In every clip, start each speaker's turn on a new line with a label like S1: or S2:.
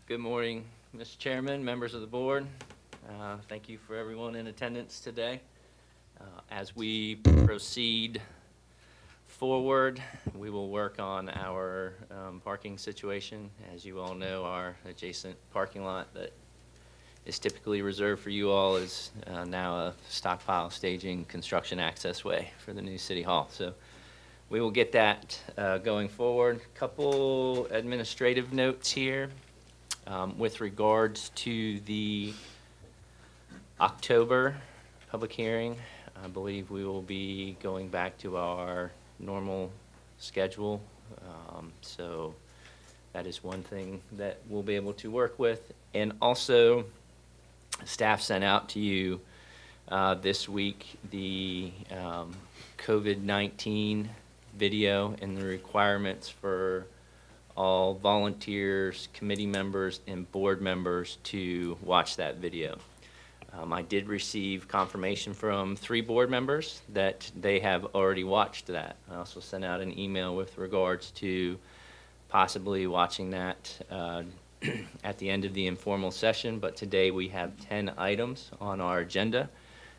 S1: Good morning, Mr. Chairman, members of the board. Thank you for everyone in attendance today. As we proceed forward, we will work on our parking situation. As you all know, our adjacent parking lot that is typically reserved for you all is now a stockpile staging construction access way for the new City Hall. So we will get that going forward. Couple administrative notes here. With regards to the October public hearing, I believe we will be going back to our normal schedule. So that is one thing that we'll be able to work with. And also, staff sent out to you this week the COVID-19 video and the requirements for all volunteers, committee members, and board members to watch that video. I did receive confirmation from 3 board members that they have already watched that. I also sent out an email with regards to possibly watching that at the end of the informal session, but today we have 10 items on our agenda,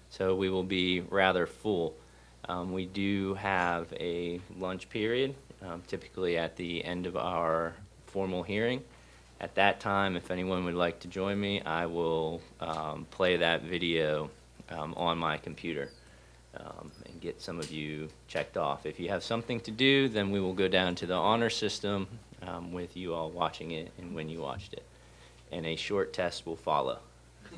S1: so we will be rather full. We do have a lunch period, typically at the end of our formal hearing. At that time, if anyone would like to join me, I will play that video on my computer and get some of you checked off. If you have something to do, then we will go down to the honor system with you all watching it and when you watched it. And a short test will follow.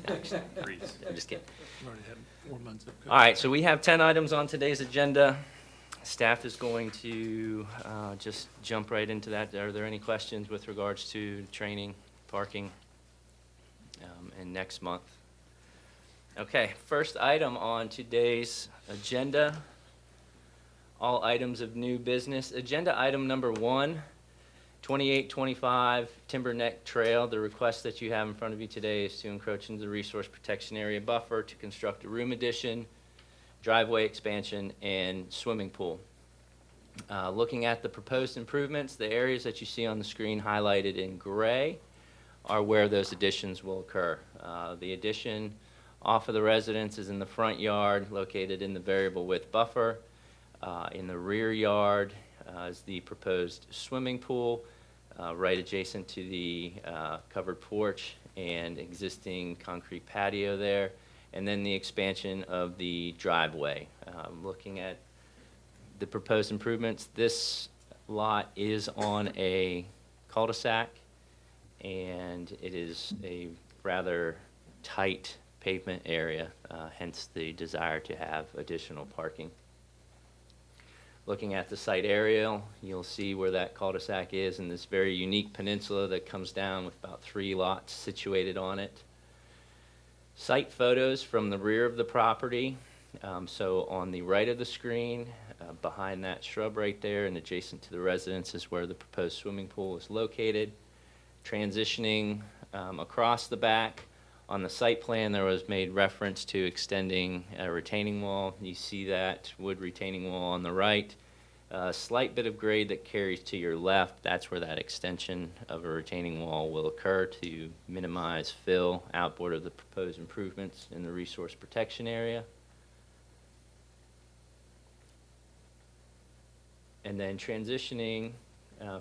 S1: I'm just kidding.
S2: Already had 4 months of
S1: All right, so we have 10 items on today's agenda. Staff is going to just jump right into that. Are there any questions with regards to training, parking, and next month? Okay, first item on today's agenda, all items of new business. Agenda item number 1, 2825 Timber Neck Trail. The request that you have in front of you today is to encroach into the resource protection area buffer to construct a room addition, driveway expansion, and swimming pool. Looking at the proposed improvements, the areas that you see on the screen highlighted in gray are where those additions will occur. The addition off of the residence is in the front yard, located in the variable width buffer. In the rear yard is the proposed swimming pool, right adjacent to the covered porch and existing concrete patio there. And then the expansion of the driveway. Looking at the proposed improvements, this lot is on a cul-de-sac, and it is a rather tight pavement area, hence the desire to have additional parking. Looking at the site aerial, you'll see where that cul-de-sac is in this very unique peninsula that comes down with about 3 lots situated on it. Site photos from the rear of the property. So on the right of the screen, behind that shrub right there and adjacent to the residence is where the proposed swimming pool is located. Transitioning across the back, on the site plan there was made reference to extending a retaining wall. You see that wood retaining wall on the right. A slight bit of grade that carries to your left, that's where that extension of a retaining wall will occur to minimize fill outboard of the proposed improvements in the resource protection area. And then transitioning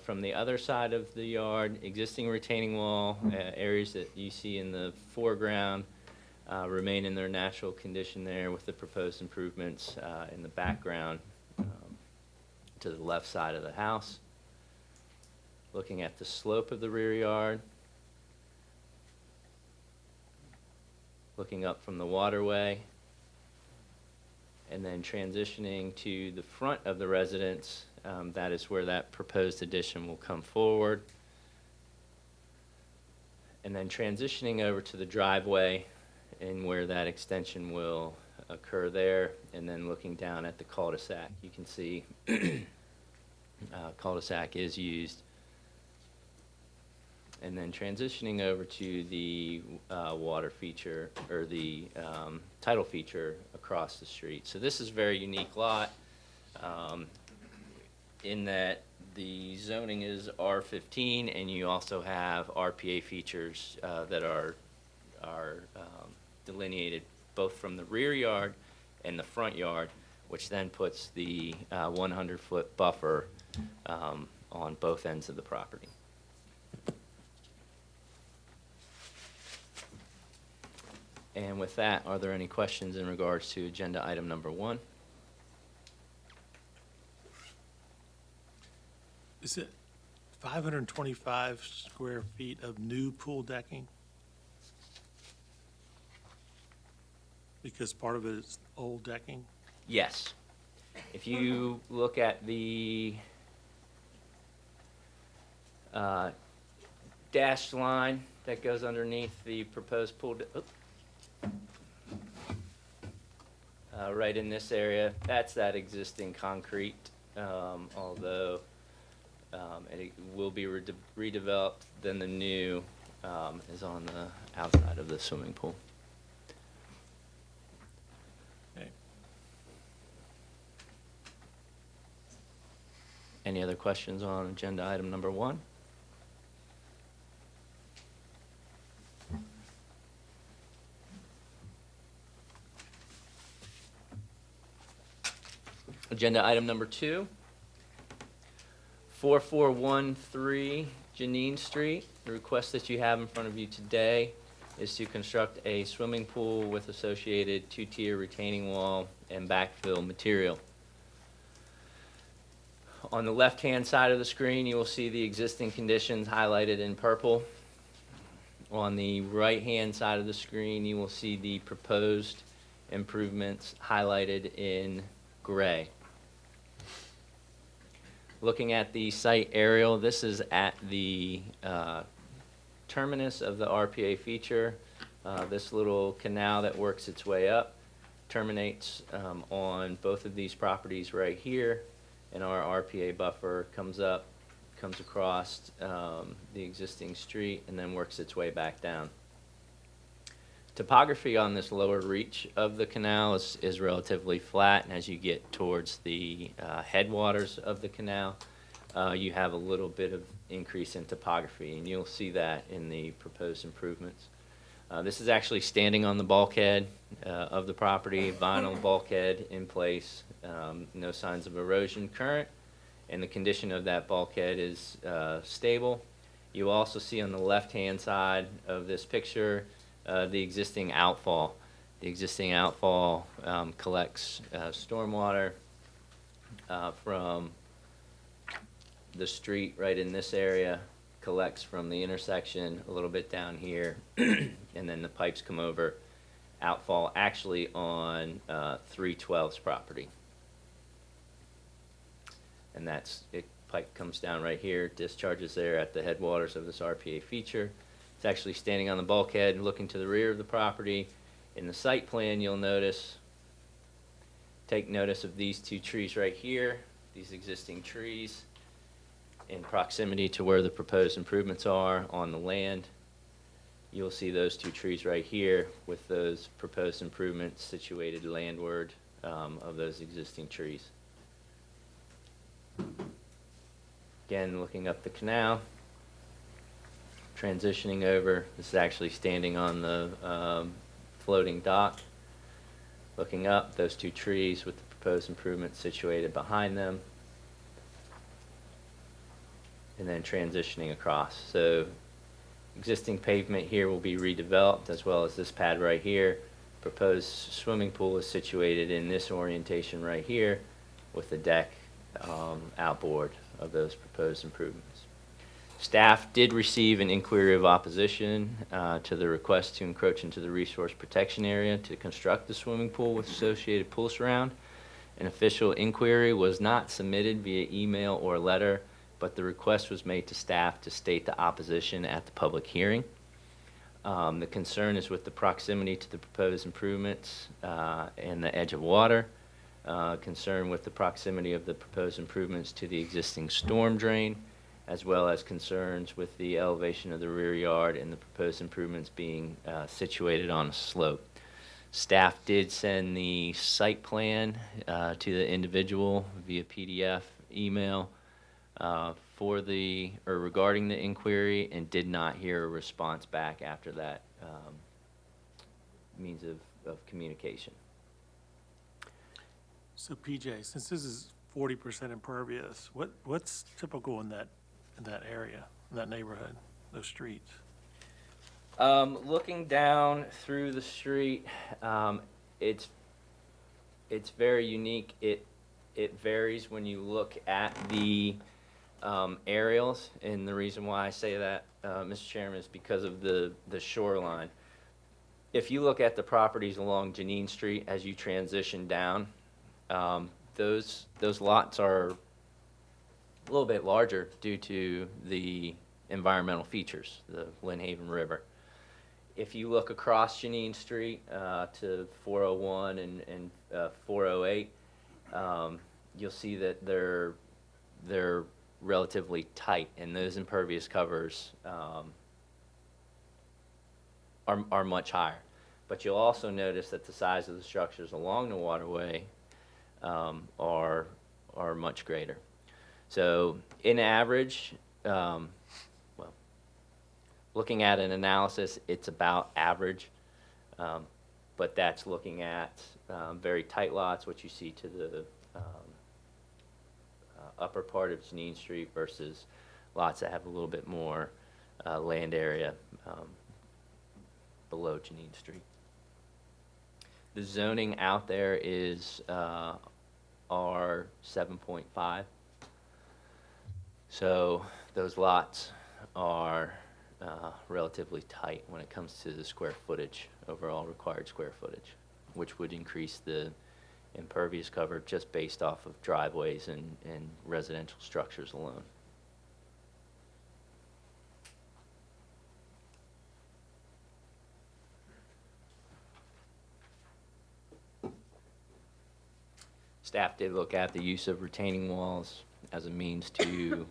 S1: from the other side of the yard, existing retaining wall, areas that you see in the foreground remain in their natural condition there with the proposed improvements in the background to the left side of the house. Looking at the slope of the rear yard, looking up from the waterway, and then transitioning to the front of the residence, that is where that proposed addition will come forward. And then transitioning over to the driveway and where that extension will occur there, and then looking down at the cul-de-sac, you can see cul-de-sac is used. And then transitioning over to the water feature, or the tidal feature across the street. So this is a very unique lot in that the zoning is R15, and you also have RPA features that are delineated both from the rear yard and the front yard, which then puts the 100-foot buffer on both ends of the property. And with that, are there any questions in regards to agenda item number 1?
S2: Is it 525 square feet of new pool decking? Because part of it is old decking?
S1: Yes. If you look at the dashed line that goes underneath the proposed pool, right in this area, that's that existing concrete, although it will be redeveloped, then the new is on the outside of the swimming pool.
S2: Okay.
S1: Any other questions on agenda item number 1? Agenda item number 2, 4413 Janine Street. The request that you have in front of you today is to construct a swimming pool with associated 2-tier retaining wall and backfill material. On the left-hand side of the screen, you will see the existing conditions highlighted in purple. On the right-hand side of the screen, you will see the proposed improvements highlighted in gray. Looking at the site aerial, this is at the terminus of the RPA feature. This little canal that works its way up terminates on both of these properties right here, and our RPA buffer comes across the existing street and then works its way back down. Topography on this lower reach of the canal is relatively flat, and as you get towards the headwaters of the canal, you have a little bit of increase in topography, and you'll see that in the proposed improvements. This is actually standing on the bulkhead of the property, vinyl bulkhead in place, no signs of erosion current, and the condition of that bulkhead is stable. You also see on the left-hand side of this picture the existing outfall. The existing outfall collects stormwater from the street right in this area, collects from the intersection a little bit down here, and then the pipes come over. Outfall actually on 312's property. And pipe comes down right here, discharges there at the headwaters of this RPA feature. It's actually standing on the bulkhead looking to the rear of the property. In the site plan, you'll take notice of these 2 trees right here, these existing trees in proximity to where the proposed improvements are on the land. You'll see those 2 trees right here with those proposed improvements situated landward of those existing trees. Again, looking up the canal, transitioning over, this is actually standing on the floating dock. Looking up, those 2 trees with the proposed improvements situated behind them, and then transitioning across. So existing pavement here will be redeveloped, as well as this pad right here. Proposed swimming pool is situated in this orientation right here with the deck outboard of those proposed improvements. Staff did receive an inquiry of opposition to the request to encroach into the resource protection area to construct the swimming pool with associated pool surround. An official inquiry was not submitted via email or letter, but the request was made to staff to state the opposition at the public hearing. The concern is with the proximity to the proposed improvements and the edge of water. Concern with the proximity of the proposed improvements to the existing storm drain, as well as concerns with the elevation of the rear yard and the proposed improvements being situated on a slope. Staff did send the site plan to the individual via PDF email. regarding the inquiry, and did not hear a response back after that means of communication.
S2: So PJ, since this is 40% impervious, what's typical in that area, in that neighborhood, those streets?
S1: Looking down through the street, it's very unique. It varies when you look at the aerials, and the reason why I say that, Mr. Chairman, is because of the shoreline. If you look at the properties along Janine Street as you transition down, those lots are a little bit larger due to the environmental features, the Lynn Haven River. If you look across Janine Street to 401 and 408, you'll see that they're relatively tight, and those impervious covers are much higher. But you'll also notice that the size of the structures along the waterway are much greater. So in average, looking at an analysis, it's about average, but that's looking at very tight lots, what you see to the upper part of Janine Street versus lots that have a little bit more land area below Janine Street. The zoning out there is R 7.5. So those lots are relatively tight when it comes to the square footage, overall required square footage, which would increase the impervious cover just based off of driveways and residential structures alone. Staff did look at the use of retaining walls as a means to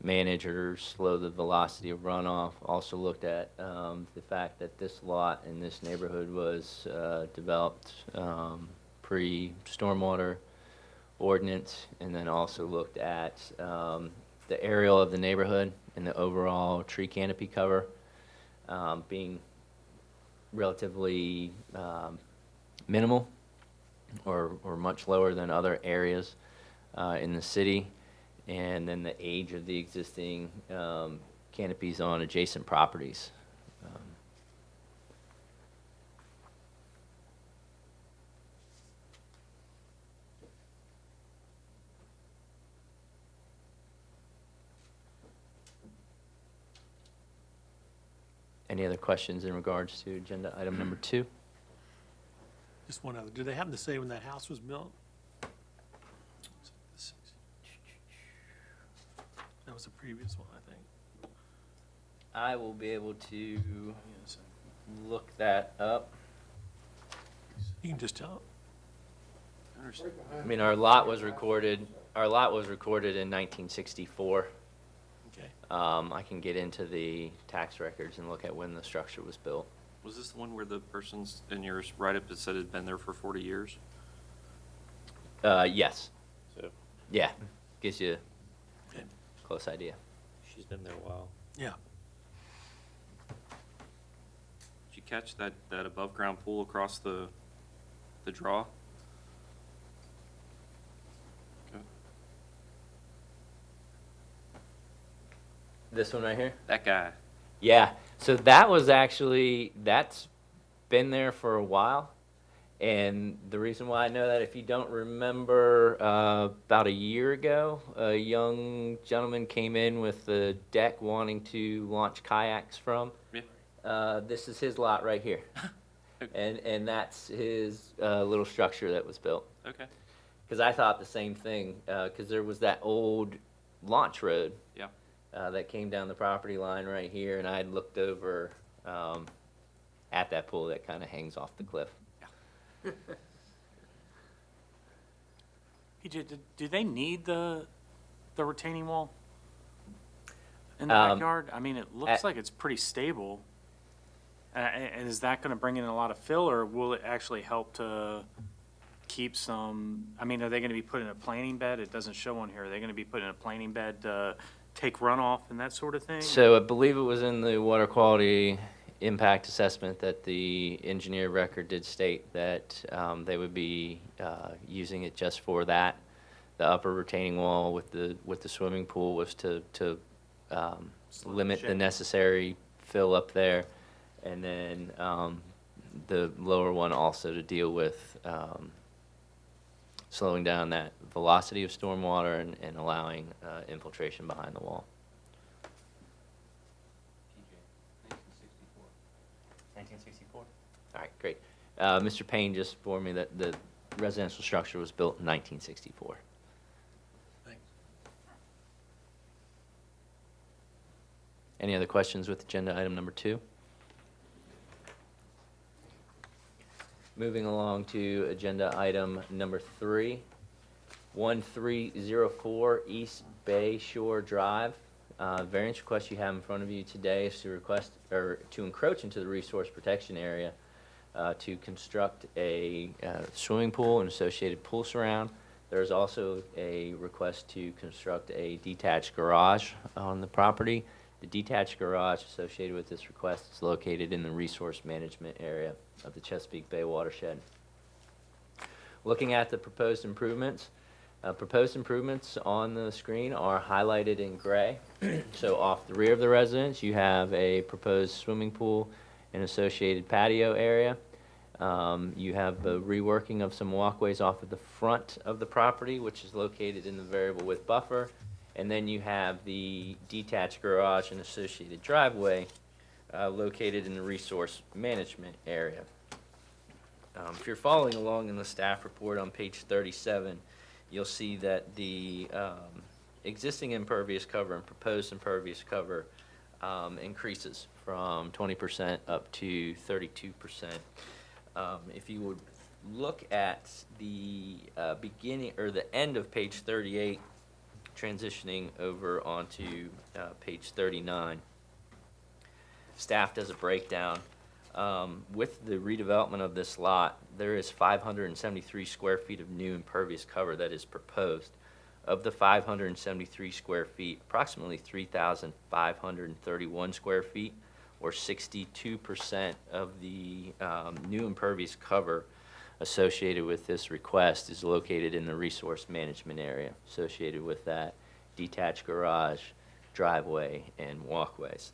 S1: manage or slow the velocity of runoff. Also looked at the fact that this lot in this neighborhood was developed pre-stormwater ordinance, and then also looked at the aerial of the neighborhood and the overall tree canopy cover being relatively minimal or much lower than other areas in the city, and then the age of the existing canopies on adjacent properties. Any other questions in regards to agenda item number 2?
S2: Just one other, did they happen to say when that house was built? That was the previous one, I think.
S1: I will be able to look that up.
S2: You can just tell.
S1: I mean, our lot was recorded in 1964.
S2: Okay.
S1: I can get into the tax records and look at when the structure was built.
S3: Was this the one where the person's in your write-up that said it had been there for 40 years?
S1: Yes.
S3: So
S1: Yeah. Gives you
S2: Okay.
S1: a close idea.
S3: she's been there a while.
S2: Yeah.
S3: Did you catch that above-ground pool across the draw? Okay.
S1: This one right here?
S3: That guy.
S1: Yeah. So that's been there for a while. And the reason why I know that, if you don't remember, about a year ago, a young gentleman came in with a deck wanting to launch kayaks from.
S3: Yeah.
S1: This is his lot right here. And that's his little structure that was built.
S3: Okay.
S1: Because I thought the same thing, because there was that old launch road.
S3: Yeah.
S1: That came down the property line right here, and I had looked over at that pool that kind of hangs off the cliff.
S4: PJ, do they need the retaining wall in the
S1: Um,
S4: backyard? I mean, it looks like it's pretty stable. And is that going to bring in a lot of fill, or will it actually help to keep some, I mean, are they gonna be put in a planting bed? It doesn't show on here. Are they gonna be put in a planting bed to take runoff and that sort of thing?
S1: So I believe it was in the water quality impact assessment that the engineer record did state that they would be using it just for that. The upper retaining wall with the swimming pool was to limit the
S4: Shed.
S1: necessary fill up there, and then the lower one also to deal with slowing down that velocity of stormwater and allowing infiltration behind the wall. 1964. All right, great. Mr. Payne just informed me that the residential structure was built in 1964.
S2: Thanks.
S1: Any other questions with agenda item number 2? Moving along to agenda item number 3, 1304 East Bay Shore Drive. Variance request you have in front of you today is to request, or to encroach into the resource protection area to construct a swimming pool and associated pool surround. There's also a request to construct a detached garage on the property. The detached garage associated with this request is located in the resource management area of the Chesapeake Bay watershed. Looking at the proposed improvements on the screen are highlighted in gray. So off the rear of the residence, you have a proposed swimming pool and associated patio area. You have the reworking of some walkways off of the front of the property, which is located in the variable width buffer. And then you have the detached garage and associated driveway located in the resource management area. If you're following along in the staff report on page 37, you'll see that the existing impervious cover and proposed impervious cover increases from 20% up to 32%. If you would look at the beginning or the end of page 38, transitioning over onto page 39, staff does a breakdown. With the redevelopment of this lot, there is 573 square feet of new impervious cover that is proposed. Of the 573 square feet, approximately 3,531 square feet, or 62% of the new impervious cover associated with this request is located in the resource management area associated with that detached garage, driveway, and walkways.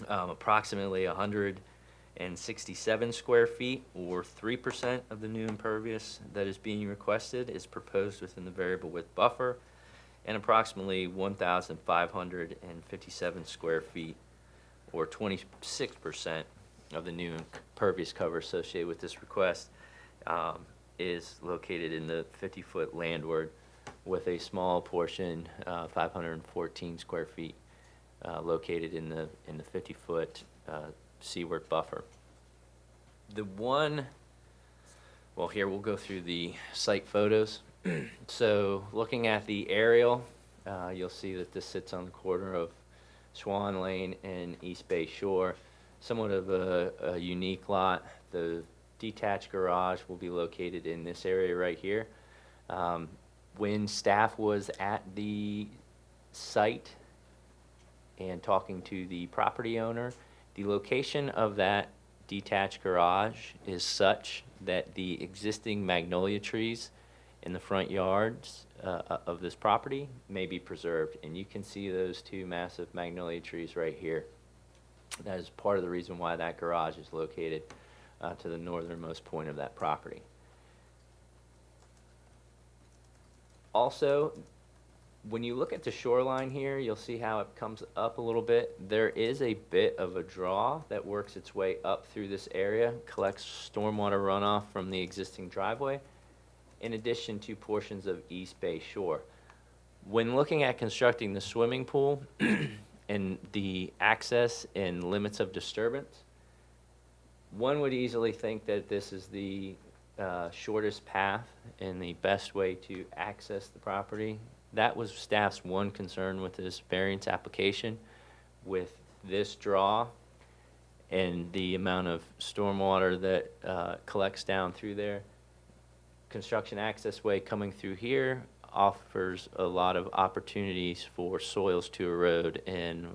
S1: Approximately 167 square feet, or 3% of the new impervious that is being requested, is proposed within the variable width buffer, and approximately 1,557 square feet, or 26% of the new impervious cover associated with this request is located in the 50-foot landward, with a small portion, 514 square feet, located in the 50-foot seaward buffer. Well, here we'll go through the site photos. So looking at the aerial, you'll see that this sits on the corner of Swan Lane and East Bay Shore. Somewhat of a unique lot. The detached garage will be located in this area right here. When staff was at the site and talking to the property owner, the location of that detached garage is such that the existing magnolia trees in the front yards of this property may be preserved. And you can see those two massive magnolia trees right here. That is part of the reason why that garage is located to the northernmost point of that property. Also, when you look at the shoreline here, you'll see how it comes up a little bit. There is a bit of a draw that works its way up through this area, collects stormwater runoff from the existing driveway, in addition to portions of East Bay Shore. When looking at constructing the swimming pool and the access and limits of disturbance, one would easily think that this is the shortest path and the best way to access the property. That was staff's one concern with this variance application. With this draw and the amount of stormwater that collects down through there, construction access way coming through here offers a lot of opportunities for soils to erode and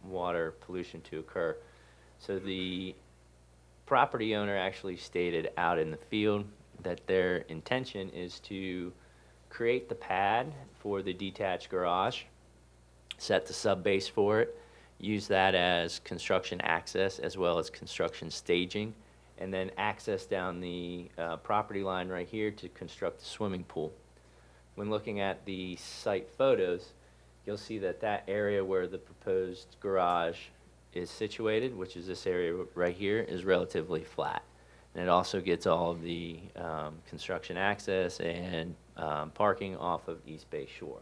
S1: water pollution to occur. So the property owner actually stated out in the field that their intention is to create the pad for the detached garage, set the sub base for it, use that as construction access as well as construction staging, and then access down the property line right here to construct the swimming pool. When looking at the site photos, you'll see that that area where the proposed garage is situated, which is this area right here, is relatively flat. And it also gets all of the construction access and parking off of East Bay Shore.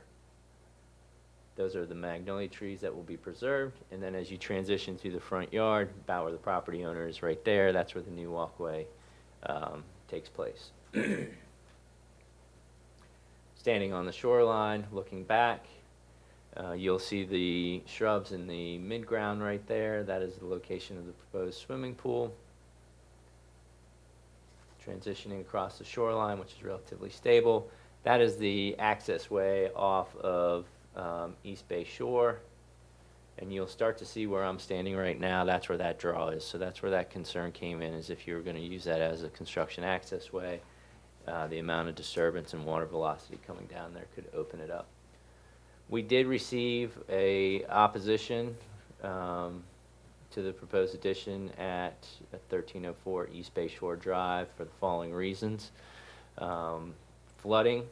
S1: Those are the magnolia trees that will be preserved. And then as you transition through the front yard, about where the property owner is right there, that's where the new walkway takes place. Standing on the shoreline, looking back, you'll see the shrubs in the mid-ground right there. That is the location of the proposed swimming pool. Transitioning across the shoreline, which is relatively stable. That is the access way off of East Bay Shore. And you'll start to see where I'm standing right now. That's where that draw is. So that's where that concern came in, is if you were going to use that as a construction access way, the amount of disturbance and water velocity coming down there could open it up. We did receive a opposition to the proposed addition at 1304 East Bay Shore Drive for the following reasons. Flooding,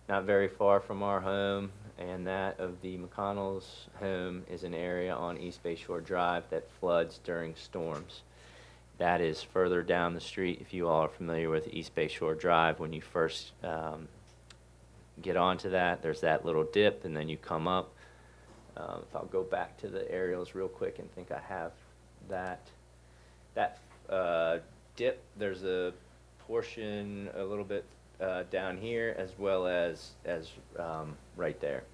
S1: not very far from our home, and that of the McConnell's home is an area on East Bay Shore Drive that floods during storms. That is further down the street. If you all are familiar with East Bay Shore Drive, when you first get onto that, there's that little dip, and then you come up. If I'll go back to the aerials real quick and think I have that dip, there's a portion a little bit down here as well as right there.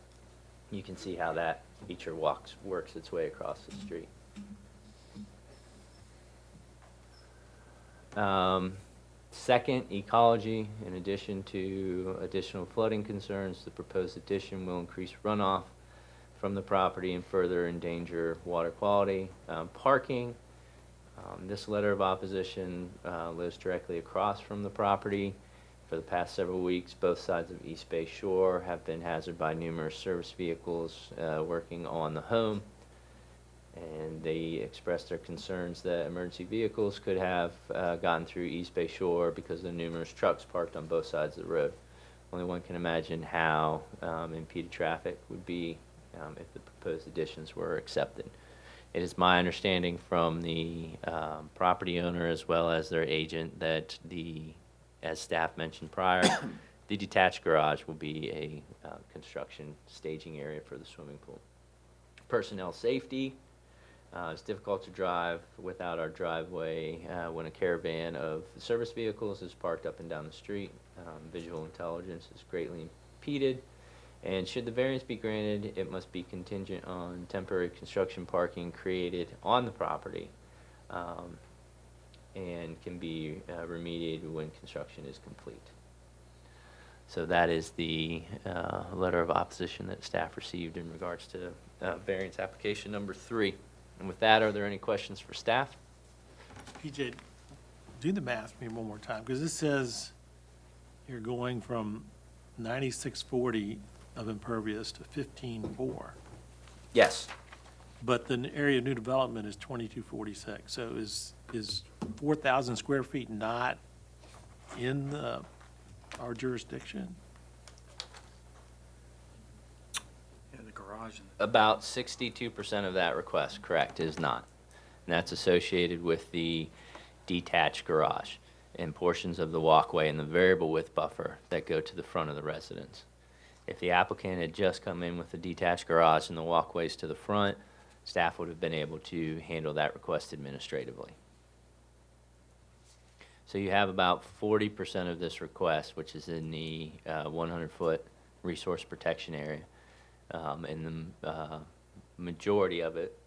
S1: You can see how that feature works its way across the street. Second, ecology. In addition to additional flooding concerns, the proposed addition will increase runoff from the property and further endanger water quality. Parking. This letter of opposition lives directly across from the property. For the past several weeks, both sides of East Bay Shore have been hazarded by numerous service vehicles working on the home. And they expressed their concerns that emergency vehicles could have gotten through East Bay Shore because of the numerous trucks parked on both sides of the road. Only one can imagine how impeded traffic would be if the proposed additions were accepted. It is my understanding from the property owner as well as their agent that as staff mentioned prior, the detached garage will be a construction staging area for the swimming pool. Personnel safety. It's difficult to drive without our driveway when a caravan of service vehicles is parked up and down the street. Visual intelligence is greatly impeded. And should the variance be granted, it must be contingent on temporary construction parking created on the property and can be remediated when construction is complete. So that is the letter of opposition that staff received in regards to variance application number 3. And with that, are there any questions for staff?
S2: PJ, do the math for me one more time, because this says you're going from 9640 of impervious to 15.4,
S1: Yes.
S2: but the area of new development is 2246. So is 4,000 square feet not in our jurisdiction?
S4: Yeah, the garage.
S1: About 62% of that request, correct, is not. And that's associated with the detached garage and portions of the walkway and the variable width buffer that go to the front of the residence. If the applicant had just come in with the detached garage and the walkways to the front, staff would have been able to handle that request administratively. So you have about 40% of this request, which is in the 100-foot resource protection area, and the majority of it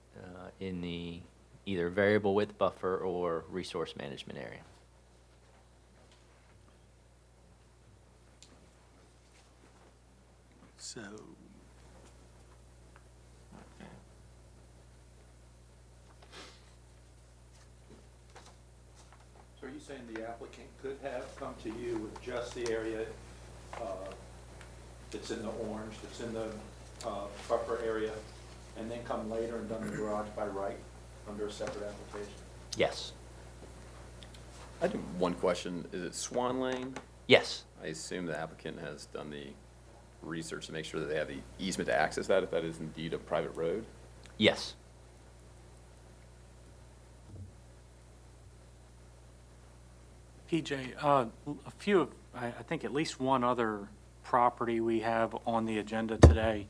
S1: in the either variable width buffer or resource management area.
S2: So,
S5: So are you saying the applicant could have come to you with just the area that's in the orange, that's in the buffer area, and then come later and done the garage by right under a separate application?
S1: Yes.
S6: I do one question. Is it Swan Lane?
S1: Yes.
S6: I assume the applicant has done the research to make sure that they have the easement to access that, if that is indeed a private road?
S1: Yes.
S4: PJ, a few, I think at least one other property we have on the agenda today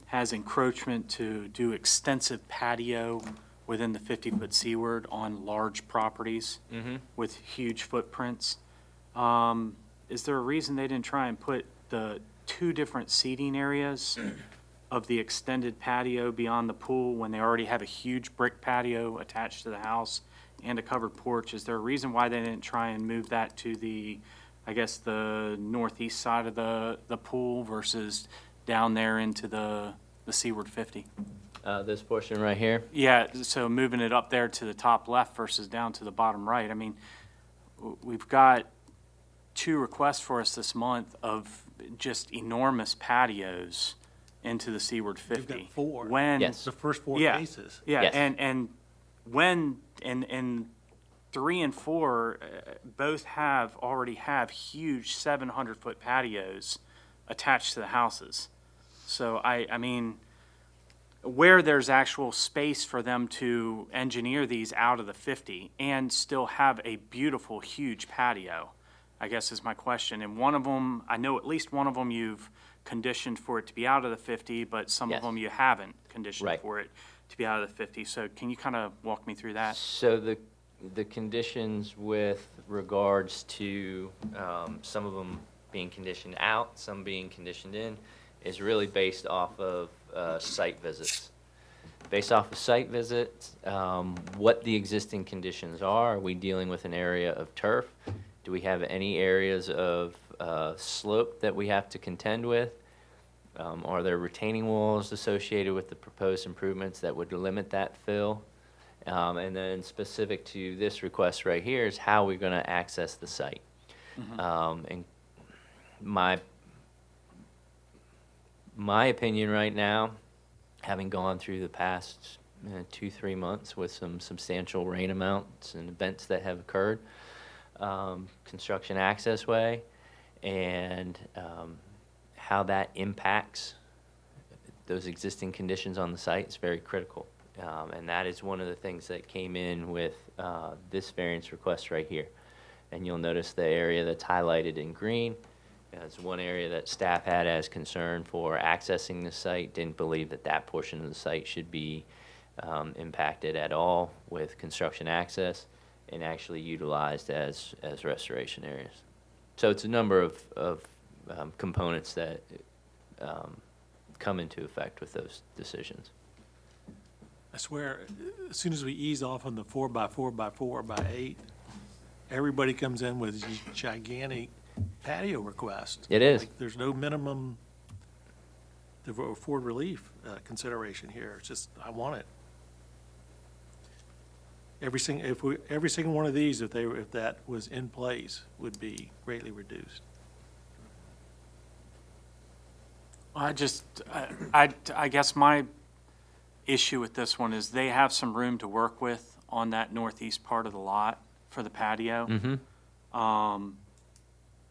S4: has encroachment to do extensive patio within the 50-foot seaward on large properties with huge footprints. Is there a reason they didn't try and put the two different seating areas of the extended patio beyond the pool when they already have a huge brick patio attached to the house and a covered porch? Is there a reason why they didn't try and move that to the, I guess, the northeast side of the pool versus down there into the seaward 50?
S1: This portion right here?
S4: Yeah, so moving it up there to the top left versus down to the bottom right. I mean, we've got 2 requests for us this month of just enormous patios into the seaward 50.
S2: we've got 4.
S4: When,
S1: Yes.
S2: The first 4
S4: Yeah.
S2: cases.
S4: yeah,
S1: Yes.
S4: and when, and 3 and 4 both already have huge 700-foot patios attached to the houses. So I mean, where there's actual space for them to engineer these out of the 50 and still have a beautiful, huge patio, I guess is my question. And one of them, I know at least one of them you've conditioned for it to be out of the 50, but some of
S1: Yes.
S4: them you haven't conditioned
S1: Right.
S4: for it to be out of the 50. So can you kind of walk me through that?
S1: So the conditions with regards to some of them being conditioned out, some being conditioned in, is really based off of site visits. Based off of site visits, what the existing conditions are we dealing with an area of turf? Do we have any areas of slope that we have to contend with? Are there retaining walls associated with the proposed improvements that would limit that fill? And then specific to this request right here is how we're going to access the site. And my opinion right now, having gone through the past 2-3 months with some substantial rain amounts and events that have occurred, construction access way, and how that impacts those existing conditions on the site is very critical. And that is one of the things that came in with this variance request right here. And you'll notice the area that's highlighted in green. It's one area that staff had as concern for accessing the site, didn't believe that that portion of the site should be impacted at all with construction access, and actually utilized as restoration areas. So it's a number of components that come into effect with those decisions.
S2: I swear, as soon as we ease off on the 4x4x4x8, everybody comes in with these gigantic patio requests.
S1: It is.
S2: Like, there's no minimum to afford relief consideration here. It's just, I want it. Every single one of these, if that was in place, would be greatly reduced.
S4: I guess my issue with this one is they have some room to work with on that northeast part of the lot for the patio.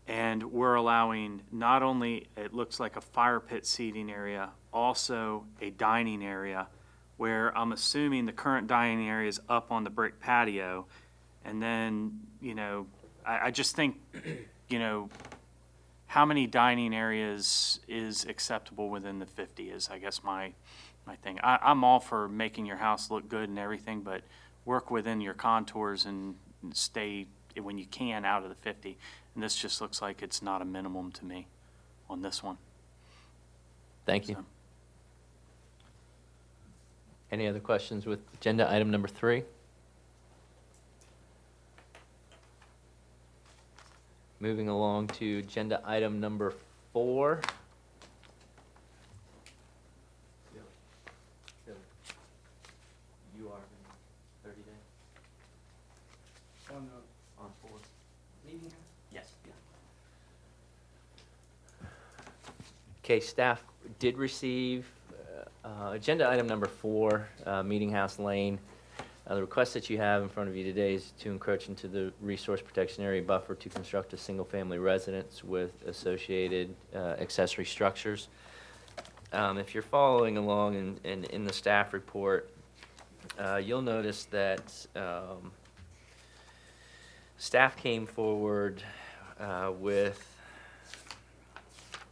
S4: And we're allowing not only, it looks like a fire pit seating area, also a dining area, where I'm assuming the current dining area is up on the brick patio. And then, I just think, how many dining areas is acceptable within the 50 is, I guess, my thing. I'm all for making your house look good and everything, but work within your contours and stay, when you can, out of the 50. And this just looks like it's not a minimum to me on this one.
S1: Thank you.
S4: So.
S1: Any other questions with agenda item number 3? Moving along to agenda item number 4, Okay, staff did receive agenda item number 4, Meeting House Lane. The request that you have in front of you today is to encroach into the resource protection area buffer to construct a single-family residence with associated accessory structures. If you're following along in the staff report, you'll notice that staff came forward with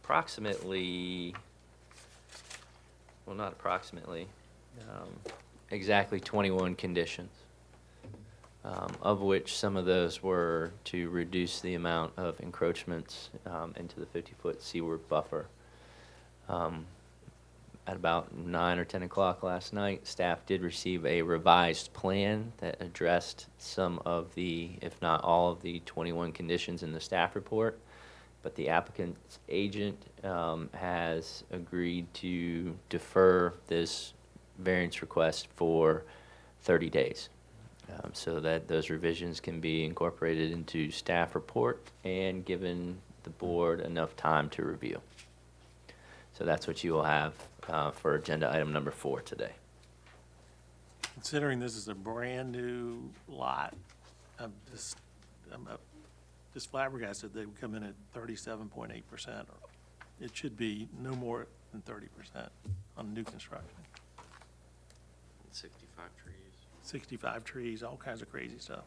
S1: approximately, well, not approximately, exactly 21 conditions, of which some of those were to reduce the amount of encroachments into the 50-foot seaward buffer. At about 9 or 10 o'clock last night, staff did receive a revised plan that addressed some of the, if not all of the 21 conditions in the staff report. But the applicant's agent has agreed to defer this variance request for 30 days so that those revisions can be incorporated into staff report and given the board enough time to review. So that's what you will have for agenda item number 4 today.
S2: Considering this is a brand-new lot, I'm just flabbergasted they would come in at 37.8%. It should be no more than 30% on new construction.
S3: 65 trees.
S2: 65 trees, all kinds of crazy stuff.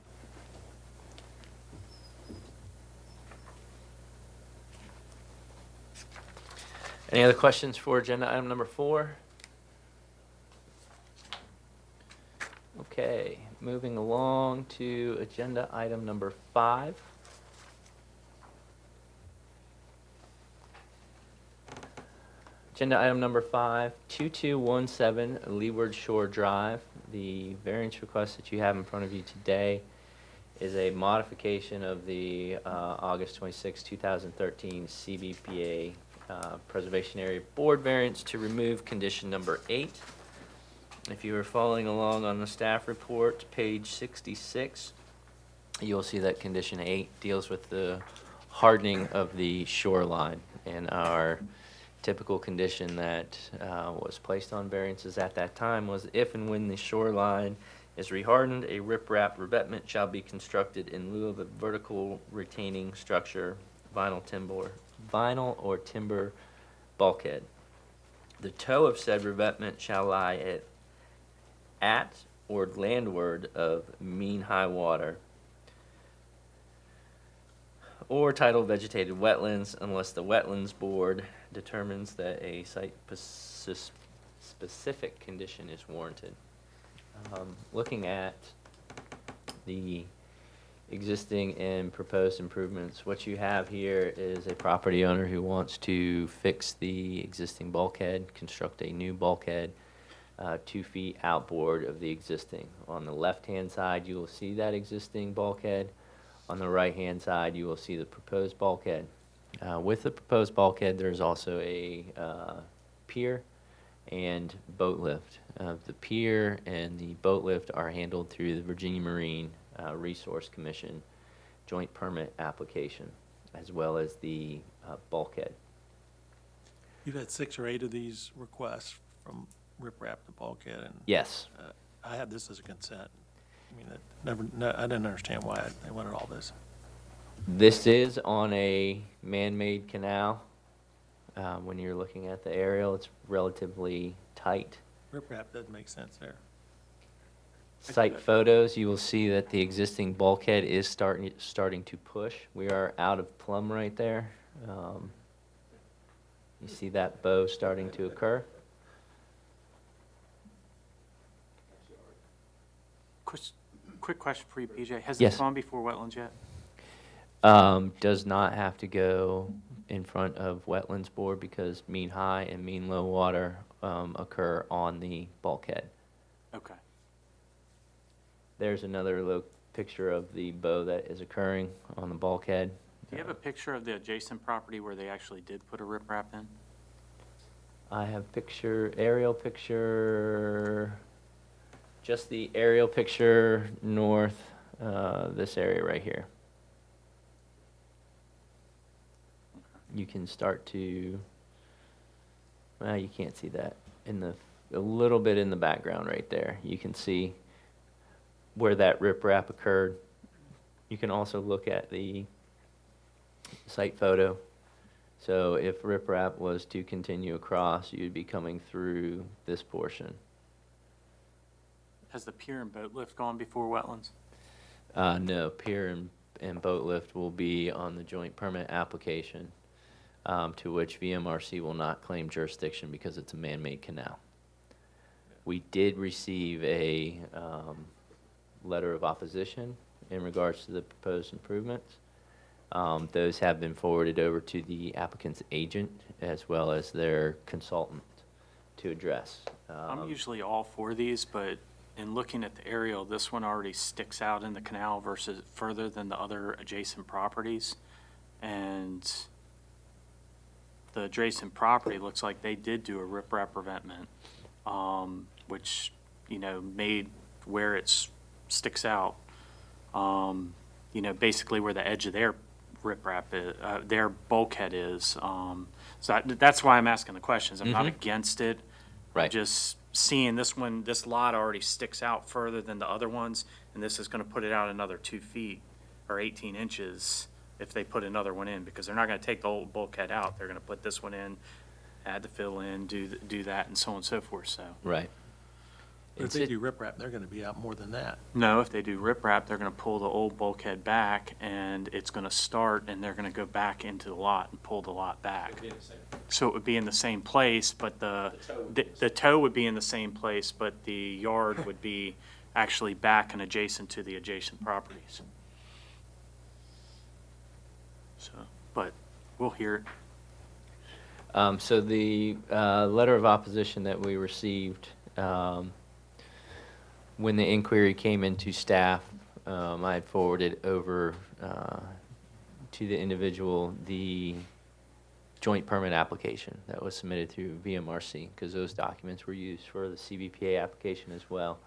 S1: Any other questions for agenda item number 4? Okay, moving along to agenda item number 5. Agenda item number 5, 2217 Leeward Shore Drive. The variance request that you have in front of you today is a modification of the August 26, 2013 CBPA Preservation Area Board variance to remove condition number 8. If you were following along on the staff report, page 66, you'll see that condition 8 deals with the hardening of the shoreline, and our typical condition that was placed on variances at that time was if and when the shoreline is rehardened, a riprap revetment shall be constructed in lieu of a vertical retaining structure, vinyl or timber bulkhead. The toe of said revetment shall lie at or landward of mean high water or tidal vegetated wetlands unless the wetlands board determines that a site-specific condition is warranted. Looking at the existing and proposed improvements, what you have here is a property owner who wants to fix the existing bulkhead, construct a new bulkhead 2 feet outboard of the existing. On the left-hand side, you will see that existing bulkhead. On the right-hand side, you will see the proposed bulkhead. With the proposed bulkhead, there's also a pier and boat lift. The pier and the boat lift are handled through the Virginia Marine Resource Commission joint permit application, as well as the bulkhead.
S2: You've had 6 or 8 of these requests from riprap to bulkhead, and
S1: Yes.
S2: I had this as a consent. I mean, I didn't understand why they wanted all this.
S1: This is on a man-made canal. When you're looking at the aerial, it's relatively tight.
S2: Riprap doesn't make sense there.
S1: Site photos, you will see that the existing bulkhead is starting to push. We are out of plumb right there. You see that bow starting to occur?
S4: Quick question for you, PJ. Has
S1: Yes.
S4: it gone before wetlands yet?
S1: Does not have to go in front of wetlands board because mean high and mean low water occur on the bulkhead.
S4: Okay.
S1: There's another picture of the bow that is occurring on the bulkhead.
S4: Do you have a picture of the adjacent property where they actually did put a riprap in?
S1: I have aerial picture, just the aerial picture north, this area right here. You can start to You can't see that a little bit in the background right there. You can see where that riprap occurred. You can also look at the site photo. So if riprap was to continue across, you'd be coming through this portion.
S4: Has the pier and boat lift gone before wetlands?
S1: No, pier and boat lift will be on the joint permit application, to which VMRC will not claim jurisdiction because it's a man-made canal. We did receive a letter of opposition in regards to the proposed improvements. Those have been forwarded over to the applicant's agent as well as their consultant to address.
S4: I'm usually all for these, but in looking at the aerial, this one already sticks out in the canal versus further than the other adjacent properties. And the adjacent property looks like they did do a riprap revetment, which, you know, made where it sticks out, you know, basically where the edge of their riprap is, their bulkhead is. So that's why I'm asking the questions. I'm not against it.
S1: Right.
S4: Just seeing this one, this lot already sticks out further than the other ones, and this is gonna put it out another 2 feet or 18 inches if they put another one in, because they're not gonna take the old bulkhead out. They're gonna put this one in, add the fill in, do that, and so on and so forth, so.
S1: Right.
S2: But if they do riprap, they're gonna be out more than that.
S4: No, if they do riprap, they're gonna pull the old bulkhead back, and it's gonna start, and they're gonna go back into the lot and pull the lot back. So it would be in the same place, but the toe would be in the same place, but the yard would be actually back and adjacent to the adjacent properties. So, but we'll hear it.
S1: So the letter of opposition that we received, when the inquiry came into staff, I had forwarded over to the individual the joint permit application that was submitted through VMRC, because those documents were used for the CBPA application as well.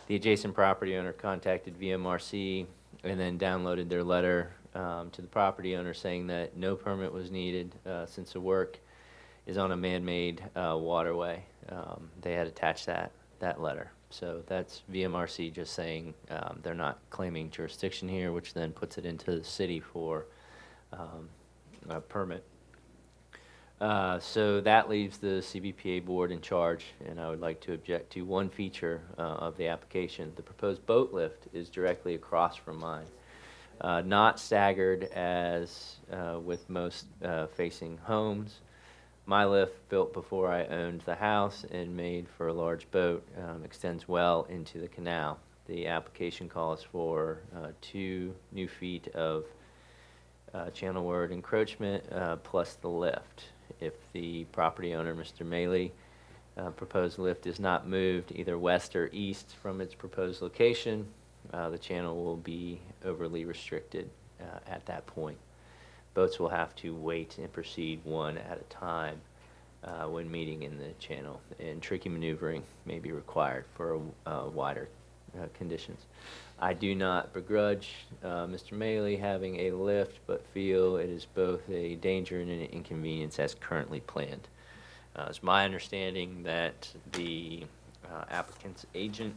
S1: The adjacent property owner contacted VMRC and then downloaded their letter to the property owner saying that no permit was needed since the work is on a man-made waterway. They had attached that letter. So that's VMRC just saying they're not claiming jurisdiction here, which then puts it into the city for a permit. So that leaves the CBPA board in charge, and I would like to object to one feature of the application. The proposed boat lift is directly across from mine. Not staggered as with most facing homes. My lift, built before I owned the house and made for a large boat, extends well into the canal. The application calls for 2 new feet of channelward encroachment plus the lift. If the property owner, Mr. Maley, proposed lift is not moved either west or east from its proposed location, the channel will be overly restricted at that point. Boats will have to wait and proceed one at a time when meeting in the channel, and tricky maneuvering may be required for wider conditions. I do not begrudge Mr. Maley having a lift, but feel it is both a danger and an inconvenience as currently planned. It's my understanding that the applicant's agent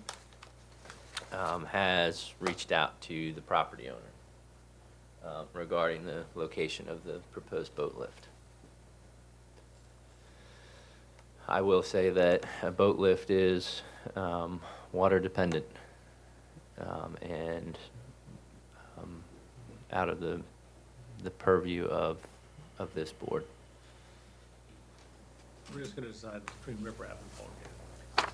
S1: has reached out to the property owner regarding the location of the proposed boat lift. I will say that a boat lift is water dependent and out of the purview of this board.
S2: We're just gonna decide between riprap and bulkhead.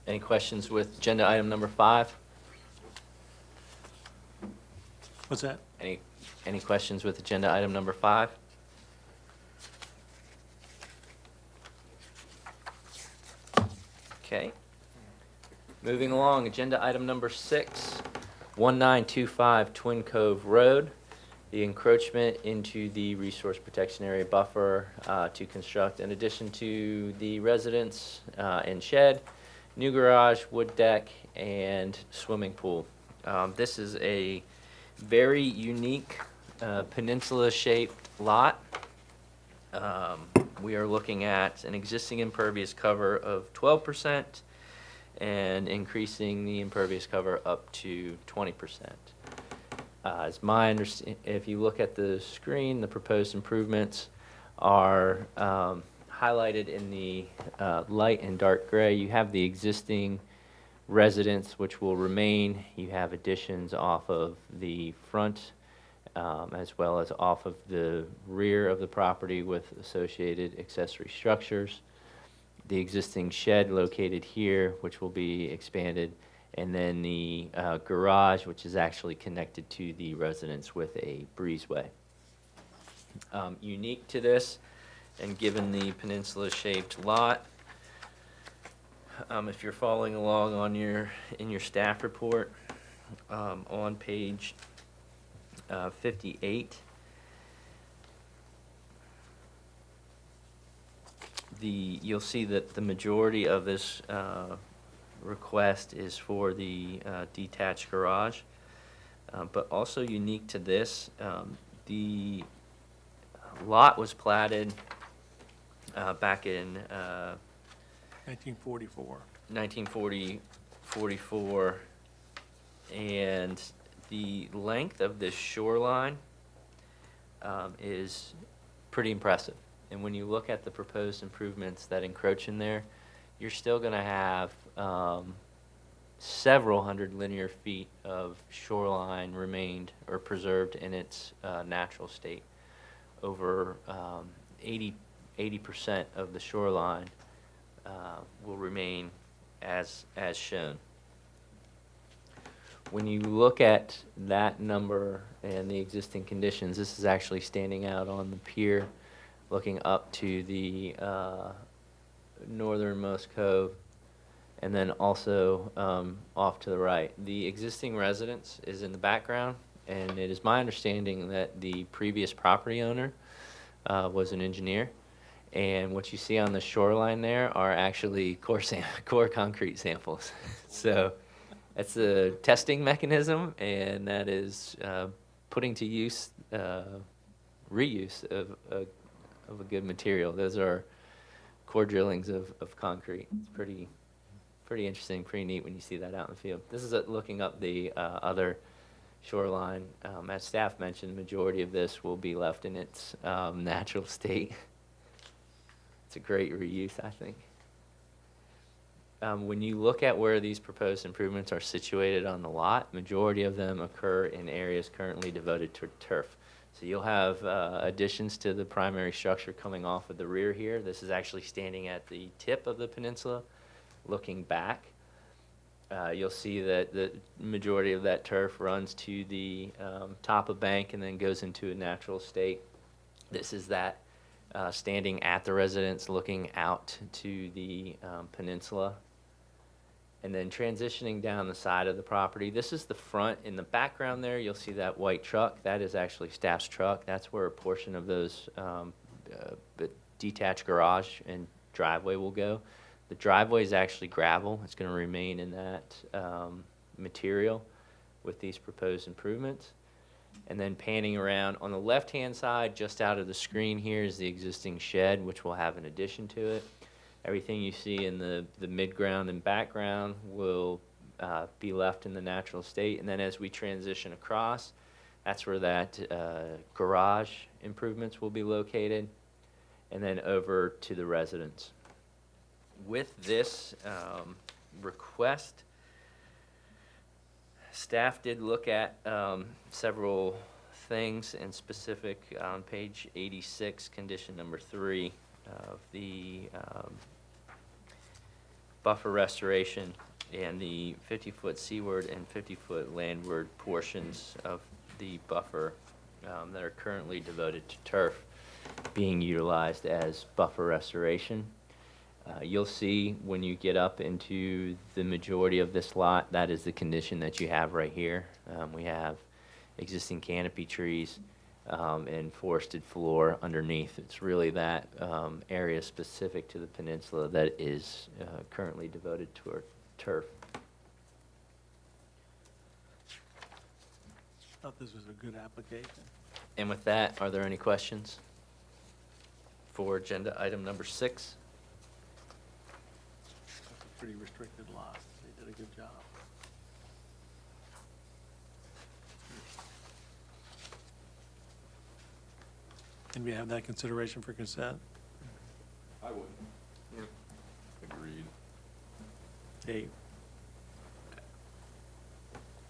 S1: Any questions with agenda item number 5?
S2: What's that?
S1: Any questions with agenda item number 5? Okay. Moving along, agenda item number 6, 1925 Twin Cove Road, the encroachment into the resource protection area buffer to construct, in addition to the residence and shed, new garage, wood deck, and swimming pool. This is a very unique peninsula-shaped lot. We are looking at an existing impervious cover of 12% and increasing the impervious cover up to 20%. As my if you look at the screen, the proposed improvements are highlighted in the light and dark gray. You have the existing residence, which will remain. You have additions off of the front as well as off of the rear of the property with associated accessory structures. The existing shed located here, which will be expanded, and then the garage, which is actually connected to the residence with a breezeway. Unique to this, and given the peninsula-shaped lot, if you're following along on in your staff report, on page 58, you'll see that the majority of this request is for the detached garage, but also unique to this, the lot was platted back in
S2: 1944.
S1: 1944, and the length of this shoreline is pretty impressive. And when you look at the proposed improvements that encroach in there, you're still going to have several hundred linear feet of shoreline remained or preserved in its natural state. Over 80% of the shoreline will remain as shown. When you look at that number and the existing conditions, this is actually standing out on the pier, looking up to the northernmost cove, and then also off to the right. The existing residence is in the background, and it is my understanding that the previous property owner was an engineer. And what you see on the shoreline there are actually core concrete samples. So that's a testing mechanism, and that is putting to use reuse of a good material. Those are core drillings of concrete. It's pretty interesting, pretty neat when you see that out in the field. This is looking up the other shoreline. As staff mentioned, the majority of this will be left in its natural state. It's a great reuse, I think. When you look at where these proposed improvements are situated on the lot, majority of them occur in areas currently devoted to turf. So you'll have additions to the primary structure coming off of the rear here. This is actually standing at the tip of the peninsula, looking back. You'll see that the majority of that turf runs to the top of bank and then goes into a natural state. This is that standing at the residence looking out to the peninsula. And then transitioning down the side of the property. This is the front. In the background there, you'll see that white truck. That is actually staff's truck. That's where a portion of those detached garage and driveway will go. The driveway is actually gravel. It's going to remain in that material with these proposed improvements. And then panning around on the left-hand side, just out of the screen here, is the existing shed, which will have an addition to it. Everything you see in the midground and background will be left in the natural state. And then as we transition across, that's where that garage improvements will be located, and then over to the residence. With this request, staff did look at several things, in specific on page 86, condition number 3 of the buffer restoration and the 50-foot seaward and 50-foot landward portions of the buffer that are currently devoted to turf being utilized as buffer restoration. You'll see when you get up into the majority of this lot, that is the condition that you have right here. We have existing canopy trees and forested floor underneath. It's really that area specific to the peninsula that is currently devoted toward turf.
S2: Thought this was a good application.
S1: And with that, are there any questions for agenda item number 6?
S2: That's a pretty restricted lot. They did a good job. Can we have that consideration for consent?
S5: I would.
S6: Agreed.
S2: Dave?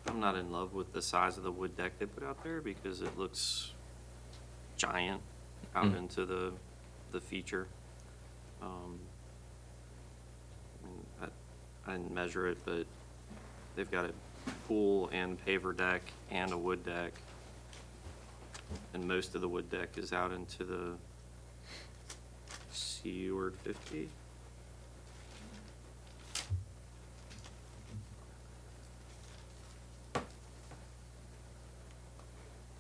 S3: I'm not in love with the size of the wood deck they put out there because it looks giant out
S1: Mm.
S3: into the feature. I mean, I didn't measure it, but they've got a pool and paver deck and a wood deck. And most of the wood deck is out into the Seaward 50.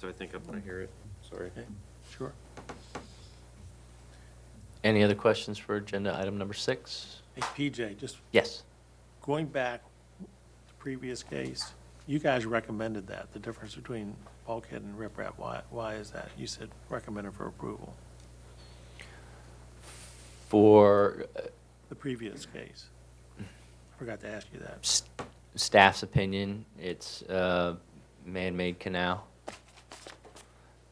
S3: So I think I want to hear it. Sorry.
S2: Sure.
S1: Any other questions for agenda item number 6?
S2: Hey, PJ, just
S1: Yes.
S2: going back to the previous case, you guys recommended that, the difference between bulkhead and riprap. Why is that? You said recommended for approval,
S1: For
S2: the previous case. I forgot to ask you that.
S1: staff's opinion, it's a man-made canal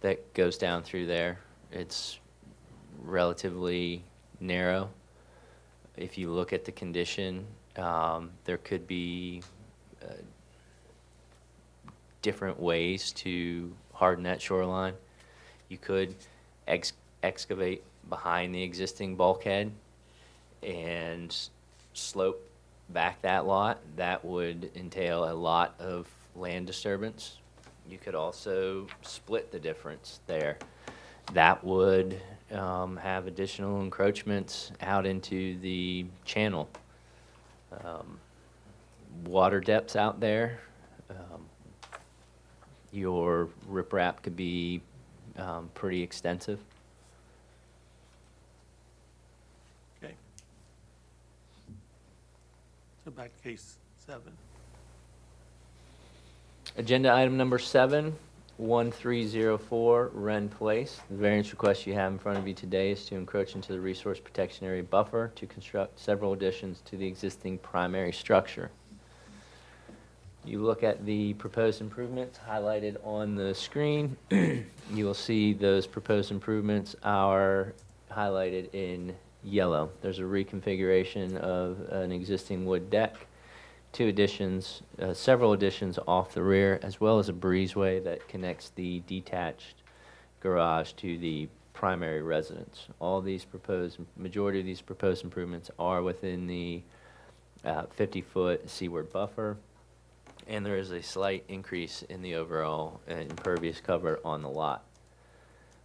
S1: that goes down through there. It's relatively narrow. If you look at the condition, there could be different ways to harden that shoreline. You could excavate behind the existing bulkhead and slope back that lot. That would entail a lot of land disturbance. You could also split the difference there. That would have additional encroachments out into the channel. Water depths out there. Your riprap could be pretty extensive.
S2: Okay. So back to case 7.
S1: Agenda item number 7, 1304 Wren Place. The variance request you have in front of you today is to encroach into the resource protection area buffer to construct several additions to the existing primary structure. You look at the proposed improvements highlighted on the screen. You will see those proposed improvements are highlighted in yellow. There's a reconfiguration of an existing wood deck, 2 additions, several additions off the rear, as well as a breezeway that connects the detached garage to the primary residence. Majority of these proposed improvements are within the 50-foot seaward buffer, and there is a slight increase in the overall impervious cover on the lot.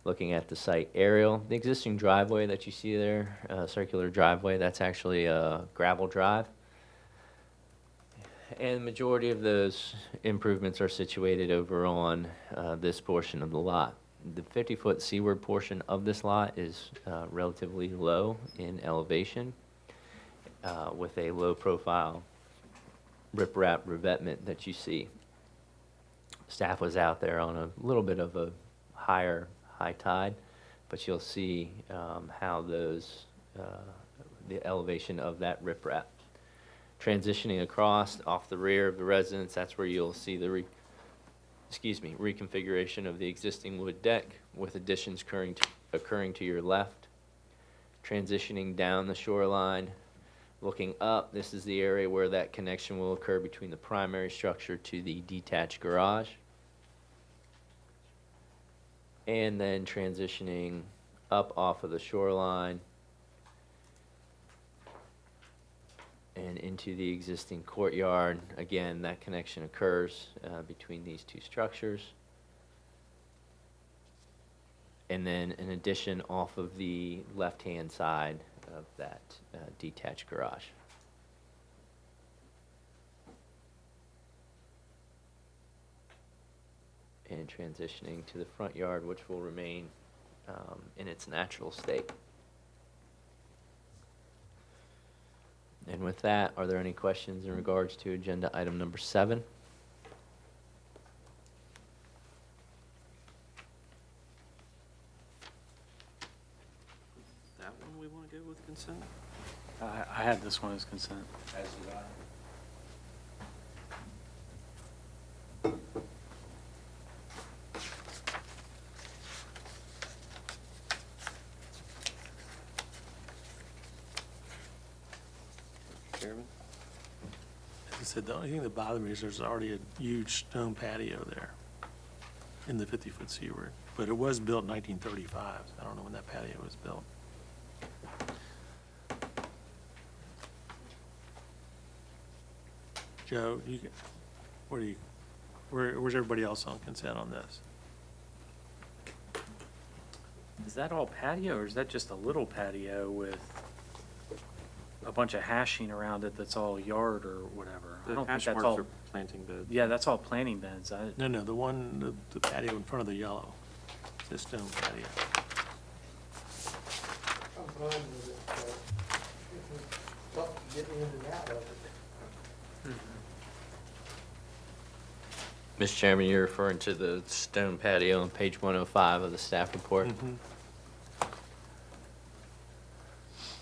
S1: Looking at the site aerial, the existing driveway that you see there, circular driveway, that's actually a gravel drive. And the majority of those improvements are situated over on this portion of the lot. The 50-foot seaward portion of this lot is relatively low in elevation with a low-profile riprap revetment that you see. Staff was out there on a little bit of a high tide, but you'll see how those, the elevation of that riprap. Transitioning across off the rear of the residence, that's where you'll see the reconfiguration of the existing wood deck with additions occurring to your left. Transitioning down the shoreline, looking up, this is the area where that connection will occur between the primary structure to the detached garage. And then transitioning up off of the shoreline and into the existing courtyard. Again, that connection occurs between these 2 structures. And then an addition off of the left-hand side of that detached garage. And transitioning to the front yard, which will remain in its natural state. And with that, are there any questions in regards to agenda item number 7?
S4: I had this one as consent.
S5: As did I.
S3: Chairman?
S2: As I said, the only thing that bothered me is there's already a huge stone patio there in the 50-foot seaward, but it was built in 1935. I don't know when that patio was built. Joe, where's everybody else on consent on this?
S4: Is that all patio, or is that just a little patio with a bunch of hashing around it that's all yard or whatever? I
S3: The
S4: don't think
S3: hash
S4: that's
S3: marks
S4: all.
S3: are planting beds.
S4: Yeah, that's all planting beds.
S2: No, the patio in front of the yellow, the stone patio.
S7: I'm fine with it, if it's tough to get in and out of it.
S1: Mr. Chairman, you're referring to the stone patio on page 105 of the staff report?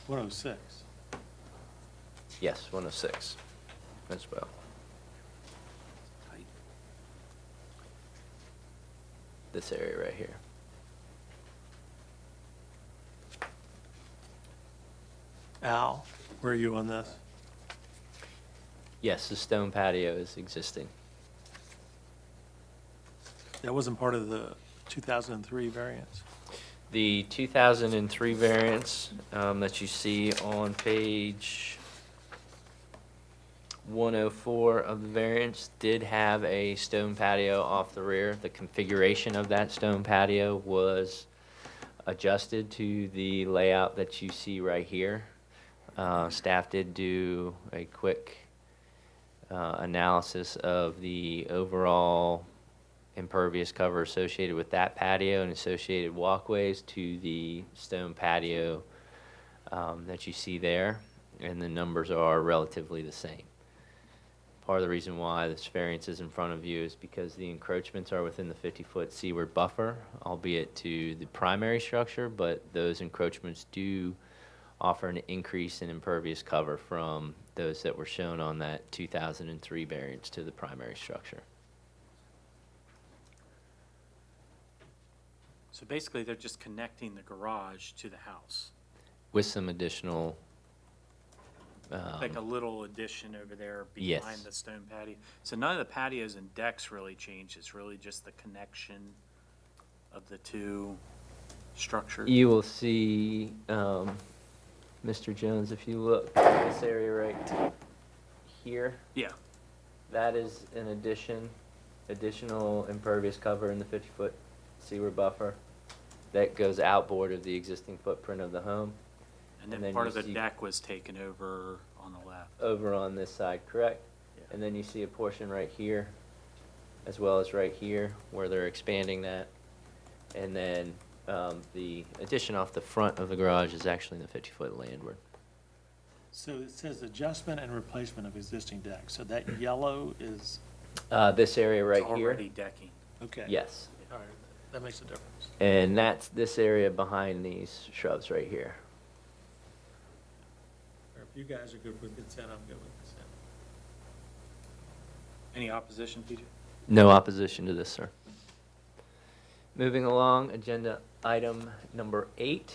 S2: 106.
S1: Yes, 106 as well. This area right here.
S2: Al, where are you on this?
S1: Yes, the stone patio is existing.
S2: That wasn't part of the 2003 variance?
S1: The 2003 variance that you see on page 104 of the variance did have a stone patio off the rear. The configuration of that stone patio was adjusted to the layout that you see right here. Staff did do a quick analysis of the overall impervious cover associated with that patio and associated walkways to the stone patio that you see there, and the numbers are relatively the same. Part of the reason why this variance is in front of you is because the encroachments are within the 50-foot seaward buffer, albeit to the primary structure, but those encroachments do offer an increase in impervious cover from those that were shown on that 2003 variance to the primary structure.
S4: So basically, they're just connecting the garage to the house.
S1: With some additional,
S4: Like a little addition over there
S1: Yes.
S4: behind the stone patio. So none of the patios and decks really change. It's really just the connection of the two structures.
S1: you will see, Mr. Jones, if you look at this area right here,
S4: Yeah.
S1: that is an additional impervious cover in the 50-foot seaward buffer that goes outboard of the existing footprint of the home.
S4: And
S1: And
S4: then
S1: then
S4: part
S1: you
S4: of the
S1: see-
S4: deck was taken over on the left.
S1: Over on this side, correct?
S4: Yeah.
S1: And then you see a portion right here, as well as right here, where they're expanding that. And then the addition off the front of the garage is actually in the 50-foot landward.
S2: So it says adjustment and replacement of existing deck. So that yellow is,
S1: This area right
S4: It's
S1: here,
S4: already decking.
S2: okay.
S1: yes.
S2: All right, that makes a difference.
S1: And that's this area behind these shrubs right here.
S2: Or if you guys are good with consent, I'm good with consent.
S4: Any opposition, PJ?
S1: No opposition to this, sir. Moving along, agenda item number 8,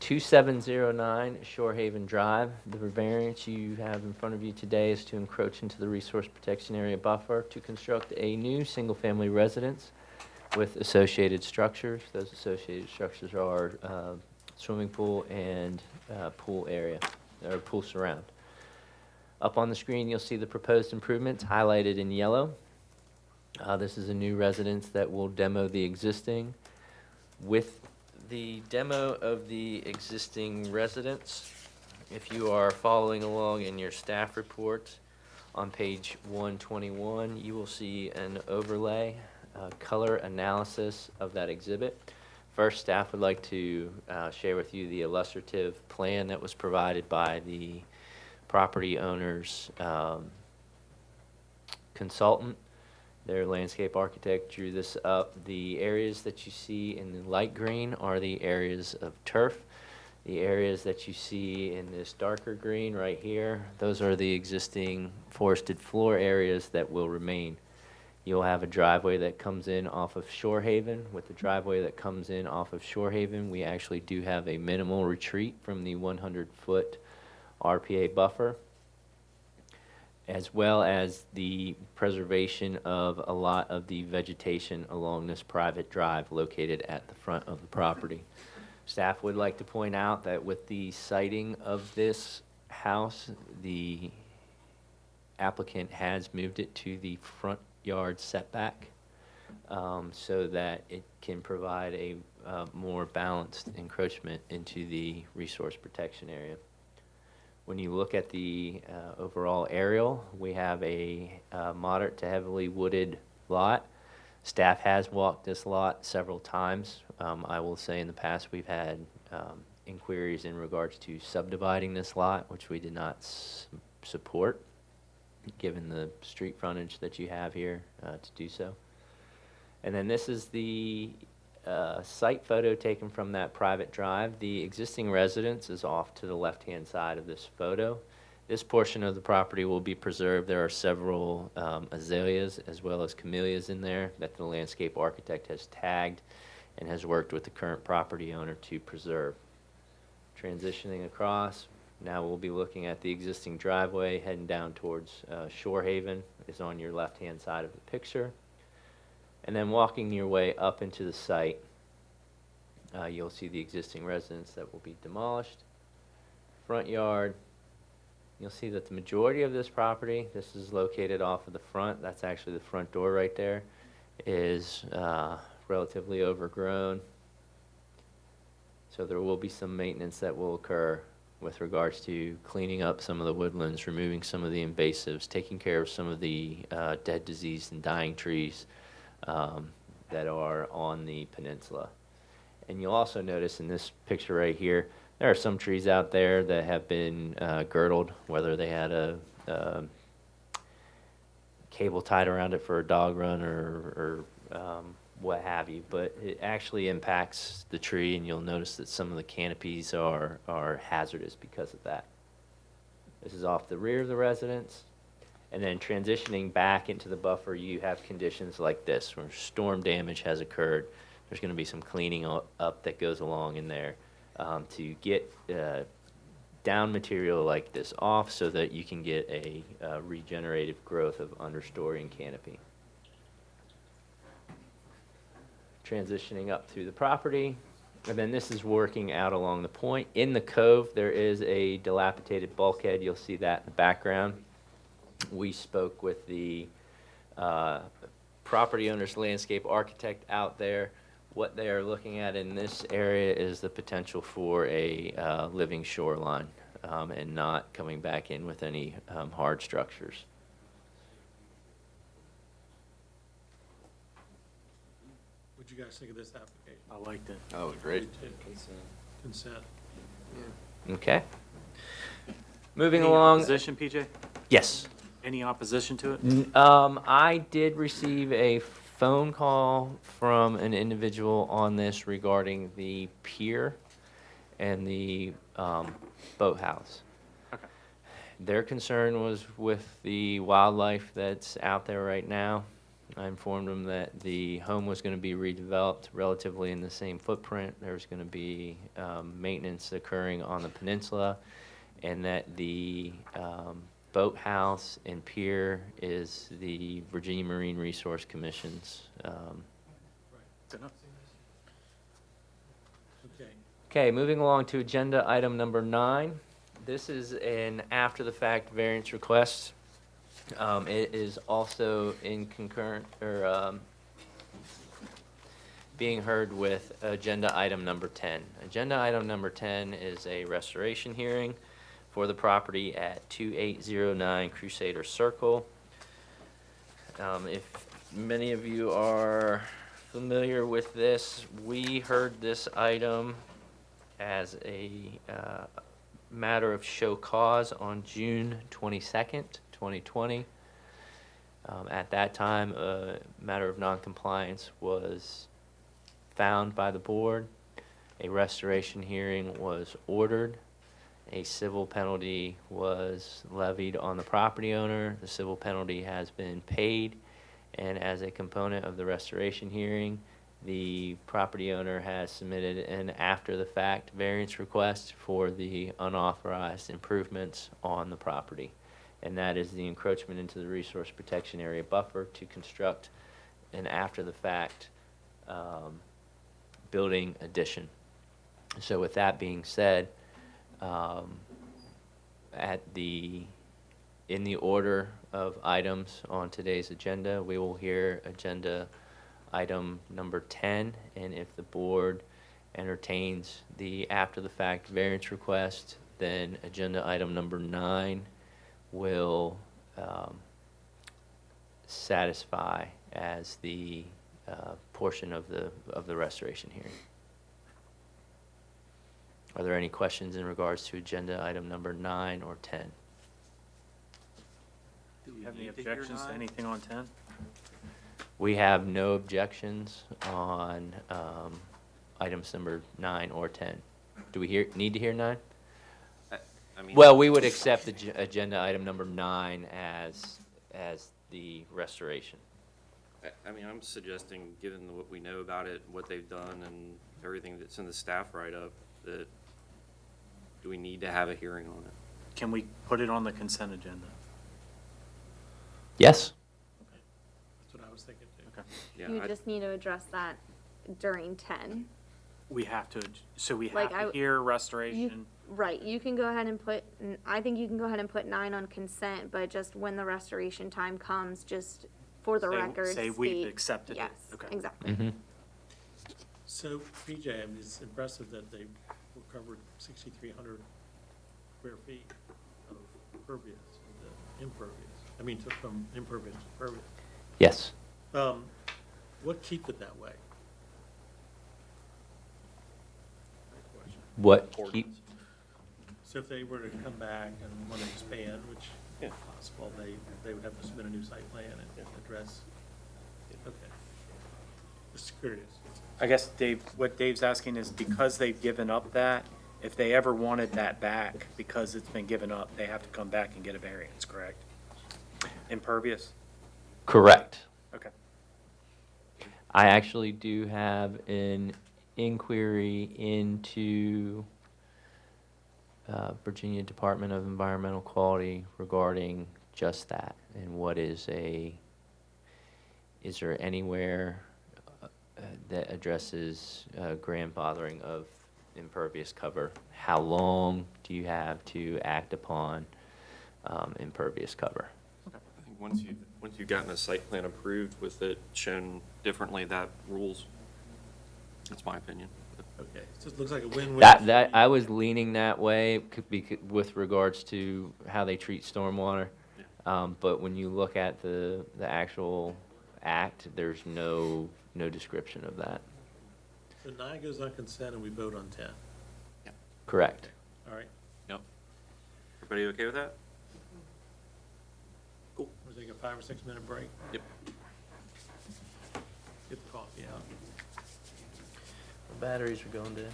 S1: 2709 Shorehaven Drive. The variance you have in front of you today is to encroach into the resource protection area buffer to construct a new single-family residence with associated structures. Those associated structures are swimming pool and pool area, or pool surround. Up on the screen, you'll see the proposed improvements highlighted in yellow. This is a new residence that will demo the existing. With the demo of the existing residence, if you are following along in your staff report on page 121, you will see an overlay, color analysis of that exhibit. First, staff would like to share with you the illustrative plan that was provided by the property owner's consultant. Their landscape architect drew this up. The areas that you see in the light green are the areas of turf The areas that you see in this darker green right here, those are the existing forested floor areas that will remain. You'll have a driveway that comes in off of Shorehaven. With the driveway that comes in off of Shorehaven, we actually do have a minimal retreat from the 100-foot RPA buffer, as well as the preservation of a lot of the vegetation along this private drive located at the front of the property. Staff would like to point out that with the siting of this house, the applicant has moved it to the front yard setback, so that it can provide a more balanced encroachment into the resource protection area. When you look at the overall aerial, we have a moderate to heavily wooded lot. Staff has walked this lot several times. I will say in the past we've had inquiries in regards to subdividing this lot, which we did not support, given the street frontage that you have here to do so. And then this is the site photo taken from that private drive. The existing residence is off to the left-hand side of this photo. This portion of the property will be preserved. There are several azaleas as well as camellias in there that the landscape architect has tagged and has worked with the current property owner to preserve. Transitioning across, now we'll be looking at the existing driveway heading down towards Shorehaven is on your left-hand side of the picture. And then walking your way up into the site, you'll see the existing residence that will be demolished. Front yard, you'll see that the majority of this property, this is located off of the front, that's actually the front door right there, is relatively overgrown. So there will be some maintenance that will occur with regards to cleaning up some of the woodlands, removing some of the invasives, taking care of some of the dead, diseased, and dying trees that are on the peninsula. And you'll also notice in this picture right here, there are some trees out there that have been girdled, whether they had a cable tied around it for a dog run or what have you, but it actually impacts the tree, and you'll notice that some of the canopies are hazardous because of that. This is off the rear of the residence. And then transitioning back into the buffer, you have conditions like this, where storm damage has occurred. There's going to be some cleaning up that goes along in there to get down material like this off so that you can get a regenerative growth of understory and canopy. Transitioning up through the property, and then this is working out along the point. In the cove, there is a dilapidated bulkhead. You'll see that in the background. We spoke with the property owner's landscape architect out there. What they are looking at in this area is the potential for a living shoreline and not coming back in with any hard structures.
S2: What'd you guys think of this application?
S4: I liked it.
S6: Oh, great.
S2: Consent.
S1: Okay. Moving
S4: Any
S1: along.
S4: opposition, PJ?
S1: Yes.
S4: Any opposition to it?
S1: I did receive a phone call from an individual on this regarding the pier and the boathouse.
S4: Okay.
S1: Their concern was with the wildlife that's out there right now. I informed them that the home was going to be redeveloped relatively in the same footprint. There's going to be maintenance occurring on the peninsula, and that the boathouse and pier is the Virginia Marine Resource Commission's.
S4: Good enough.
S2: Okay.
S1: Okay, moving along to agenda item number 9. This is an after-the-fact variance request. It is also in concurrent, or being heard with agenda item number 10. Agenda item number 10 is a restoration hearing for the property at 2809 Crusader Circle. If many of you are familiar with this, we heard this item as a matter of show cause on June 22nd, 2020. At that time, a matter of noncompliance was found by the board. A restoration hearing was ordered. A civil penalty was levied on the property owner. The civil penalty has been paid, and as a component of the restoration hearing, the property owner has submitted an after-the-fact variance request for the unauthorized improvements on the property. And that is the encroachment into the resource protection area buffer to construct an after-the-fact building addition. So with that being said, in the order of items on today's agenda, we will hear agenda item number 10, and if the board entertains the after-the-fact variance request, then agenda item number 9 will satisfy as the portion of the restoration hearing. Are there any questions in regards to agenda item number 9 or 10?
S4: Do you have any objections to anything on 10?
S1: We have no objections on items number 9 or 10. Do we need to hear 9?
S3: I mean,
S1: Well, we would accept agenda item number 9 as the restoration.
S3: I mean, I'm suggesting, given what we know about it, what they've done, and everything that's in the staff write-up, that do we need to have a hearing on it?
S4: Can we put it on the consent agenda?
S1: Yes?
S2: That's what I was thinking too.
S4: Okay.
S3: Yeah,
S8: You just need to address that during 10.
S4: We have to, so we
S8: Like,
S4: have to hear restoration.
S8: Right, you can go ahead and put, I think you can go ahead and put 9 on consent, but just when the restoration time comes, just for the record,
S4: Say we've
S8: state-
S4: accepted it.
S8: Yes,
S4: Okay.
S8: exactly.
S1: Mm-hmm.
S2: So, PJ, I mean, it's impressive that they recovered 6,300 square feet of impervious, from impervious to pervious.
S1: Yes.
S2: What keep it that way? Good question.
S1: What keep,
S3: Ordinance.
S2: So if they were to come back and want to expand, which
S3: Yeah.
S2: is possible, they would have to submit a new site plan and address, okay. Just curious.
S4: I guess Dave, what Dave's asking is because they've given up that, if they ever wanted that back, because it's been given up, they have to come back and get a variance, correct? Impervious?
S1: correct.
S4: Okay.
S1: I actually do have an inquiry into Virginia Department of Environmental Quality regarding just that, and what is there anywhere that addresses grandfathering of impervious cover? How long do you have to act upon impervious cover?
S3: I think once you've gotten a site plan approved with it shown differently, that rules. That's my opinion.
S2: Okay, so it looks like a win-win.
S1: That I was leaning that way with regards to how they treat stormwater. But when you look at the actual act, there's no description of that.
S2: So 9 goes on consent and we vote on 10.
S1: Correct.
S2: All right,
S3: Yep. Everybody okay with that?
S2: cool. We'll take a 5 or 6 minute break.
S3: Yep.
S2: Get the coffee out.
S1: The batteries are going dead.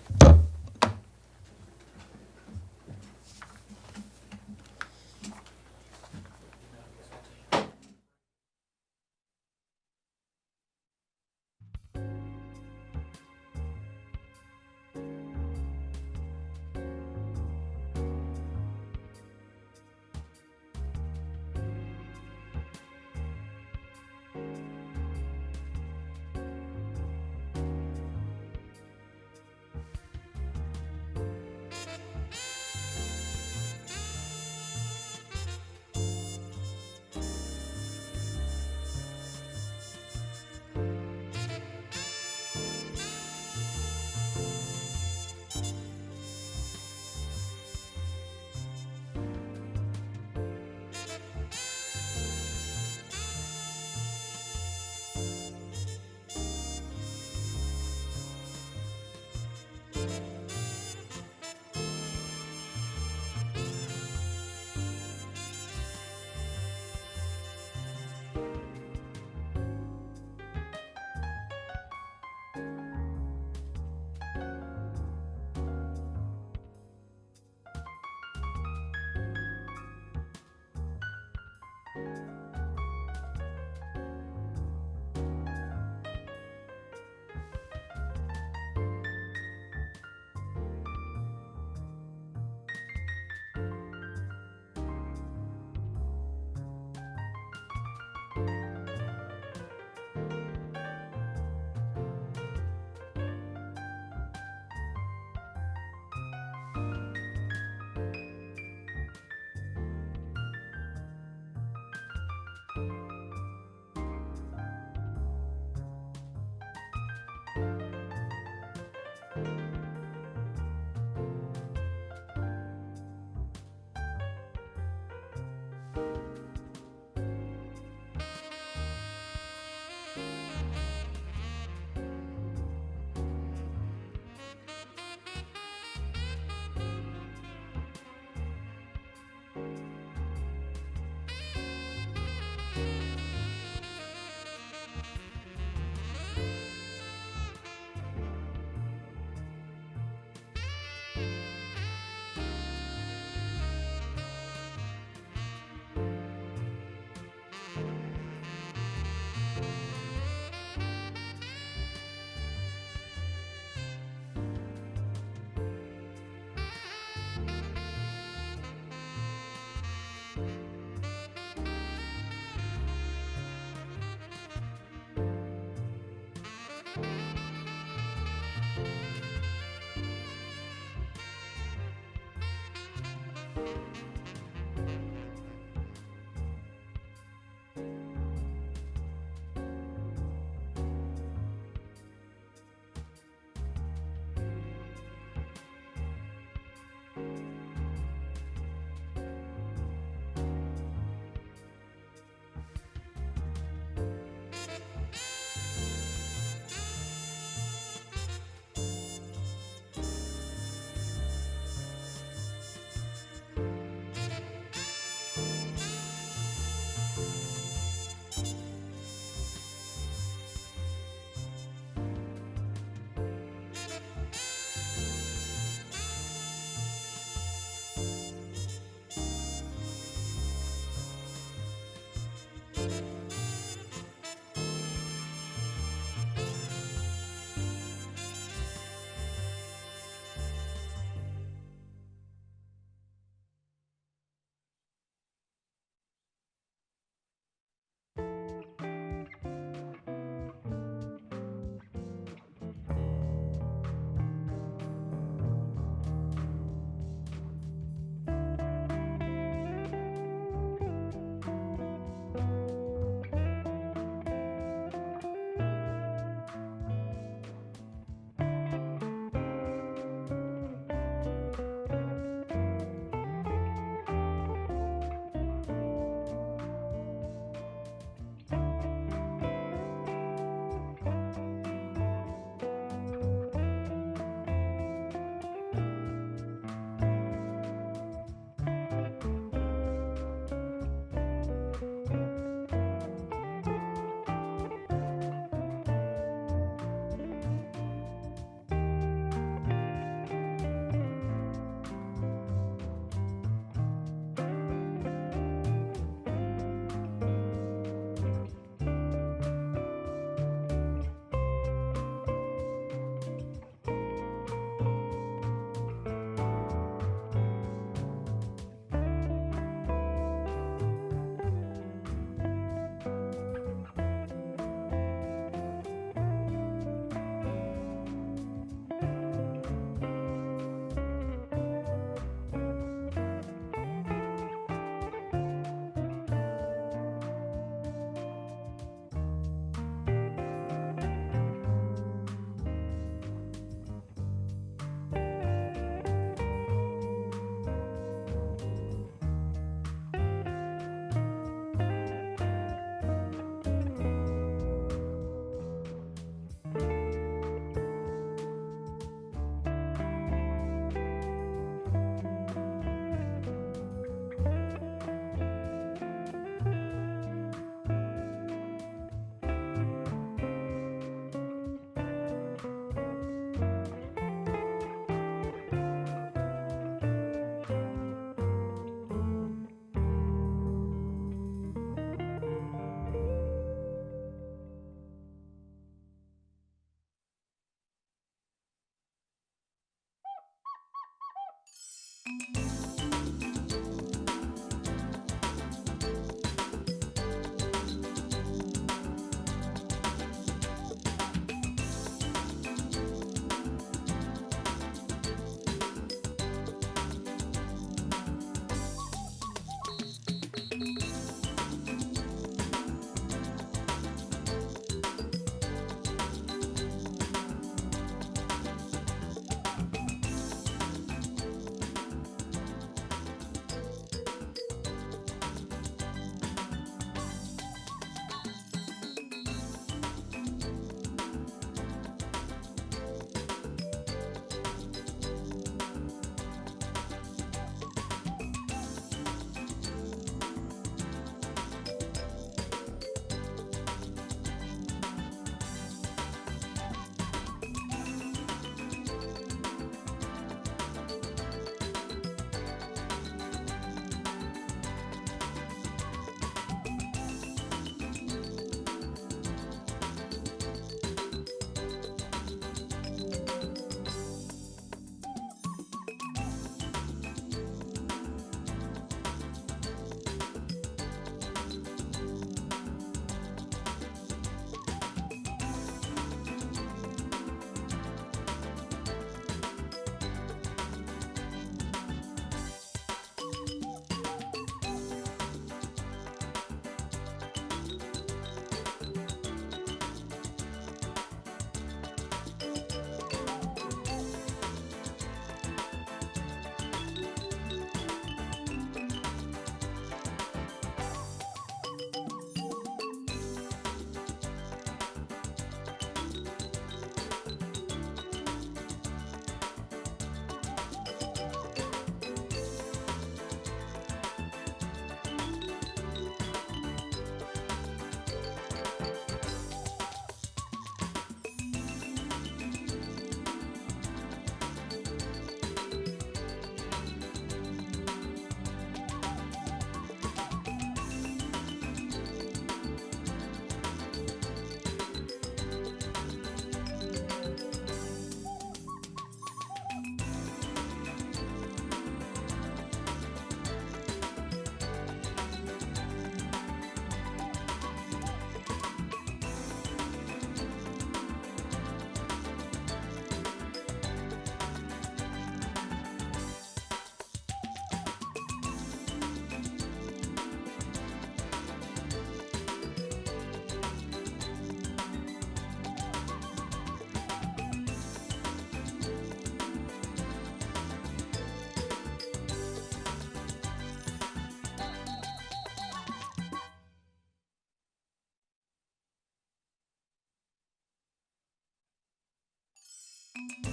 S2: Okay.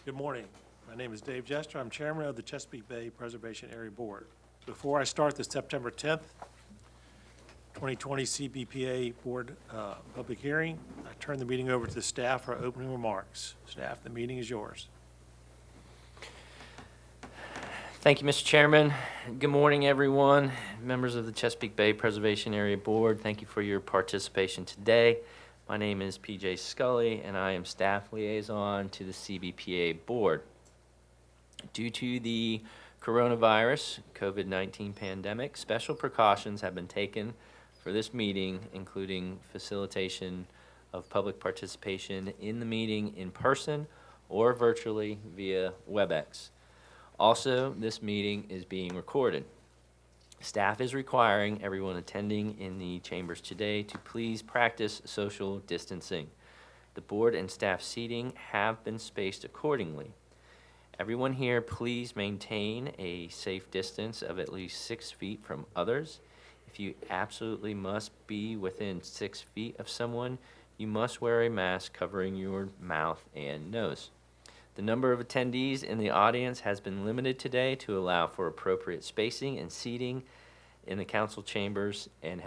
S2: Good morning. My name is Dave Jester. I'm chairman of the Chesapeake Bay Preservation Area Board. Before I start the September 10th, 2020 CBPA Board public hearing, I turn the meeting over to the staff for opening remarks. Staff, the meeting is yours.
S1: Thank you, Mr. Chairman. Good morning, everyone. Members of the Chesapeake Bay Preservation Area Board, thank you for your participation today. My name is PJ Scully, and I am staff liaison to the CBPA Board. Due to the coronavirus COVID-19 pandemic, special precautions have been taken for this meeting, including facilitation of public participation in the meeting in person or virtually via WebEx. Also, this meeting is being recorded. Staff is requiring everyone attending in the chambers today to please practice social distancing. The board and staff seating have been spaced accordingly. Everyone here, please maintain a safe distance of at least 6 feet from others. If you absolutely must be within 6 feet of someone, you must wear a mask covering your mouth and nose. The number of attendees in the audience has been limited today to allow for appropriate spacing and seating in the council chambers, and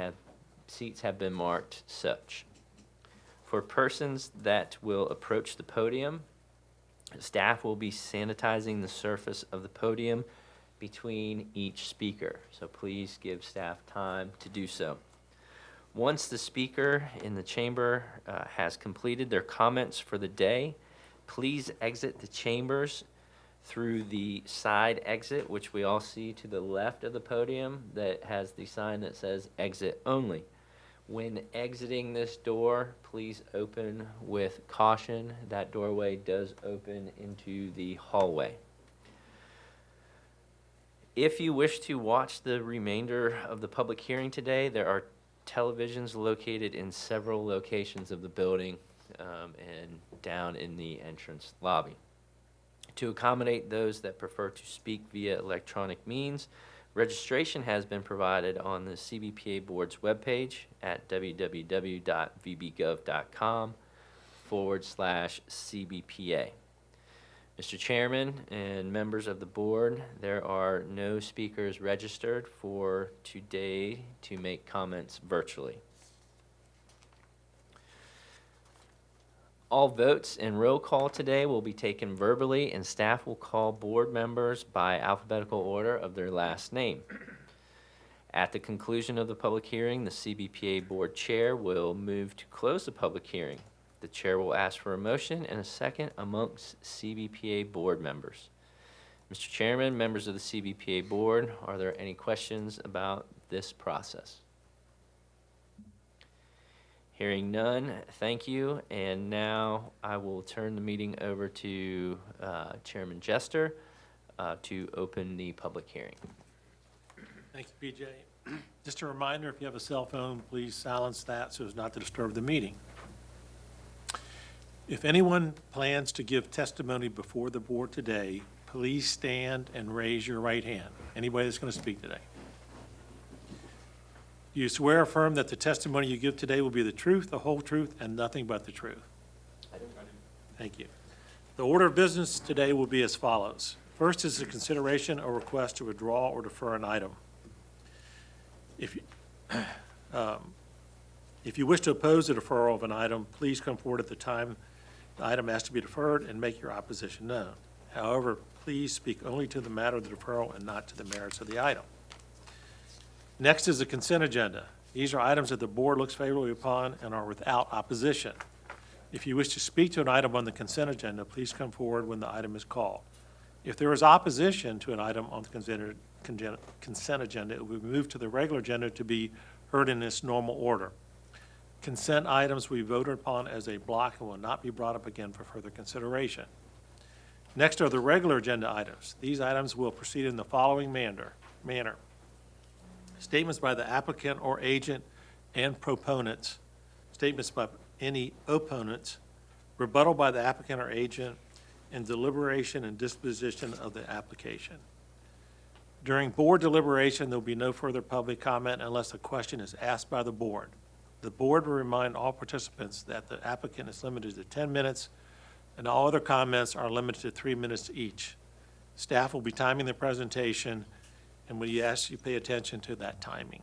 S1: seats have been marked such. For persons that will approach the podium, staff will be sanitizing the surface of the podium between each speaker, so please give staff time to do so. Once the speaker in the chamber has completed their comments for the day, please exit the chambers through the side exit, which we all see to the left of the podium that has the sign that says exit only. When exiting this door, please open with caution. That doorway does open into the hallway. If you wish to watch the remainder of the public hearing today, there are televisions located in several locations of the building and down in the entrance lobby. To accommodate those that prefer to speak via electronic means, registration has been provided on the CBPA Board's webpage at www.vbgov.com/CBPA. Mr. Chairman and members of the board, there are no speakers registered for today to make comments virtually. All votes and roll call today will be taken verbally, and staff will call board members by alphabetical order of their last name. At the conclusion of the public hearing, the CBPA Board Chair will move to close the public hearing. The Chair will ask for a motion and a second amongst CBPA Board members. Mr. Chairman, members of the CBPA Board, are there any questions about this process? Hearing none, thank you. And now I will turn the meeting over to Chairman Jester to open the public hearing.
S2: Thank you, PJ. Just a reminder, if you have a cell phone, please silence that so as not to disturb the meeting. If anyone plans to give testimony before the board today, please stand and raise your right hand. Anybody that's going to speak today. Do you swear or affirm that the testimony you give today will be the truth, the whole truth, and nothing but the truth?
S1: I do.
S2: Thank you. The order of business today will be as follows. First is the consideration or request to withdraw or defer an item. If you wish to oppose the deferral of an item, please come forward at the time the item has to be deferred and make your opposition known. However, please speak only to the matter of the deferral and not to the merits of the item. Next is the consent agenda. These are items that the board looks favorably upon and are without opposition. If you wish to speak to an item on the consent agenda, please come forward when the item is called. If there is opposition to an item on the consent agenda, it will be moved to the regular agenda to be heard in its normal order. Consent items will be voted upon as a block and will not be brought up again for further consideration. Next are the regular agenda items. These items will proceed in the following manner. Statements by the applicant or agent and proponents, statements by any opponents, rebuttal by the applicant or agent, and deliberation and disposition of the application. During board deliberation, there will be no further public comment unless a question is asked by the board. The board will remind all participants that the applicant is limited to 10 minutes and all other comments are limited to 3 minutes each. Staff will be timing the presentation, and we ask you pay attention to that timing.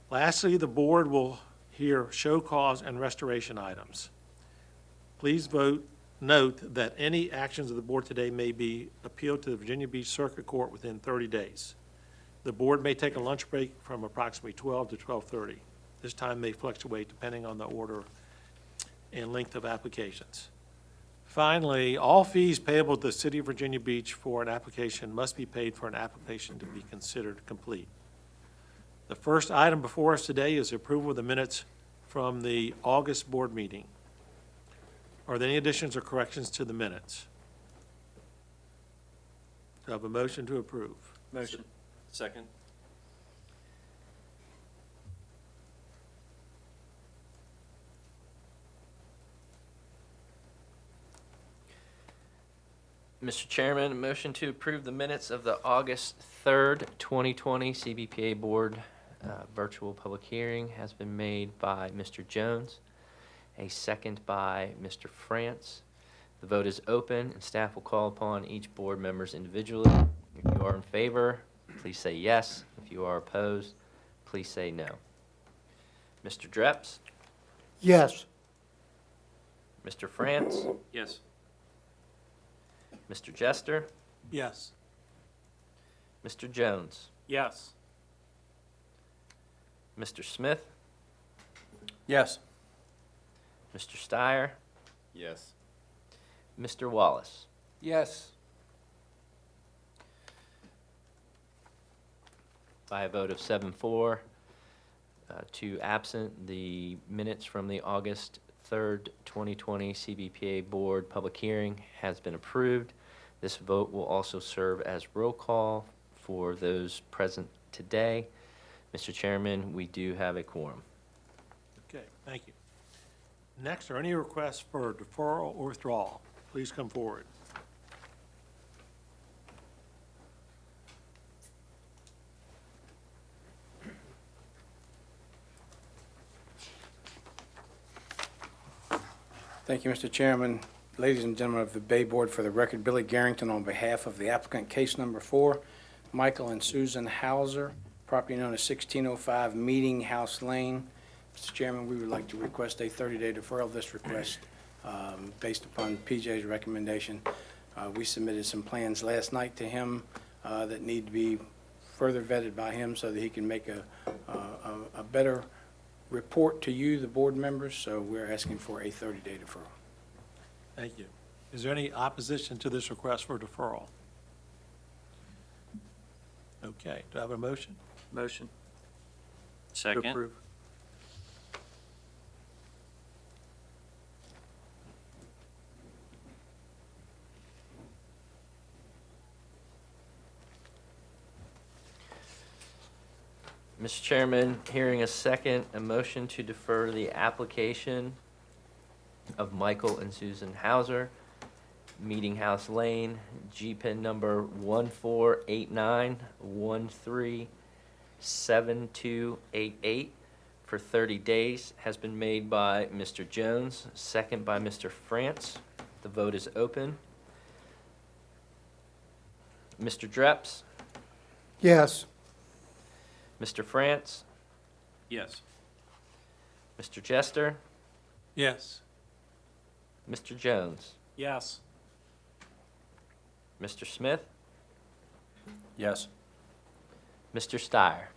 S2: Lastly, the board will hear show cause and restoration items. Please note that any actions of the board today may be appealed to the Virginia Beach Circuit Court within 30 days. The board may take a lunch break from approximately 12 to 12:30. This time may fluctuate depending on the order and length of applications. Finally, all fees payable to the City of Virginia Beach for an application must be paid for an application to be considered complete. The first item before us today is approval of the minutes from the August board meeting. Are there any additions or corrections to the minutes? Do I have a motion to approve?
S4: Motion.
S3: Second?
S1: Mr. Chairman, a motion to approve the minutes of the August 3rd, 2020 CBPA Board virtual public hearing has been made by Mr. Jones, a second by Mr. France. The vote is open, and staff will call upon each board members individually. If you are in favor, please say yes. If you are opposed, please say no. Mr. Dreps,
S7: Yes.
S1: Mr. France,
S3: Yes.
S1: Mr. Jester,
S2: Yes.
S1: Mr. Jones,
S4: Yes.
S1: Mr. Smith,
S5: Yes.
S1: Mr. Steyer,
S6: Yes.
S1: Mr. Wallace.
S5: Yes.
S1: By a vote of 7-4, 2 absent, the minutes from the August 3rd, 2020 CBPA Board public hearing has been approved. This vote will also serve as roll call for those present today. Mr. Chairman, we do have a quorum.
S2: Okay, thank you. Next, are any requests for deferral or withdrawal? Please come forward.
S9: Thank you, Mr. Chairman. Ladies and gentlemen of the Bay Board, for the record, Billy Garrington on behalf of the applicant, case number 4, Michael and Susan Hauser, property known as 1605 Meeting House Lane. Mr. Chairman, we would like to request a 30-day deferral of this request based upon PJ's recommendation. We submitted some plans last night to him that need to be further vetted by him so that he can make a better report to you, the board members, so we're asking for a 30-day deferral.
S2: Thank you. Is there any opposition to this request for deferral? Okay, do I have a motion?
S4: Motion. To
S3: Second?
S4: approve.
S1: Mr. Chairman, hearing a second, a motion to defer the application of Michael and Susan Hauser, Meeting House Lane, G-Pin number 1489137288 for 30 days has been made by Mr. Jones, second by Mr. France. The vote is open. Mr. Dreps,
S7: Yes.
S1: Mr. France,
S5: Yes.
S1: Mr. Jester,
S2: Yes.
S1: Mr. Jones,
S4: Yes.
S1: Mr. Smith,
S5: Yes.
S1: Mr. Steyer,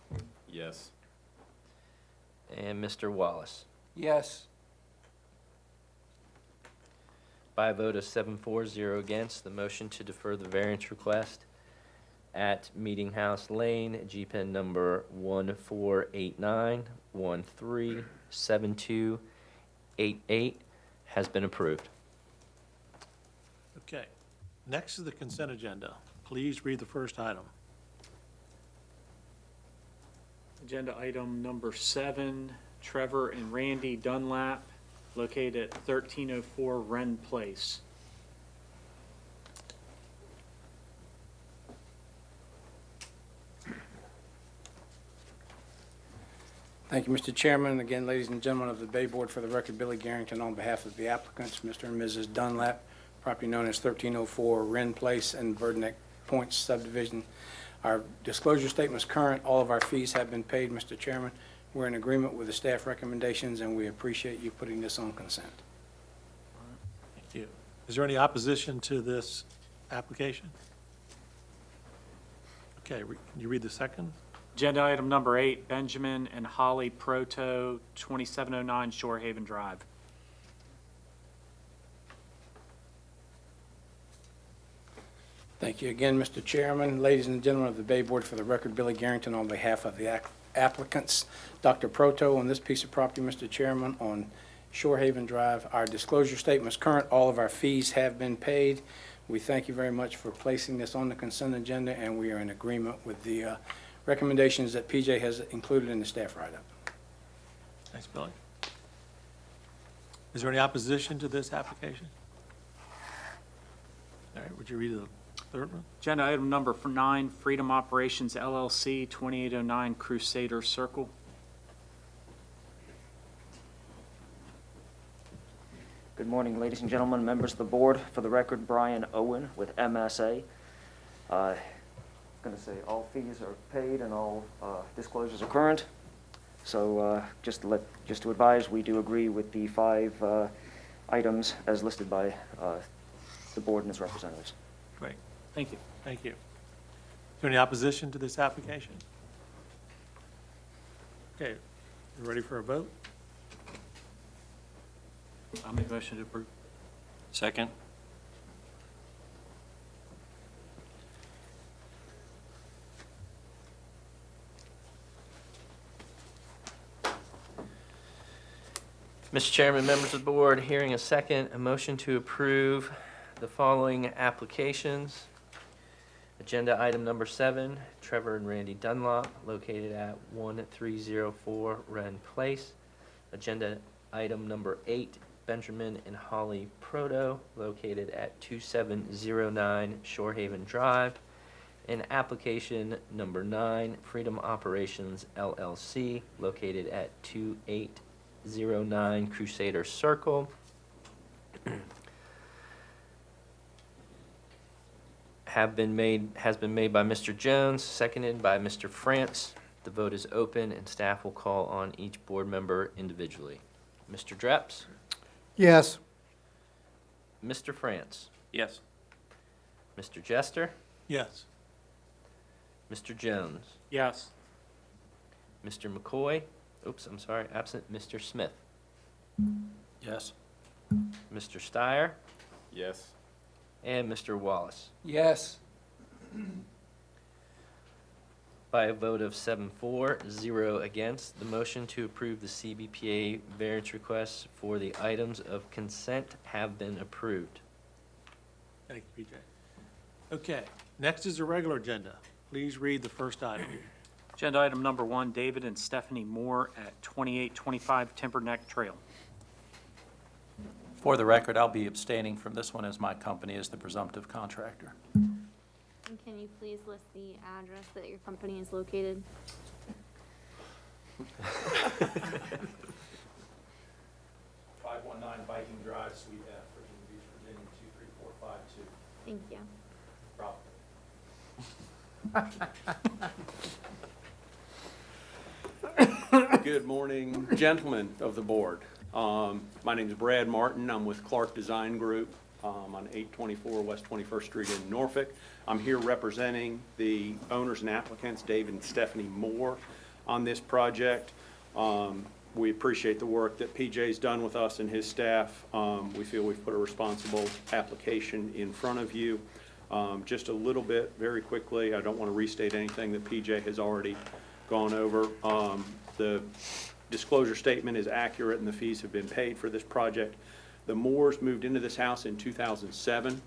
S6: Yes.
S1: and Mr. Wallace.
S7: Yes.
S1: By a vote of 7-4-0 against, the motion to defer the variance request at Meeting House Lane, G-Pen number 1489137288 has been approved.
S2: Okay. Next is the consent agenda. Please read the first item.
S4: Agenda item number 7, Trevor and Randy Dunlap, located at 1304 Wren Place.
S9: Thank you, Mr. Chairman. Again, ladies and gentlemen of the Bay Board, for the record, Billy Garrington on behalf of the applicants, Mr. and Mrs. Dunlap, property known as 1304 Wren Place and Birdneck Point subdivision. Our disclosure statement is current. All of our fees have been paid, Mr. Chairman. We're in agreement with the staff recommendations, and we appreciate you putting this on consent.
S2: Thank you. Is there any opposition to this application? Okay, can you read the second?
S4: Agenda item number 8, Benjamin and Holly Proto, 2709 Shorehaven Drive.
S9: Thank you again, Mr. Chairman. Ladies and gentlemen of the Bay Board, for the record, Billy Garrington on behalf of the applicants. Dr. Proto, on this piece of property, Mr. Chairman, on Shorehaven Drive, our disclosure statement is current. All of our fees have been paid. We thank you very much for placing this on the consent agenda, and we are in agreement with the recommendations that PJ has included in the staff write-up.
S2: Thanks, Billy. Is there any opposition to this application? All right, would you read the third one?
S4: Agenda item number 9, Freedom Operations LLC, 2809 Crusader Circle.
S10: Good morning, ladies and gentlemen, members of the board. For the record, Brian Owen with MSA. Going to say all fees are paid and all disclosures are current. So just to advise, we do agree with the 5 items as listed by the board and its representatives.
S2: Great,
S4: Thank you.
S2: thank you. Is there any opposition to this application? Okay, you ready for a vote?
S4: I'll make a motion to approve.
S3: Second?
S1: Mr. Chairman, members of the board, hearing a second, a motion to approve the following applications. Agenda item number 7, Trevor and Randy Dunlop, located at 1304 Wren Place. Agenda item number 8, Benjamin and Holly Proto, located at 2709 Shorehaven Drive. And application number 9, Freedom Operations LLC, located at 2809 Crusader Circle. Has been made by Mr. Jones, seconded by Mr. France. The vote is open, and staff will call on each board member individually. Mr. Dreps,
S7: Yes.
S1: Mr. France,
S3: Yes.
S1: Mr. Jester,
S2: Yes.
S1: Mr. Jones,
S4: Yes.
S1: Mr. McCoy, absent, Mr. Smith,
S5: Yes.
S1: Mr. Steyer,
S6: Yes.
S1: and Mr. Wallace.
S7: Yes.
S1: By a vote of 7-4-0 against, the motion to approve the CBPA variance requests for the items of consent have been approved.
S2: Thank you, PJ. Okay, next is the regular agenda. Please read the first item.
S4: Agenda item number 1, David and Stephanie Moore at 2825 Timber Neck Trail.
S5: For the record, I'll be abstaining from this one as my company is the presumptive contractor.
S8: And can you please list the address that your company is located?
S5: 519 Viking Drive, Suite F, Virginia Beach, Virginia 23452.
S8: Thank you.
S11: Good morning, gentlemen of the board. My name is Brad Martin. I'm with Clark Design Group on 824 West 21st Street in Norfolk. I'm here representing the owners and applicants, David and Stephanie Moore, on this project. We appreciate the work that PJ's done with us and his staff. We feel we've put a responsible application in front of you. Just a little bit, very quickly, I don't want to restate anything that PJ has already gone over. The disclosure statement is accurate and the fees have been paid for this project. The Moores moved into this house in 2007.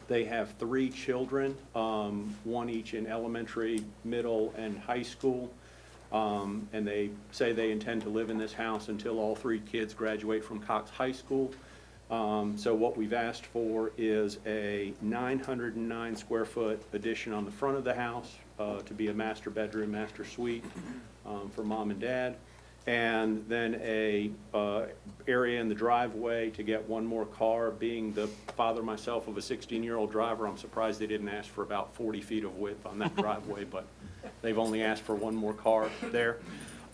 S11: They have 3 children, one each in elementary, middle, and high school. And they say they intend to live in this house until all 3 kids graduate from Cox High School. So what we've asked for is a 909 square foot addition on the front of the house to be a master bedroom, master suite for mom and dad. And then a area in the driveway to get one more car. Being the father myself of a 16-year-old driver, I'm surprised they didn't ask for about 40 feet of width on that driveway, but they've only asked for one more car there.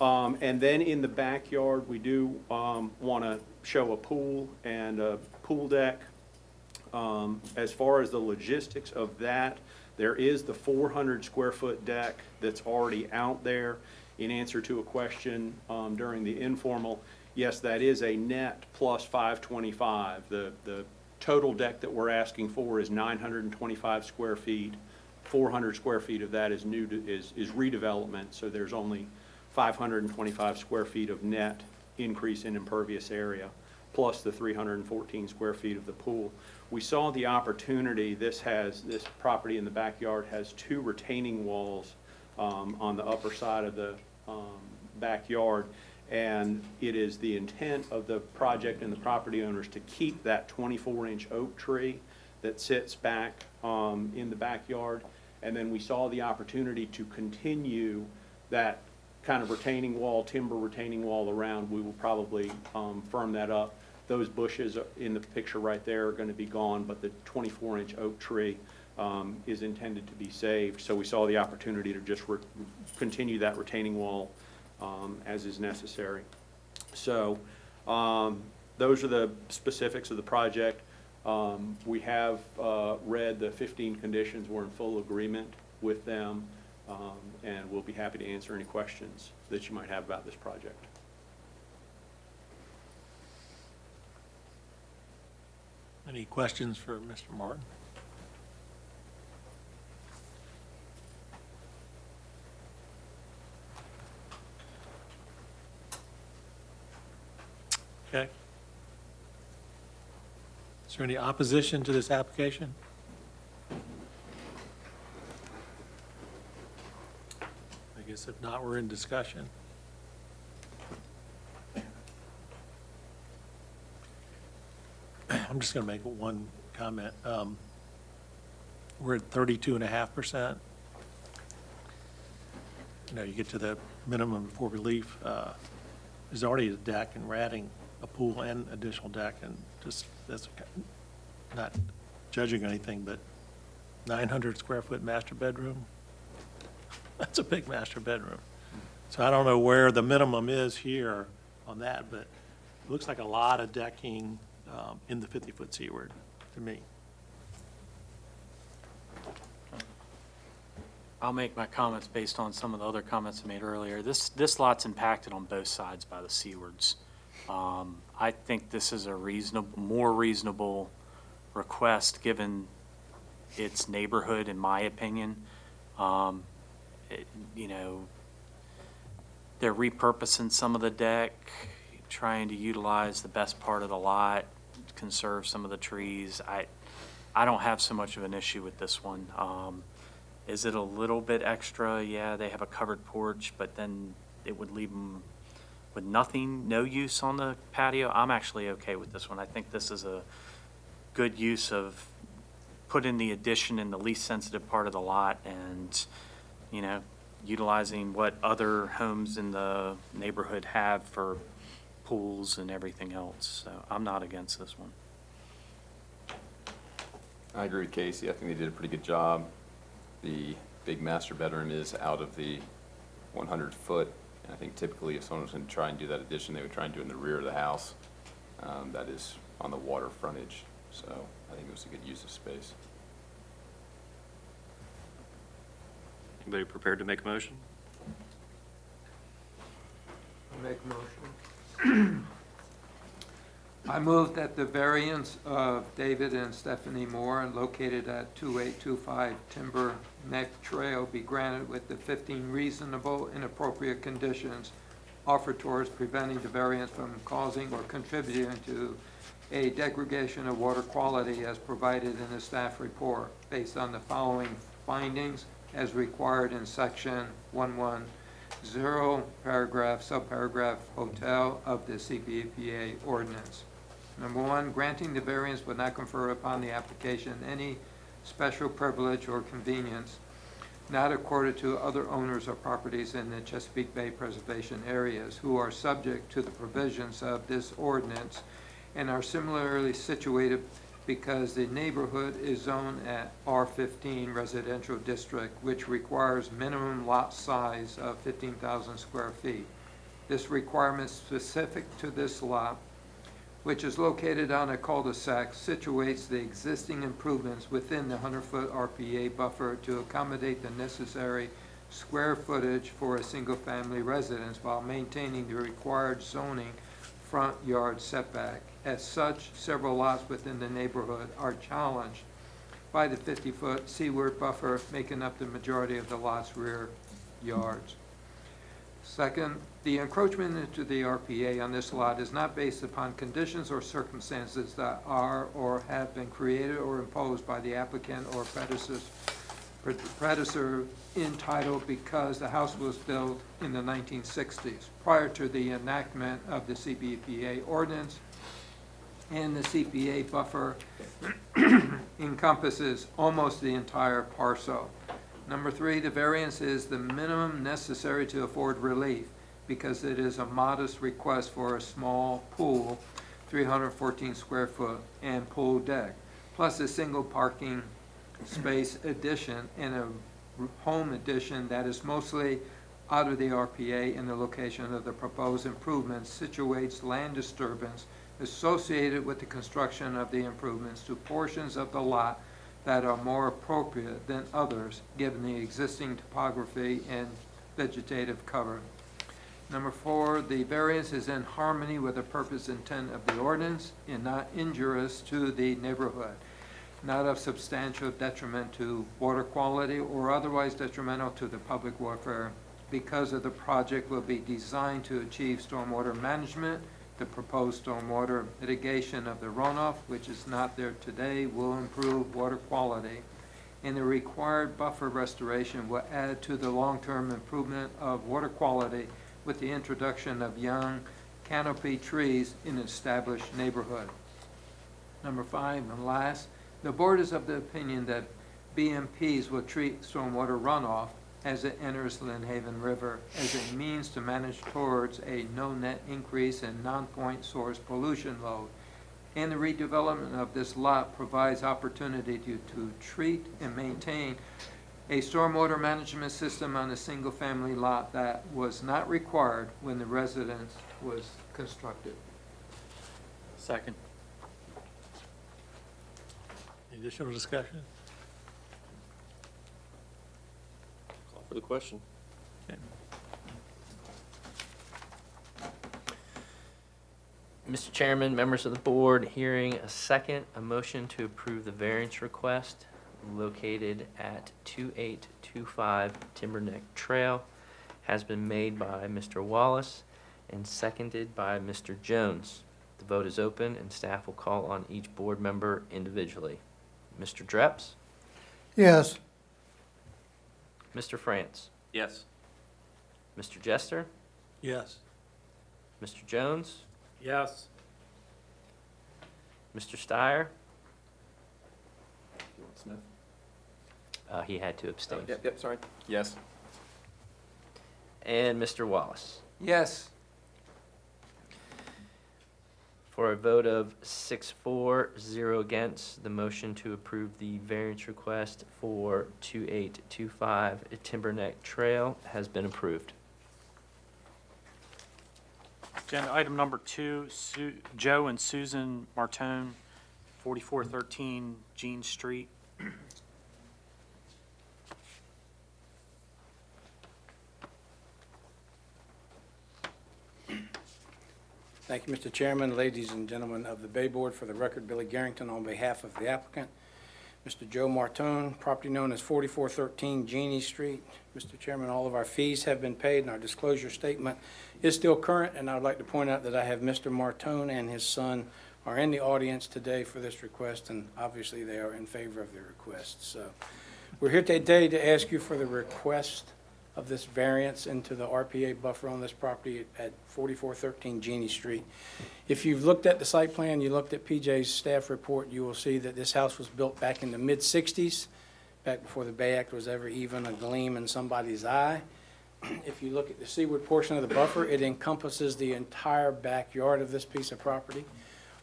S11: And then in the backyard, we do want to show a pool and a pool deck. As far as the logistics of that, there is the 400 square foot deck that's already out there. In answer to a question during the informal, yes, that is a net plus 525. The total deck that we're asking for is 925 square feet. 400 square feet of that is is redevelopment, so there's only 525 square feet of net increase in impervious area, plus the 314 square feet of the pool. We saw the opportunity. This property in the backyard has 2 retaining walls on the upper side of the backyard, and it is the intent of the project and the property owners to keep that 24-inch oak tree that sits back in the backyard. And then we saw the opportunity to continue that kind of retaining wall, timber retaining wall around. We will probably firm that up. Those bushes in the picture right there are going to be gone, but the 24-inch oak tree is intended to be saved. So we saw the opportunity to just continue that retaining wall as is necessary. So those are the specifics of the project. We have read the 15 conditions. We're in full agreement with them, and we'll be happy to answer any questions that you might have about this project.
S2: Any questions for Mr. Martin? Okay. Is there any opposition to this application? I guess if not, we're in discussion. I'm just going to make one comment. We're at 32.5%. You get to the minimum before relief. There's already a deck, and we're adding a pool and additional deck, and just that's not judging anything, but 900 square foot master bedroom. That's a big master bedroom. So I don't know where the minimum is here on that, but it looks like a lot of decking in the 50-foot seaward to me.
S4: I'll make my comments based on some of the other comments I made earlier. This lot's impacted on both sides by the seawards. I think this is a more reasonable request given its neighborhood, in my opinion. They're repurposing some of the deck, trying to utilize the best part of the lot, conserve some of the trees. I don't have so much of an issue with this one. Is it a little bit extra? Yeah, they have a covered porch, but then it would leave them with nothing, no use on the patio, I'm actually okay with this one. I think this is a good use of putting the addition in the least sensitive part of the lot and, you know, utilizing what other homes in the neighborhood have for pools and everything else. So I'm not against this one.
S6: I agree with Casey. I think they did a pretty good job. The big master bedroom is out of the 100-foot. And I think typically if someone was going to try and do that addition, they would try and do it in the rear of the house. That is on the water frontage. So I think it was a good use of space.
S3: Anybody prepared to make a motion?
S7: I'll make a motion. I move that the variance of David and Stephanie Moore located at 2825 Timber Neck Trail be granted with the 15 reasonable and appropriate conditions offered towards preventing the variance from causing or contributing to a degradation of water quality as provided in the staff report based on the following findings as required in section 110, subparagraph hotel of the CPPA ordinance. Number one, granting the variance would not confer upon the application any special privilege or convenience not accorded to other owners of properties in the Chesapeake Bay preservation areas who are subject to the provisions of this ordinance and are similarly situated because the neighborhood is zoned at R15 residential district, which requires minimum lot size of 15,000 square feet. This requirement specific to this lot, which is located on a cul-de-sac, situates the existing improvements within the 100-foot RPA buffer to accommodate the necessary square footage for a single-family residence while maintaining the required zoning front yard setback. As such, several lots within the neighborhood are challenged by the 50-foot seaward buffer, making up the majority of the lot's rear yards. Second, the encroachment into the RPA on this lot is not based upon conditions or circumstances that are or have been created or imposed by the applicant or predecessor entitled because the house was built in the 1960s prior to the enactment of the CPPA ordinance, and the CPA buffer encompasses almost the entire parcel. Number three, the variance is the minimum necessary to afford relief because it is a modest request for a small pool, 314 square foot, and pool deck, plus a single parking space addition and a home addition that is mostly out of the RPA in the location of the proposed improvements situates land disturbance associated with the construction of the improvements to portions of the lot that are more appropriate than others given the existing topography and vegetative cover. Number four, the variance is in harmony with the purpose and intent of the ordinance and not injurious to the neighborhood, not of substantial detriment to water quality or otherwise detrimental to the public welfare because of the project will be designed to achieve stormwater management. The proposed stormwater mitigation of the runoff, which is not there today, will improve water quality, and the required buffer restoration will add to the long-term improvement of water quality with the introduction of young canopy trees in an established neighborhood. Number five and last, the board is of the opinion that BMPs will treat stormwater runoff as it enters Lynn Haven River as a means to manage towards a no net increase in non-point source pollution load. And the redevelopment of this lot provides opportunity to treat and maintain a stormwater management system on a single-family lot that was not required when the residence was constructed.
S4: Second.
S2: Any additional discussion?
S3: Call for the question.
S1: Mr. Chairman, members of the board, hearing a motion to approve the variance request located at 2825 Timber Neck Trail has been made by Mr. Wallace and seconded by Mr. Jones. The vote is open and staff will call on each board member individually. Mr. Dreps?
S7: Yes.
S1: Mr. France?
S3: Yes.
S1: Mr. Jester?
S2: Yes.
S1: Mr. Jones?
S5: Yes.
S1: Mr. Steyer?
S6: Smith?
S1: He had to abstain.
S6: Yep, sorry. Yes.
S1: And Mr. Wallace?
S7: Yes.
S1: For a vote of 6-4, 0 against, the motion to approve the variance request for 2825 Timberneck Trail has been approved.
S4: Agenda item number 2, Joe and Susan Martone, 4413 Jean Street.
S9: Thank you, Mr. Chairman, ladies and gentlemen of the Bay Board. For the record, Billy Garrington on behalf of the applicant, Mr. Joe Martone, property known as 4413 Jeannie Street. Mr. Chairman, all of our fees have been paid and our disclosure statement is still current, and I would like to point out that I have Mr. Martone and his son are in the audience today for this request, and obviously they are in favor of the request. So we're here today to ask you for the request of this variance into the RPA buffer on this property at 4413 Jeannie Street. If you've looked at the site plan, you looked at PJ's staff report, you will see that this house was built back in the mid-60s, back before the Bay Act was ever even a gleam in somebody's eye. If you look at the seaward portion of the buffer, it encompasses the entire backyard of this piece of property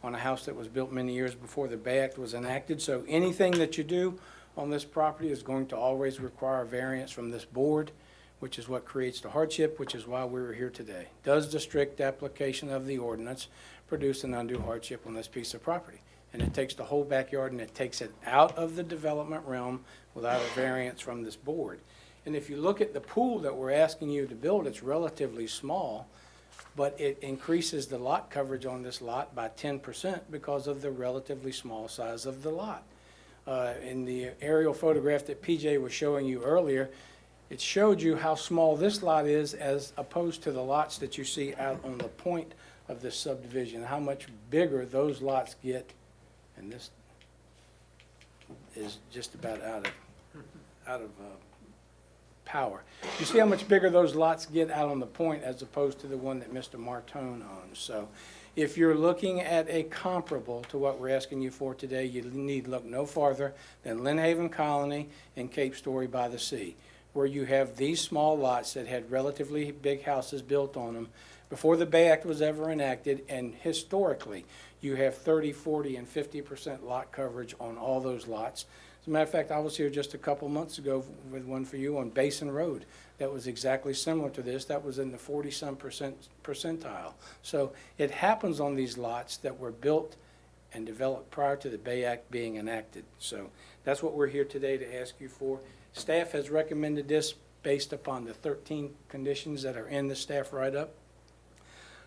S9: on a house that was built many years before the Bay Act was enacted. So anything that you do on this property is going to always require a variance from this board, which is what creates the hardship, which is why we were here today. Does the strict application of the ordinance produce an undue hardship on this piece of property? And it takes the whole backyard and it takes it out of the development realm without a variance from this board. And if you look at the pool that we're asking you to build, it's relatively small, but it increases the lot coverage on this lot by 10% because of the relatively small size of the lot. In the aerial photograph that PJ was showing you earlier, it showed you how small this lot is as opposed to the lots that you see out on the point of this subdivision, how much bigger those lots get. And this is just about out of power. You see how much bigger those lots get out on the point as opposed to the one that Mr. Martone owns. So if you're looking at a comparable to what we're asking you for today, you need look no farther than Lynnhaven Colony and Cape Story by the Sea, where you have these small lots that had relatively big houses built on them before the Bay Act was ever enacted, and historically, you have 30, 40, and 50% lot coverage on all those lots. As a matter of fact, I was here just a couple months ago with one for you on Basin Road that was exactly similar to this. That was in the 40-some percentile. So it happens on these lots that were built and developed prior to the Bay Act being enacted. So that's what we're here today to ask you for. Staff has recommended this based upon the 13 conditions that are in the staff write-up.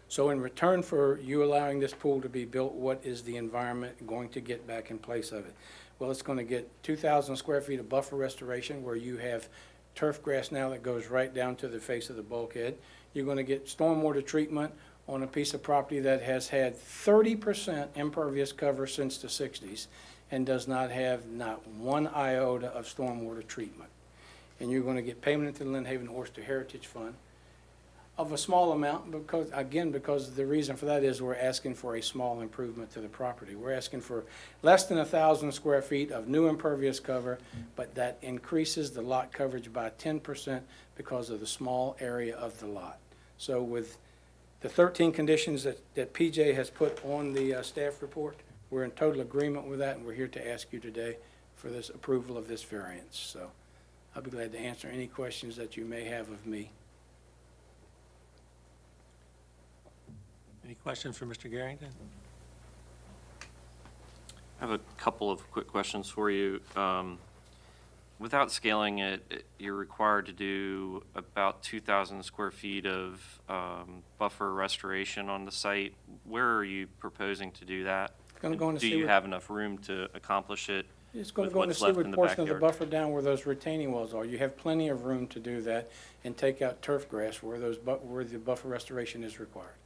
S9: So in return for you allowing this pool to be built, what is the environment going to get back in place of it? Well, it's going to get 2,000 square feet of buffer restoration where you have turf grass now that goes right down to the face of the bulkhead. You're going to get stormwater treatment on a piece of property that has had 30% impervious cover since the 60s and does not have not one iota of stormwater treatment. And you're going to get payment into the Lynnhaven Oyster Heritage Fund of a small amount because the reason for that is we're asking for a small improvement to the property. We're asking for less than 1,000 square feet of new impervious cover, but that increases the lot coverage by 10% because of the small area of the lot. So with the 13 conditions that PJ has put on the staff report, we're in total agreement with that, and we're here to ask you today for this approval of this variance. So I'll be glad to answer any questions that you may have of me.
S2: Any questions for Mr. Garrington?
S3: I have a couple of quick questions for you. Without scaling it, you're required to do about 2,000 square feet of buffer restoration on the site. Where are you proposing to do that? Do you have enough room to accomplish it?
S9: It's going to
S3: with
S9: go in the
S3: what's left
S9: seaward
S3: in the
S9: portion of the
S3: backyard?
S9: buffer down where those retaining walls are. You have plenty of room to do that and take out turf grass where the buffer restoration is required.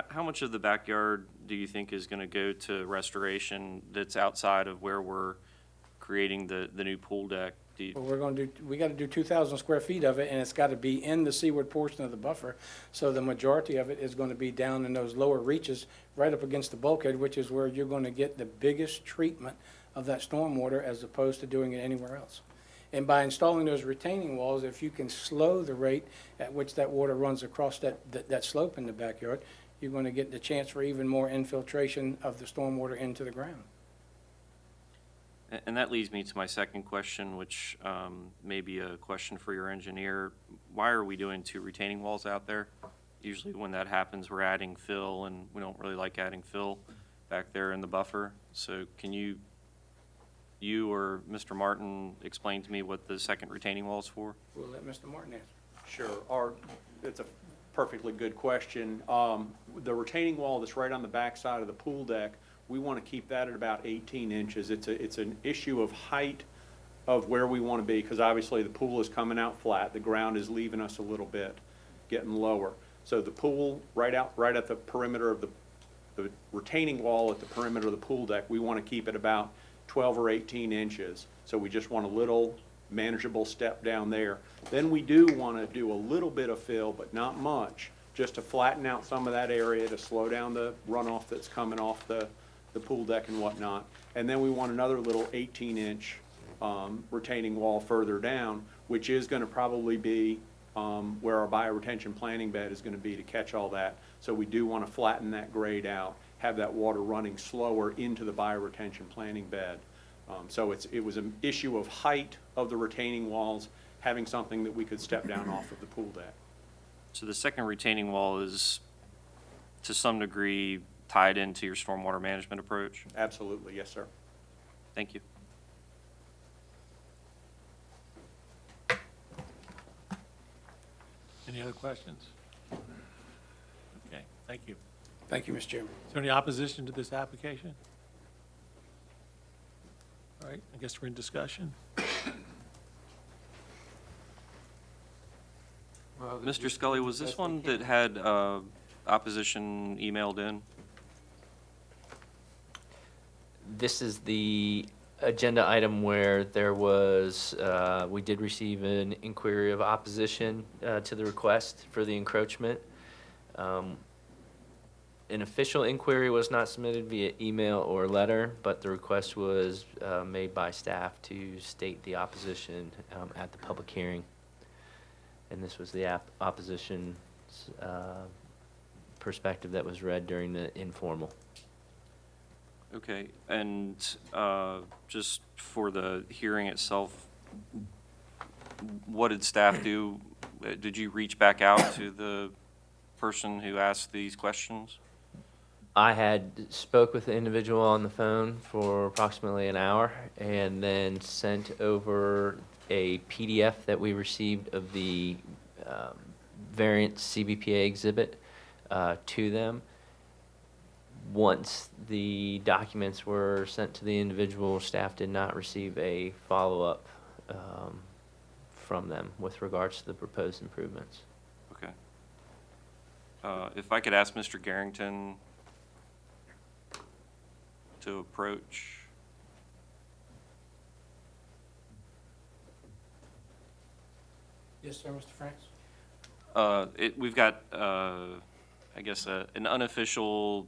S3: How much of the backyard do you think is going to go to restoration that's outside of where we're creating the new pool deck Do you,
S9: Well, we gotta do 2,000 square feet of it, and it's gotta be in the seaward portion of the buffer. So the majority of it is gonna be down in those lower reaches, right up against the bulkhead, which is where you're gonna get the biggest treatment of that stormwater as opposed to doing it anywhere else. And by installing those retaining walls, if you can slow the rate at which that water runs across that slope in the backyard, you're gonna get the chance for even more infiltration of the stormwater into the ground.
S3: and that leads me to my second question, which may be a question for your engineer. Why are we doing 2 retaining walls out there? Usually when that happens, we're adding fill, and we don't really like adding fill back there in the buffer. So can you or Mr. Martin explain to me what the second retaining wall is for?
S9: We'll let Mr. Martin answer.
S11: Sure, it's a perfectly good question. The retaining wall that's right on the back side of the pool deck, we want to keep that at about 18 inches. It's an issue of height of where we want to be, because obviously the pool is coming out flat, the ground is leaving us a little bit, getting lower. So the pool, right at the perimeter of the retaining wall at the perimeter of the pool deck, we want to keep it about 12 or 18 inches. So we just want a little manageable step down there. Then we do want to do a little bit of fill, but not much, just to flatten out some of that area to slow down the runoff that's coming off the pool deck and whatnot. And then we want another little 18-inch retaining wall further down, which is going to probably be where our bioretention planning bed is going to be to catch all that. So we do want to flatten that grade out, have that water running slower into the bioretention planning bed. So it was an issue of height of the retaining walls, having something that we could step down off of the pool deck.
S3: So the second retaining wall is, to some degree, tied into your stormwater management approach?
S11: Absolutely, yes, sir.
S3: Thank you.
S2: Any other questions? Okay, thank you.
S9: Thank you, Mr. Chairman.
S2: Is there any opposition to this application? All right, I guess we're in discussion.
S3: Mr. Scully, was this one that had opposition emailed in?
S1: This is the agenda item where there was, we did receive an inquiry of opposition to the request for the encroachment. An official inquiry was not submitted via email or letter, but the request was made by staff to state the opposition at the public hearing. And this was the opposition's perspective that was read during the informal.
S3: Okay, and just for the hearing itself, what did staff do? Did you reach back out to the person who asked these questions?
S1: I had spoke with the individual on the phone for approximately an hour and then sent over a PDF that we received of the variant CBPA exhibit to them. Once the documents were sent to the individual, staff did not receive a follow-up from them with regards to the proposed improvements.
S3: Okay. If I could ask Mr. Garrington to approach.
S9: Yes, sir, Mr. Franks?
S3: We've got, I guess, an unofficial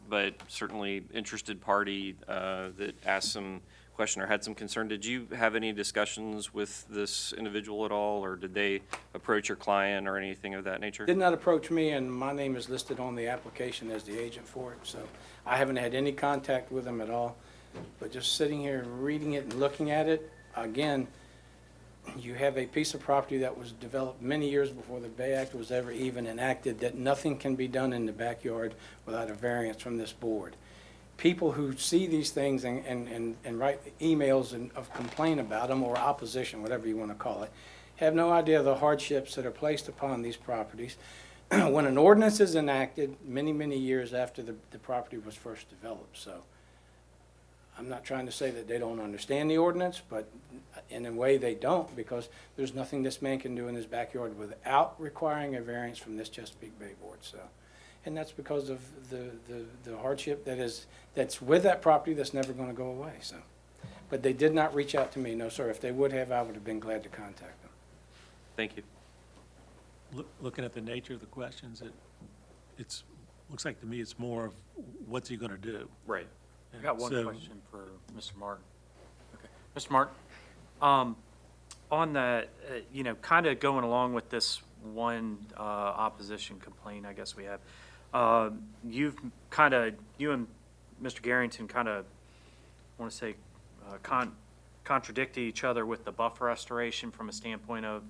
S3: but certainly interested party that asked some question or had some concern. Did you have any discussions with this individual at all, or did they approach your client or anything of that nature?
S9: Did not approach me, and my name is listed on the application as the agent for it, so I haven't had any contact with them at all. But just sitting here and reading it and looking at it, again, you have a piece of property that was developed many years before the Bay Act was ever even enacted, that nothing can be done in the backyard without a variance from this board. People who see these things and write emails of complaint about them, or opposition, whatever you want to call it, have no idea of the hardships that are placed upon these properties when an ordinance is enacted many, many years after the property was first developed. So I'm not trying to say that they don't understand the ordinance, but in a way they don't, because there's nothing this man can do in his backyard without requiring a variance from this Chesapeake Bay Board. So, and that's because of the hardship that's with that property that's never going to go away. So but they did not reach out to me, no, sir. If they would have, I would have been glad to contact them.
S3: Thank you.
S2: Looking at the nature of the questions, looks like to me it's more of what's he gonna do?
S3: Right.
S4: I got one
S2: So-
S4: question for Mr. Martin. Okay. Mr. Martin, on that, kind of going along with this one opposition complaint, I guess we have, you and Mr. Garrington kind of, I want to say, contradict each other with the buffer restoration from a standpoint of,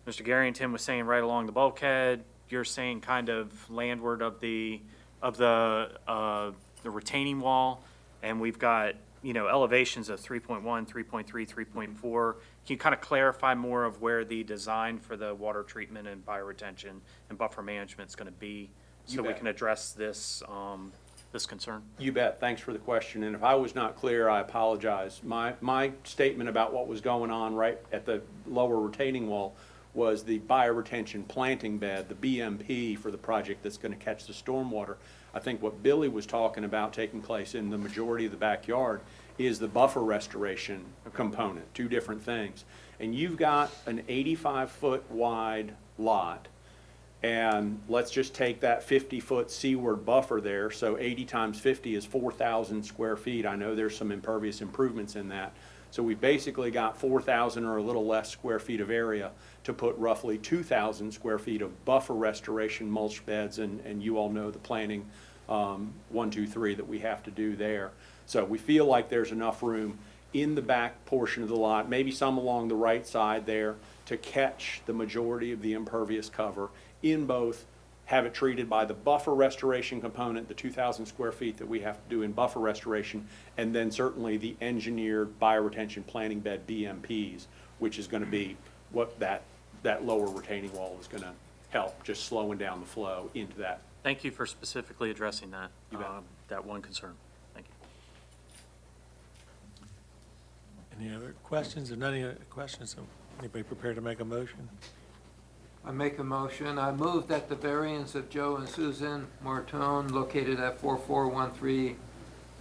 S4: Mr. Garrington was saying right along the bulkhead, you're saying kind of landward of the retaining wall, and we've got, elevations of 3.1, 3.3, 3.4. Can you kind of clarify more of where the design for the water treatment and bioretention and buffer management is going to be,
S11: You
S4: so we
S11: bet.
S4: can address this, this concern?
S11: You bet. Thanks for the question. And if I was not clear, I apologize. My statement about what was going on right at the lower retaining wall was the bioretention planting bed, the BMP for the project that's going to catch the stormwater. I think what Billy was talking about taking place in the majority of the backyard is the buffer restoration component, two different things. And you've got an 85-foot wide lot, and let's just take that 50-foot seaward buffer there, so 80 times 50 is 4,000 square feet. I know there's some impervious improvements in that. So we basically got 4,000 or a little less square feet of area to put roughly 2,000 square feet of buffer restoration mulch beds, and you all know the planning 1, 2, 3 that we have to do there. So we feel like there's enough room in the back portion of the lot, maybe some along the right side there, to catch the majority of the impervious cover in both, have it treated by the buffer restoration component, the 2,000 square feet that we have to do in buffer restoration, and then certainly the engineered bioretention planting bed BMPs, which is going to be what that lower retaining wall is going to help, just slowing down the flow into that.
S4: Thank you for specifically addressing that,
S11: You bet.
S4: that one concern. Thank you.
S2: Any other questions? If none of the questions, anybody prepared to make a motion?
S7: I make a motion. I move that the variance of Joe and Susan Martone located at 4413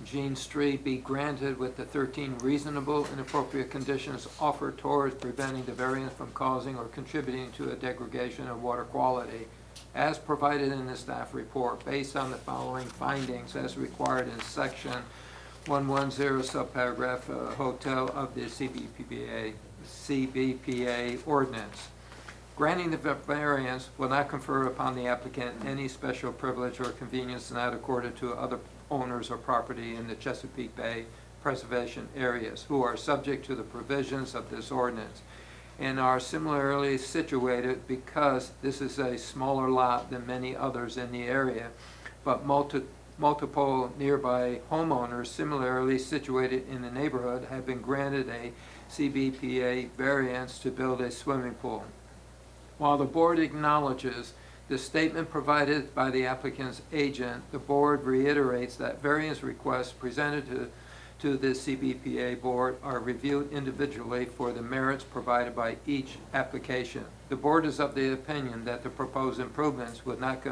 S7: Jean Street be granted with the 13 reasonable and appropriate conditions offered towards preventing the variance from causing or contributing to a degradation of water quality, as provided in the staff report, based on the following findings as required in section 110 subparagraph hotel of the CBPA ordinance. Granting the variance will not confer upon the applicant any special privilege or convenience not accorded to other owners of property in the Chesapeake Bay preservation areas who are subject to the provisions of this ordinance and are similarly situated, because this is a smaller lot than many others in the area, but multiple nearby homeowners similarly situated in the neighborhood have been granted a CBPA variance to build a swimming pool. While the board acknowledges the statement provided by the applicant's agent, the board reiterates that variance requests presented to the CBPA board are reviewed individually for the merits provided by each application. The board is of the opinion that the proposed improvements would not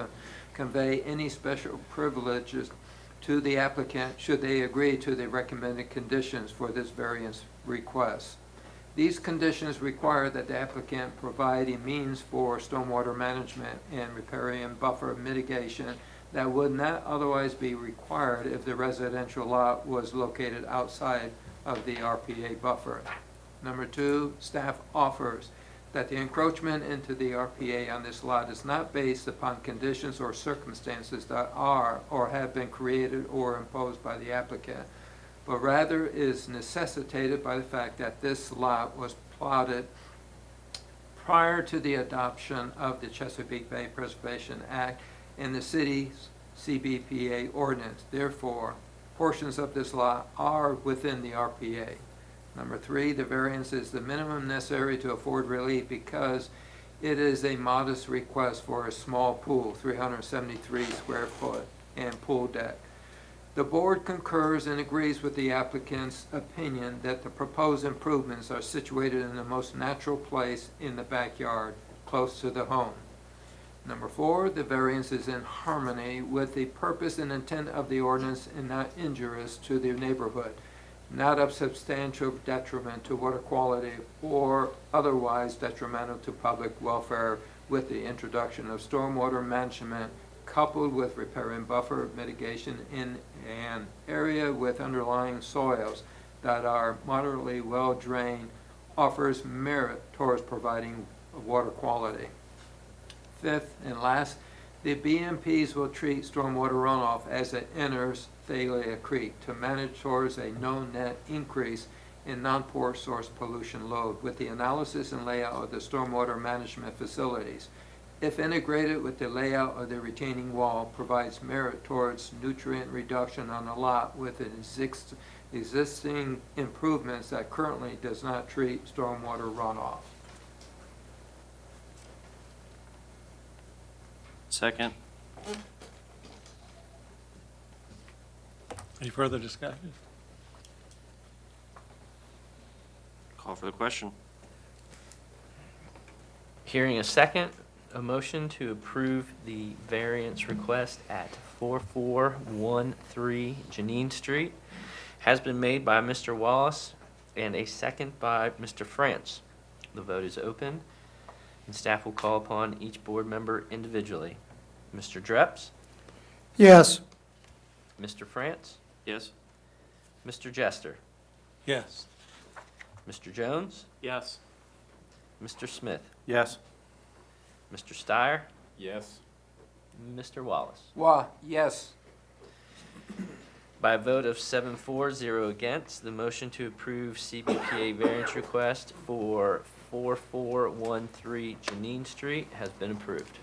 S7: convey any special privileges to the applicant should they agree to the recommended conditions for this variance request. These conditions require that the applicant provide a means for stormwater management and riparian buffer mitigation that would not otherwise be required if the residential lot was located outside of the RPA buffer. Number 2, staff offers that the encroachment into the RPA on this lot is not based upon conditions or circumstances that are or have been created or imposed by the applicant, but rather is necessitated by the fact that this lot was plotted prior to the adoption of the Chesapeake Bay Preservation Act and the city's CBPA ordinance. Therefore, portions of this lot are within the RPA. Number 3, the variance is the minimum necessary to afford relief because it is a modest request for a small pool, 373 square foot, and pool deck. The board concurs and agrees with the applicant's opinion that the proposed improvements are situated in the most natural place in the backyard, close to the home. Number 4, the variance is in harmony with the purpose and intent of the ordinance and not injurious to the neighborhood. not of substantial detriment to water quality or otherwise detrimental to public welfare, with the introduction of stormwater management coupled with repair and buffer mitigation in an area with underlying soils that are moderately well drained, offers merit towards providing water quality. Fifth and last, the BMPs will treat stormwater runoff as it enters Thalia Creek to manage towards a no net increase in non-pore source pollution load with the analysis and layout of the stormwater management facilities. If integrated with the layout of the retaining wall, provides merit towards nutrient reduction on a lot with existing improvements that currently does not treat stormwater runoff.
S3: Second.
S2: Any further discussion?
S3: Call for the question.
S1: Hearing a second, a motion to approve the variance request at 4413 Janine Street has been made by Mr. Wallace and a second by Mr. France. The vote is open, and staff will call upon each board member individually. Mr. Dreps,
S9: Yes.
S1: Mr. France,
S3: Yes?
S1: Mr. Jester,
S2: Yes.
S1: Mr. Jones,
S4: Yes.
S1: Mr. Smith,
S5: Yes.
S1: Mr. Steyer,
S6: Yes.
S1: Mr. Wallace.
S7: Yes.
S1: By a vote of 7-4, against, the motion to approve CBPA variance request for 4413 Janine Street has been approved.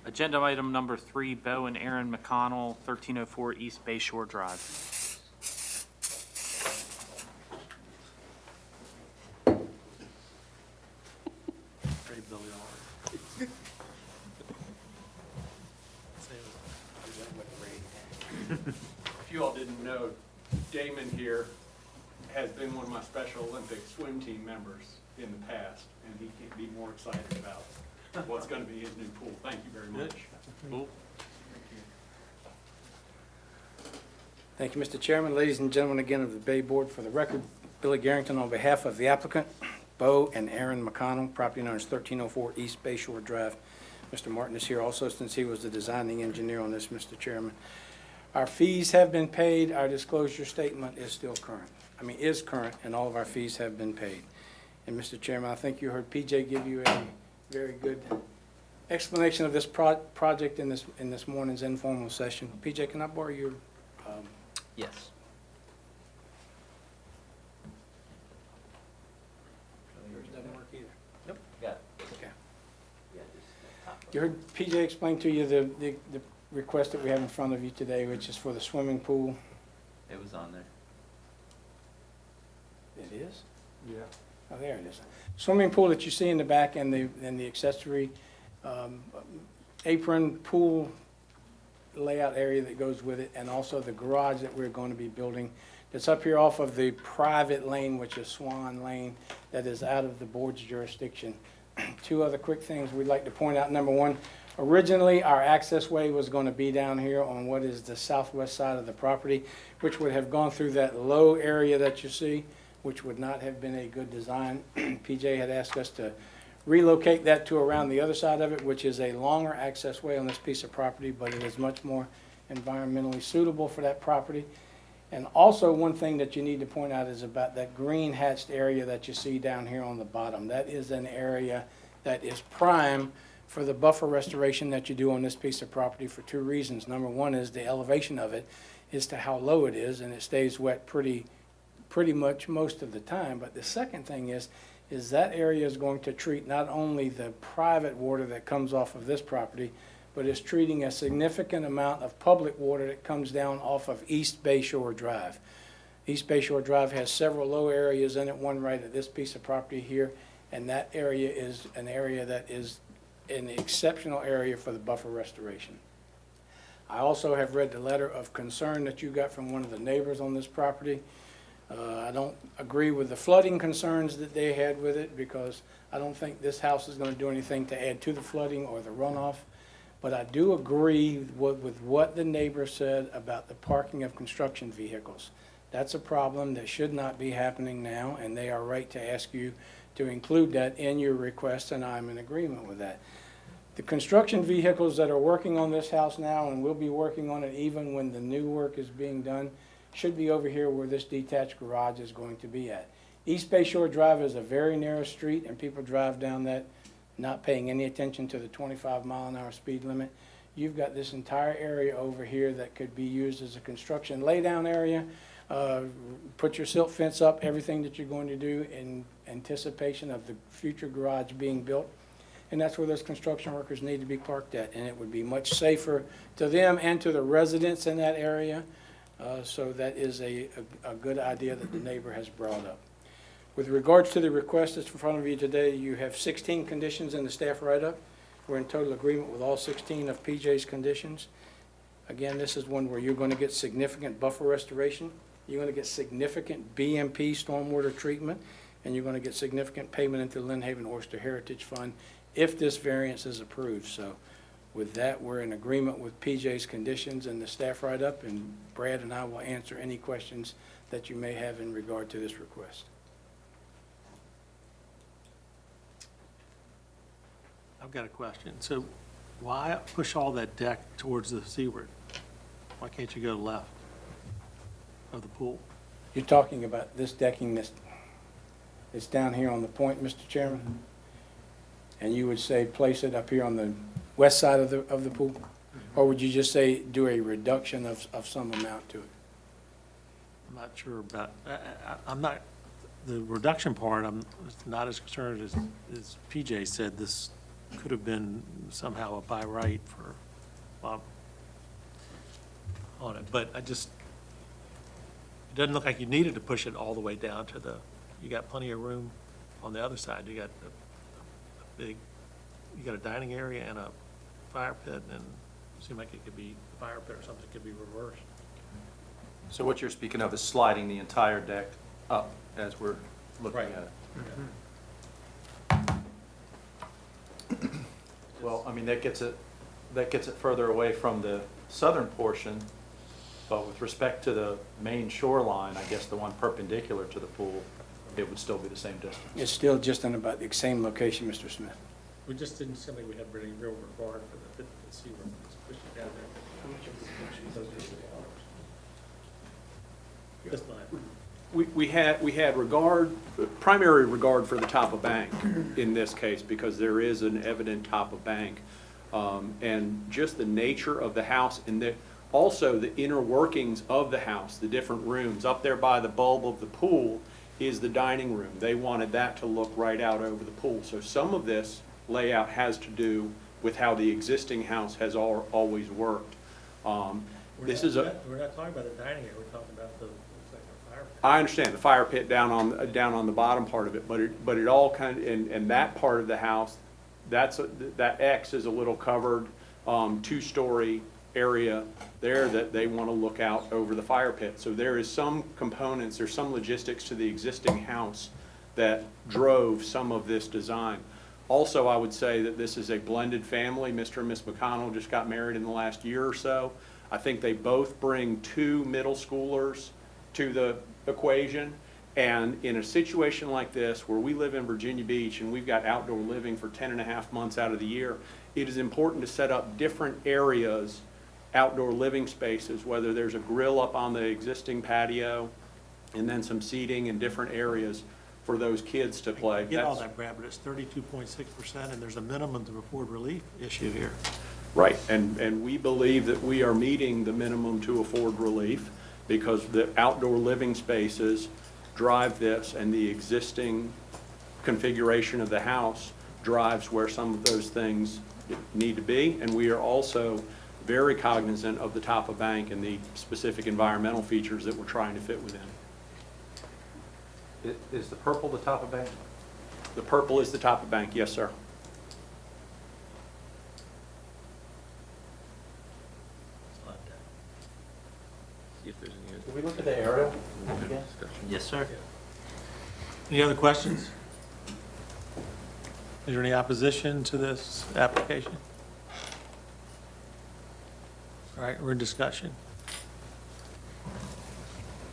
S4: Agenda item number 3, Bo and Aaron McConnell, 1304 East Bay Shore Drive.
S2: Great Billy R.
S11: If you all didn't know, Damon here has been one of my Special Olympic swim team members in the past, and he can't be more excited about what's going to be his new pool. Thank you very much.
S3: Cool.
S9: Thank you, Mr. Chairman. Ladies and gentlemen, again of the Bay Board, for the record, Billy Garrington on behalf of the applicant, Bo and Aaron McConnell, property known as 1304 East Bay Shore Drive. Mr. Martin is here also since he was the designing engineer on this, Mr. Chairman. Our fees have been paid. Our disclosure statement is still current. Is current, and all of our fees have been paid. And Mr. Chairman, I think you heard PJ give you a very good explanation of this project in this morning's informal session. PJ, can I borrow your
S1: Yes.
S9: yours doesn't work either.
S1: Nope. Got it.
S9: Okay. You heard PJ explain to you the request that we have in front of you today, which is for the swimming pool.
S1: It was on there.
S9: It is?
S5: Yeah.
S9: Oh, there it is. Swimming pool that you see in the back and the accessory apron pool layout area that goes with it, and also the garage that we're going to be building that's up here off of the private lane, which is Swan Lane, that is out of the board's jurisdiction. Two other quick things we'd like to point out. Number one, originally our access way was going to be down here on what is the southwest side of the property, which would have gone through that low area that you see, which would not have been a good design. PJ had asked us to relocate that to around the other side of it, which is a longer access way on this piece of property, but it is much more environmentally suitable for that property. And also, one thing that you need to point out is about that green hatched area that you see down here on the bottom. That is an area that is prime for the buffer restoration that you do on this piece of property for two reasons. Number one is the elevation of it as to how low it is, and it stays wet pretty much most of the time. But the second thing is that area is going to treat not only the private water that comes off of this property, but is treating a significant amount of public water that comes down off of East Bay Shore Drive. East Bay Shore Drive has several low areas in it, one right at this piece of property here, and that area is an area that is an exceptional area for the buffer restoration. I also have read the letter of concern that you got from one of the neighbors on this property. I don't agree with the flooding concerns that they had with it, because I don't think this house is gonna do anything to add to the flooding or the runoff. But I do agree with what the neighbor said about the parking of construction vehicles. That's a problem that should not be happening now, and they are right to ask you to include that in your request, and I'm in agreement with that. The construction vehicles that are working on this house now, and will be working on it even when the new work is being done, should be over here where this detached garage is going to be at. East Bay Shore Drive is a very narrow street, and people drive down that not paying any attention to the 25-mile-an-hour speed limit. You've got this entire area over here that could be used as a construction laydown area. Put your silt fence up, everything that you're going to do in anticipation of the future garage being built. And that's where those construction workers need to be parked at, and it would be much safer to them and to the residents in that area. So that is a good idea that the neighbor has brought up. With regards to the request that's in front of you today, you have 16 conditions in the staff write-up. We're in total agreement with all 16 of PJ's conditions. Again, this is one where you're going to get significant buffer restoration, you're going to get significant BMP stormwater treatment, and you're going to get significant payment into the Lynn Haven Oyster Heritage Fund if this variance is approved. So with that, we're in agreement with PJ's conditions and the staff write-up, and Brad and I will answer any questions that you may have in regard to this request.
S2: I've got a question. So why push all that deck towards the seaward? Why can't you go left of the pool?
S9: You're talking about this decking that's down here on the point, Mr. Chairman? And you would say place it up here on the west side of the pool? Or would you just say do a reduction of some amount to it?
S2: I'm not sure about, I'm not, the reduction part, I'm not as concerned as PJ said. This could have been somehow a by right for Bob on it, but it doesn't look like you needed to push it all the way down to you got plenty of room on the other side. You got you got a dining area and a fire pit, and it seemed like it could be a fire pit or something could be reversed.
S5: So what you're speaking of is sliding the entire deck up as we're looking at it. Well, I mean, that gets it further away from the southern portion, but with respect to the main shoreline, I guess the one perpendicular to the pool, it would still be the same distance.
S9: It's still just in about the same location, Mr. Smith.
S2: We just didn't seem like we had really real regard for the seaward. Let's push it down there. Just mine.
S11: We had primary regard for the top of bank in this case, because there is an evident top of bank. And just the nature of the house, and also the inner workings of the house, the different rooms. Up there by the bulb of the pool is the dining room. They wanted that to look right out over the pool. So some of this layout has to do with how the existing house has always worked.
S2: We're not talking about the dining area, we're talking about the fire pit.
S11: I understand the fire pit down on the bottom part of it, but it all kind of, and that part of the house, that X is a little covered, two-story area there that they want to look out over the fire pit. So there is some components, there's some logistics to the existing house that drove some of this design. Also, I would say that this is a blended family. Mr. and Ms. McConnell just got married in the last year or so. I think they both bring 2 middle schoolers to the equation. And in a situation like this, where we live in Virginia Beach and we've got outdoor living for 10.5 months out of the year, it is important to set up different areas, outdoor living spaces, whether there's a grill up on the existing patio and then some seating in different areas for those kids to play.
S2: I get all that, Brad, but it's 32.6%, and there's a minimum to afford relief issue here.
S11: Right, and we believe that we are meeting the minimum to afford relief because the outdoor living spaces drive this, and the existing configuration of the house drives where some of those things need to be. And we are also very cognizant of the top of bank and the specific environmental features that we're trying to fit within.
S5: Is the purple the top of bank?
S11: The purple is the top of bank, yes, sir.
S3: if there's any
S5: Did we look at the aerial again?
S3: discussion.
S1: Yes, sir.
S2: Any other questions? Is there any opposition to this application? All right, we're in discussion.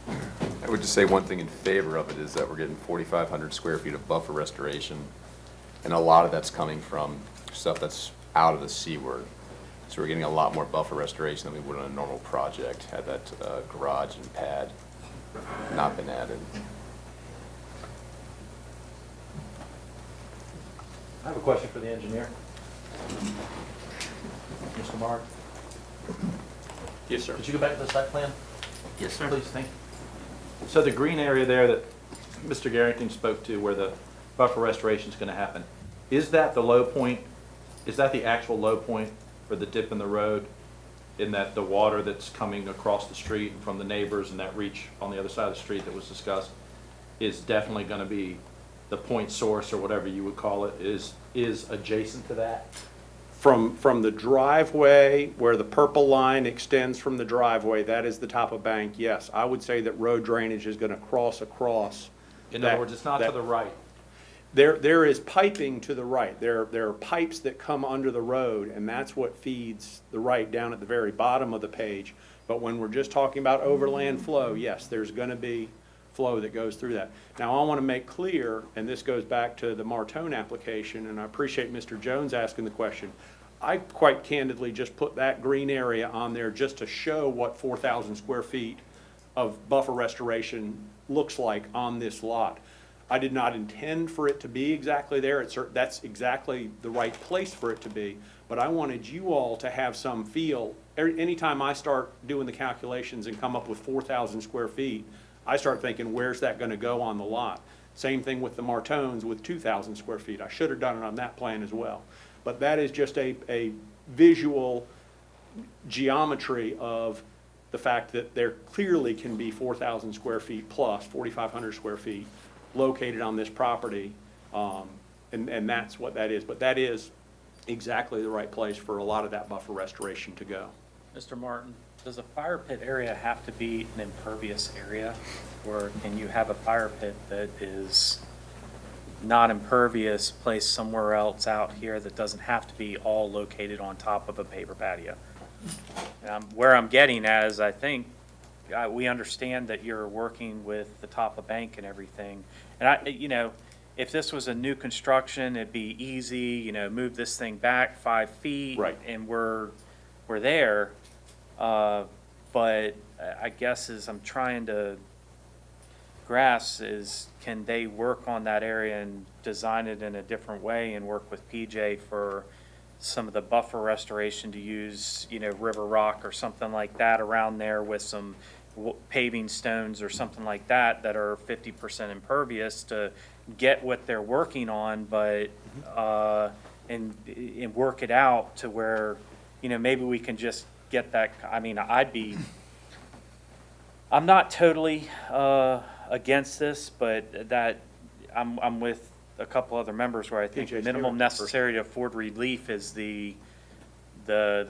S6: I would just say one thing in favor of it is that we're getting 4,500 square feet of buffer restoration, and a lot of that's coming from stuff that's out of the seaward. So we're getting a lot more buffer restoration than we would on a normal project, had that garage and pad not been added.
S5: I have a question for the engineer. Mr. Mark,
S11: Yes, sir.
S5: could you go back to the site plan?
S1: Yes, sir.
S5: Please, thank you. So the green area there that Mr. Garrington spoke to, where the buffer restoration is going to happen, is that the low point? Is that the actual low point for the dip in the road, in that the water that's coming across the street from the neighbors and that reach on the other side of the street that was discussed is definitely going to be the point source, or whatever you would call it, is adjacent to that?
S11: From the driveway, where the purple line extends from the driveway, that is the top of bank, yes. I would say that road drainage is gonna cross across.
S5: In
S11: that-
S5: other words, it's not to
S11: that-
S5: the right.
S11: There is piping to the right. There are pipes that come under the road, and that's what feeds the right down at the very bottom of the page. But when we're just talking about overland flow, yes, there's gonna be flow that goes through that. Now, I wanna make clear, and this goes back to the Martone application, and I appreciate Mr. Jones asking the question. I quite candidly just put that green area on there just to show what 4,000 square feet of buffer restoration looks like on this lot. I did not intend for it to be exactly there. That's exactly the right place for it to be. But I wanted you all to have some feel. Anytime I start doing the calculations and come up with 4,000 square feet, I start thinking, where's that gonna go on the lot? Same thing with the Martones with 2,000 square feet. I should have done it on that plan as well. But that is just a visual geometry of the fact that there clearly can be 4,000 square feet plus 4,500 square feet located on this property, and that's what that is. But that is exactly the right place for a lot of that buffer restoration to go.
S4: Mr. Martin, does a fire pit area have to be an impervious area? Or can you have a fire pit that is not impervious placed somewhere else out here that doesn't have to be all located on top of a paver patio? Where I'm getting at is, I think, we understand that you're working with the top of bank and everything. And if this was a new construction, it'd be easy, move this thing back 5 feet.
S11: Right.
S4: And we're there. But I guess as I'm trying to grasp is, can they work on that area and design it in a different way and work with PJ for some of the buffer restoration to use, river rock or something like that around there with some paving stones or something like that that are 50% impervious to get what they're working on, but, and work it out to where, maybe we can just get that. I'm not totally against this, but that I'm with a couple other members where I think
S11: PJ's
S4: minimum
S11: here.
S4: necessary to afford relief is the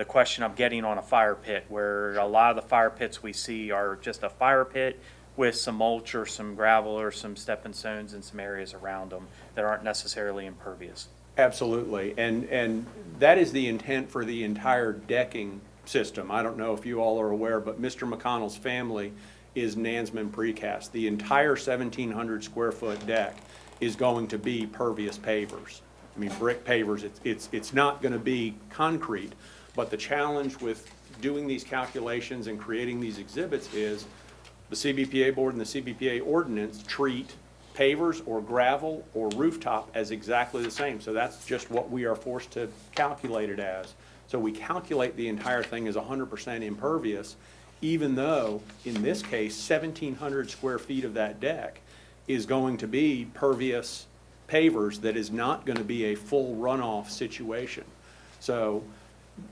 S4: question I'm getting on a fire pit, where a lot of the fire pits we see are just a fire pit with some mulch or some gravel or some stepping stones in some areas around them that aren't necessarily impervious.
S11: Absolutely, and that is the intent for the entire decking system. I don't know if you all are aware, but Mr. McConnell's family is Nansman Precast. The entire 1,700 square foot deck is going to be pervious pavers. I mean, brick pavers. It's not going to be concrete, but the challenge with doing these calculations and creating these exhibits is the CBPA board and the CBPA ordinance treat pavers or gravel or rooftop as exactly the same. So that's just what we are forced to calculate it as. So we calculate the entire thing as 100% impervious, even though, in this case, 1,700 square feet of that deck is going to be pervious pavers that is not going to be a full runoff situation. So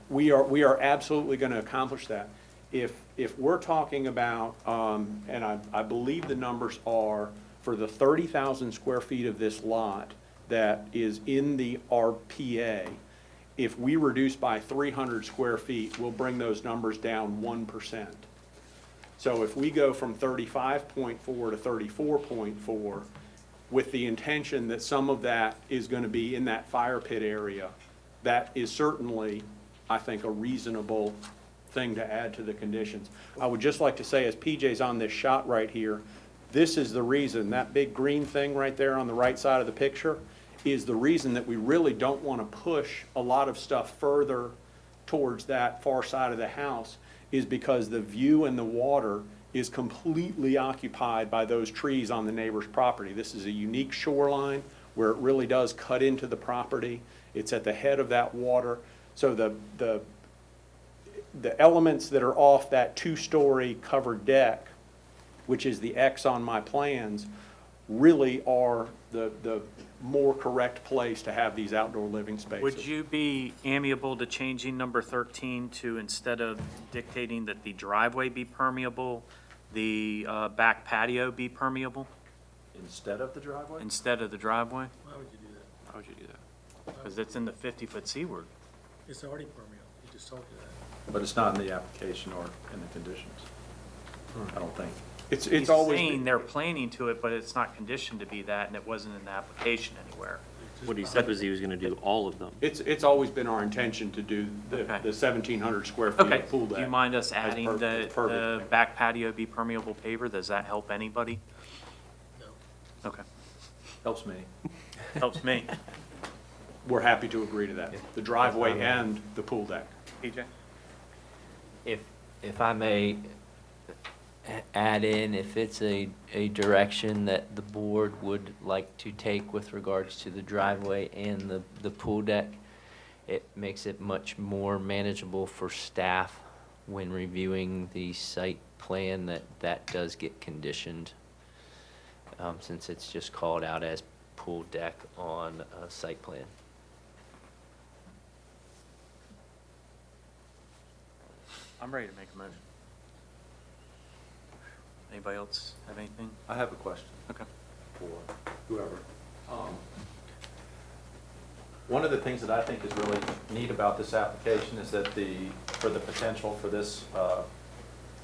S11: we are absolutely going to accomplish that. If we're talking about, and I believe the numbers are, for the 30,000 square feet of this lot that is in the RPA, if we reduce by 300 square feet, we'll bring those numbers down 1%. So if we go from 35.4 to 34.4, with the intention that some of that is going to be in that fire pit area, that is certainly, I think, a reasonable thing to add to the conditions. I would just like to say, as PJ's on this shot right here, this is the reason, that big green thing right there on the right side of the picture is the reason that we really don't want to push a lot of stuff further towards that far side of the house, is because the view and the water is completely occupied by those trees on the neighbor's property. This is a unique shoreline where it really does cut into the property. It's at the head of that water. So the elements that are off that two-story covered deck, which is the X on my plans, really are the more correct place to have these outdoor living spaces.
S4: Would you be amiable to changing number 13 to, instead of dictating that the driveway be permeable, the back patio be permeable
S5: Instead of the driveway?
S4: instead of the driveway?
S2: Why would you do that?
S3: How would you do that?
S4: Because it's in the 50-foot seaward.
S2: It's already permeable. You just told you that.
S5: But it's not in the application or in the conditions, I don't think.
S11: It's
S4: He's
S11: always.
S4: saying they're planning to it, but it's not conditioned to be that, and it wasn't in the application anywhere.
S3: What he said was he was gonna do all of them.
S11: It's always been our intention to do the
S4: Okay.
S11: 1,700 square feet
S4: Okay,
S11: of pool deck.
S4: do you mind us
S11: That's
S4: adding
S11: perfect.
S4: the
S11: It's perfect.
S4: back patio be permeable paver? Does that help anybody?
S2: No.
S4: Okay,
S5: Helps me.
S4: helps me.
S11: We're happy to agree to that, the driveway and the pool deck.
S4: PJ?
S1: If I may add in, if it's a direction that the board would like to take with regards to the driveway and the pool deck, it makes it much more manageable for staff when reviewing the site plan that does get conditioned, since it's just called out as pool deck on a site plan.
S4: I'm ready to make a motion. Anybody else have anything?
S5: I have a question
S4: Okay.
S5: for whoever. One of the things that I think is really neat about this application is that for the potential for this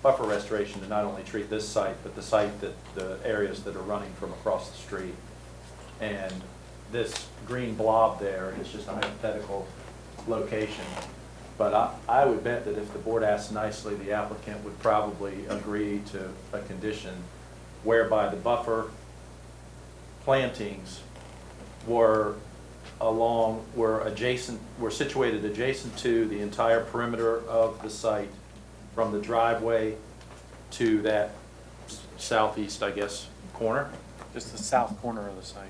S5: buffer restoration to not only treat this site, but the site that, the areas that are running from across the street. And this green blob there is just a hypothetical location. But I would bet that if the board asked nicely, the applicant would probably agree to a condition whereby the buffer plantings were situated adjacent to the entire perimeter of the site, from the driveway to that southeast, I guess, corner.
S4: Just the south corner of the site.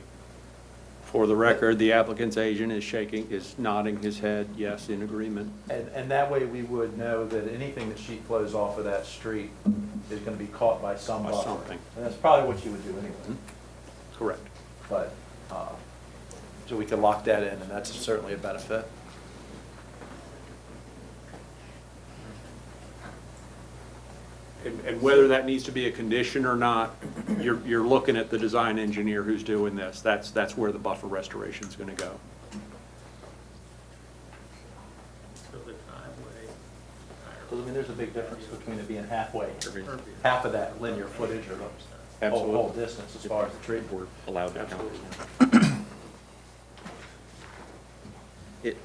S11: For the record, the applicant's agent is nodding his head, yes, in agreement.
S5: And that way we would know that anything that sheet flows off of that street is gonna be caught by some
S11: By
S5: buffer.
S11: something.
S5: And that's probably what you would do anyway,
S11: Correct.
S5: but, so we could lock that in, and that's certainly a benefit.
S11: And whether that needs to be a condition or not, you're looking at the design engineer who's doing this. That's where the buffer restoration's gonna go.
S2: So the driveway,
S5: So, I mean, there's a big difference between it being halfway, half of that linear footage or the
S11: Absolutely.
S5: whole distance as far as the tree board.
S3: Allowed to count.
S11: Absolutely.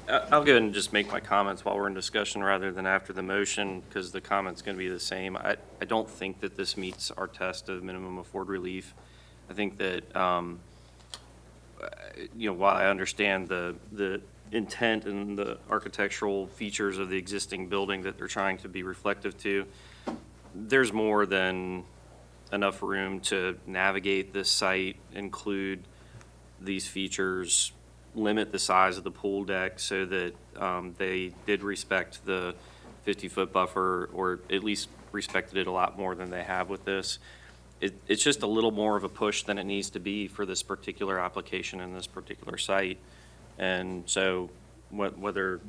S3: I'll go ahead and just make my comments while we're in discussion rather than after the motion, because the comment's going to be the same. I don't think that this meets our test of minimum afford relief. I think that, while I understand the intent and the architectural features of the existing building that they're trying to be reflective to, there's more than enough room to navigate this site, include these features, limit the size of the pool deck so that they did respect the 50-foot buffer, or at least respected it a lot more than they have with this. It's just a little more of a push than it needs to be for this particular application and this particular site. And so whether,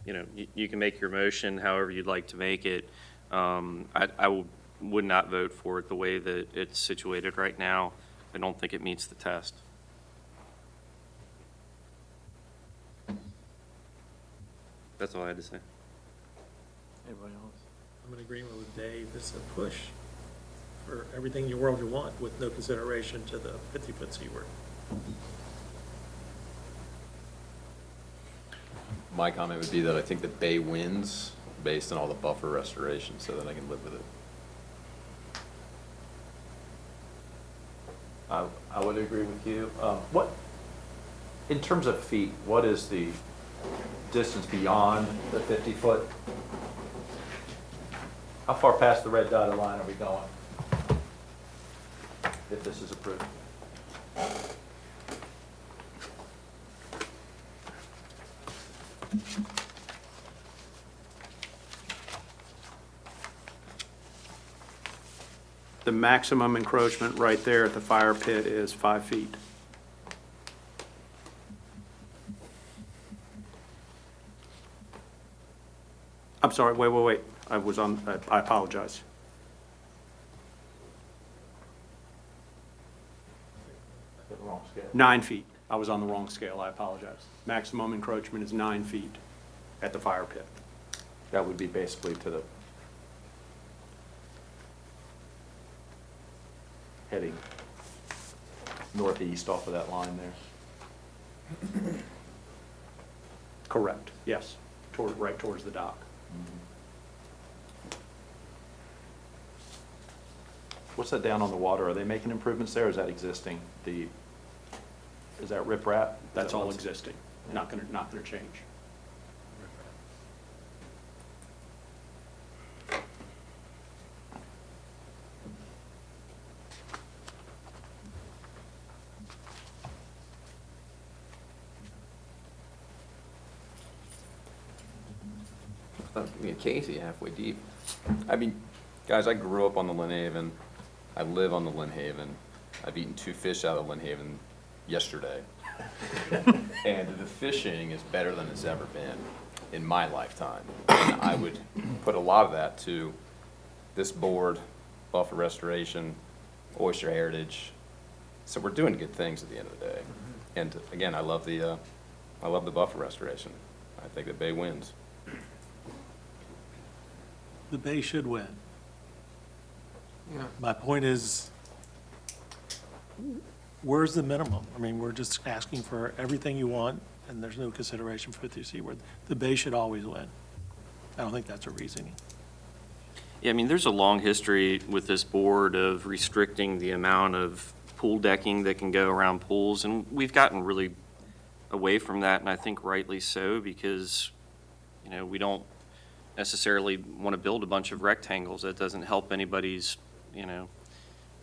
S3: you can make your motion however you'd like to make it. I would not vote for it the way that it's situated right now. I don't think it meets the test. That's all I had to say.
S4: Anybody else?
S2: I'm in agreement with Dave, it's a push. for everything in your world you want with no consideration to the 50-foot seaward.
S6: My comment would be that I think the bay wins based on all the buffer restoration, so that I can live with it.
S5: I would agree with you. In terms of feet, what is the distance beyond the 50-foot? How far past the red dotted line are we going? If this is approved?
S11: The maximum encroachment right there at the fire pit is 5 feet. I'm sorry, wait. I apologize.
S5: The wrong scale.
S11: 9 feet. I was on the wrong scale, I apologize. Maximum encroachment is 9 feet at the fire pit.
S5: That would be basically to the heading northeast off of that line there.
S11: Correct, yes, right towards the dock.
S5: What's that down on the water? Are they making improvements there, or is that existing? Is that riprap?
S11: That's all existing, not gonna change.
S6: Casey halfway deep. I mean, guys, I grew up on the Lynn Haven. I live on the Lynn Haven. I've eaten 2 fish out of Lynn Haven yesterday. And the fishing is better than it's ever been in my lifetime. And I would put a lot of that to this board, buffer restoration, oyster heritage. So we're doing good things at the end of the day. And again, I love the buffer restoration. I think the bay wins.
S2: The bay should win.
S7: Yeah.
S2: My point is, where's the minimum? I mean, we're just asking for everything you want, and there's no consideration for 50 seaward. The bay should always win. I don't think that's a reasoning.
S3: Yeah, I mean, there's a long history with this board of restricting the amount of pool decking that can go around pools, and we've gotten really away from that, and I think rightly so, because, you know, we don't necessarily want to build a bunch of rectangles. That doesn't help anybody's, you know,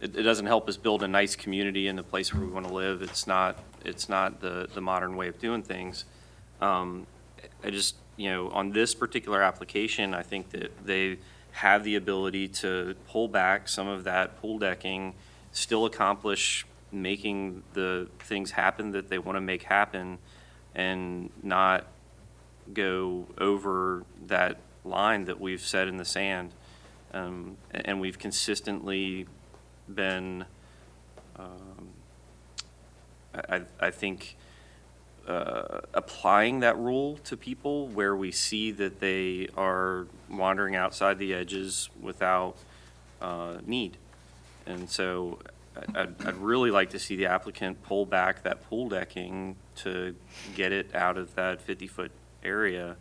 S3: it doesn't help us build a nice community in the place where we want to live. It's not the modern way of doing things. I just, you know, on this particular application, I think that they have the ability to pull back some of that pool decking, still accomplish making the things happen that they want to make happen, and not go over that line that we've set in the sand. And we've consistently been, I think, applying that rule to people where we see that they are wandering outside the edges without need. And so I'd really like to see the applicant pull back that pool decking to get it out of that 50-foot area.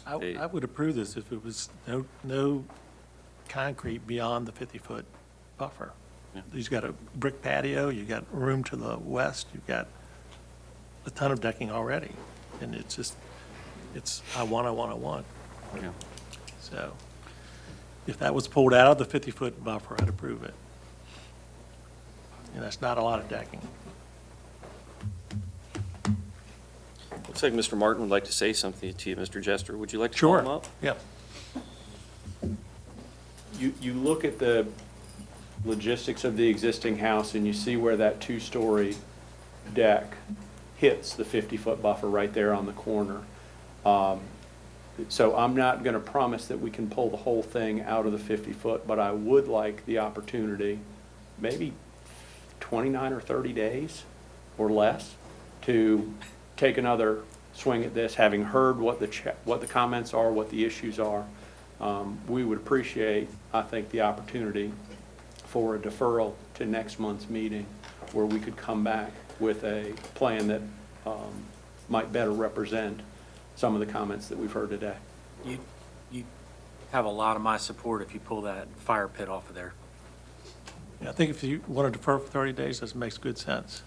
S2: I would approve this if it was no concrete beyond the 50-foot buffer.
S3: Yeah.
S2: You've got a brick patio, you've got room to the west, you've got a ton of decking already. And it's just, I want.
S3: Yeah.
S2: So if that was pulled out of the 50-foot buffer, I'd approve it. And that's not a lot of decking.
S3: Looks like Mr. Martin would like to say something to you, Mr. Jester. Would you like to call
S2: Sure.
S3: him up?
S2: Yeah.
S11: You look at the logistics of the existing house and you see where that 2-story deck hits the 50-foot buffer right there on the corner. So I'm not going to promise that we can pull the whole thing out of the 50-foot, but I would like the opportunity, maybe 29 or 30 days or less, to take another swing at this, having heard what the comments are, what the issues are, We would appreciate, I think, the opportunity for a deferral to next month's meeting where we could come back with a plan that might better represent some of the comments that we've heard today.
S4: You have a lot of my support if you pull that fire pit off of there.
S2: Yeah, I think if you want to defer for 30 days, this makes good sense.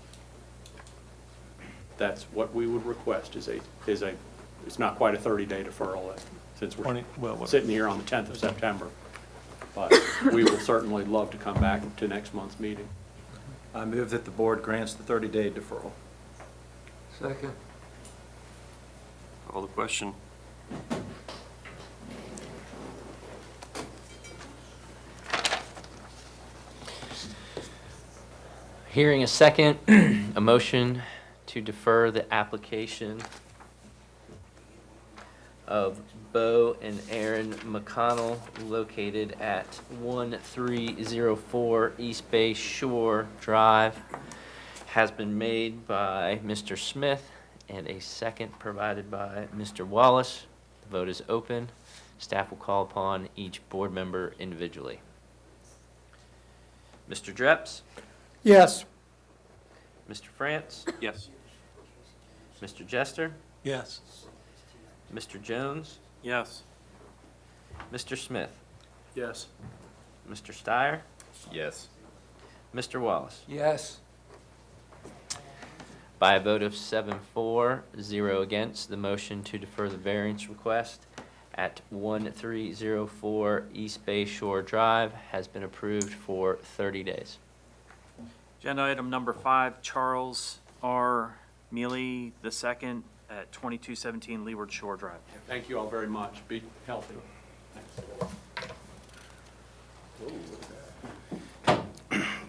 S11: That's what we would request is it's not quite a 30-day deferral since we're
S2: 20, well,
S11: sitting here on the 10th of September. But we will certainly love to come back to next month's meeting.
S5: I move that the board grants the 30-day deferral.
S7: Second.
S3: Call the question.
S1: Hearing a second, a motion to defer the application of Bo and Aaron McConnell located at 1304 East Bay Shore Drive has been made by Mr. Smith and a second provided by Mr. Wallace. The vote is open. Staff will call upon each board member individually. Mr. Dreps?
S9: Yes.
S1: Mr. France?
S3: Yes.
S1: Mr. Jester?
S2: yes.
S1: Mr. Jones?
S3: Yes.
S1: Mr. Smith?
S5: Yes.
S1: Mr. Steyer?
S6: Yes.
S1: Mr. Wallace?
S7: Yes.
S1: By a vote of 7-4, 0 against, the motion to defer the variance request at 1304 East Bay Shore Drive has been approved for 30 days.
S4: Agenda item number 5, Charles R. Mealy II at 2217 Leeward Shore Drive.
S11: Thank you all very much. Be healthy.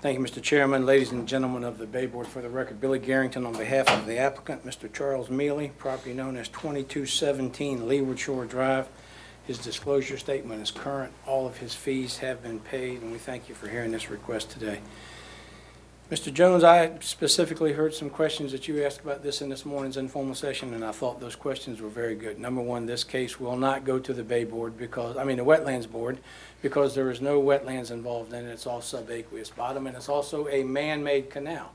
S9: Thank you, Mr. Chairman, ladies and gentlemen of the Bay Board. For the record, Billy Garrington on behalf of the applicant, Mr. Charles Mealy, property known as 2217 Leeward Shore Drive. His disclosure statement is current. All of his fees have been paid, and we thank you for hearing this request today. Mr. Jones, I specifically heard some questions that you asked about this in this morning's informal session, and I thought those questions were very good. Number one, this case will not go to the Bay Board the Wetlands Board, because there is no wetlands involved in it. It's all subaqueous bottom, and it's also a man-made canal.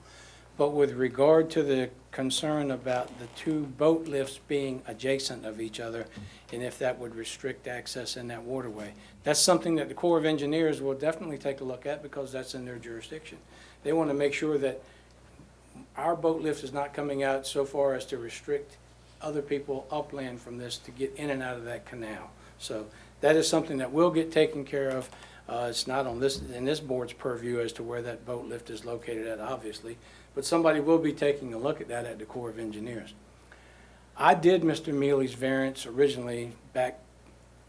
S9: But with regard to the concern about the two boat lifts being adjacent of each other, and if that would restrict access in that waterway, that's something that the Corps of Engineers will definitely take a look at, because that's in their jurisdiction. They want to make sure that our boat lift is not coming out so far as to restrict other people upland from this to get in and out of that canal. So that is something that will get taken care of. It's not on in this board's purview as to where that boat lift is located at, obviously, but somebody will be taking a look at that at the Corps of Engineers. I did Mr. Mealy's variance originally back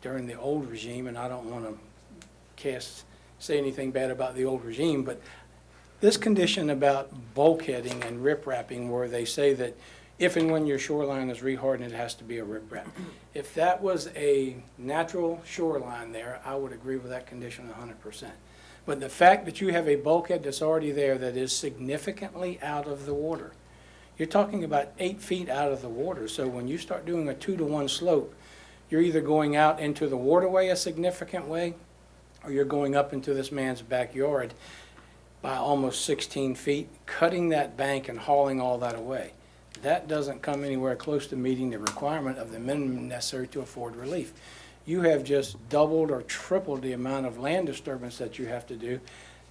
S9: during the old regime, and I don't want to say anything bad about the old regime, but this condition about bulkheading and riprapping, where they say that if and when your shoreline is rehardened, it has to be a riprap. If that was a natural shoreline there, I would agree with that condition 100%. But the fact that you have a bulkhead that's already there that is significantly out of the water, you're talking about 8 feet out of the water. So when you start doing a 2-to-1 slope, you're either going out into the waterway a significant way, or you're going up into this man's backyard by almost 16 feet, cutting that bank and hauling all that away. That doesn't come anywhere close to meeting the requirement of the minimum necessary to afford relief. You have just doubled or tripled the amount of land disturbance that you have to do,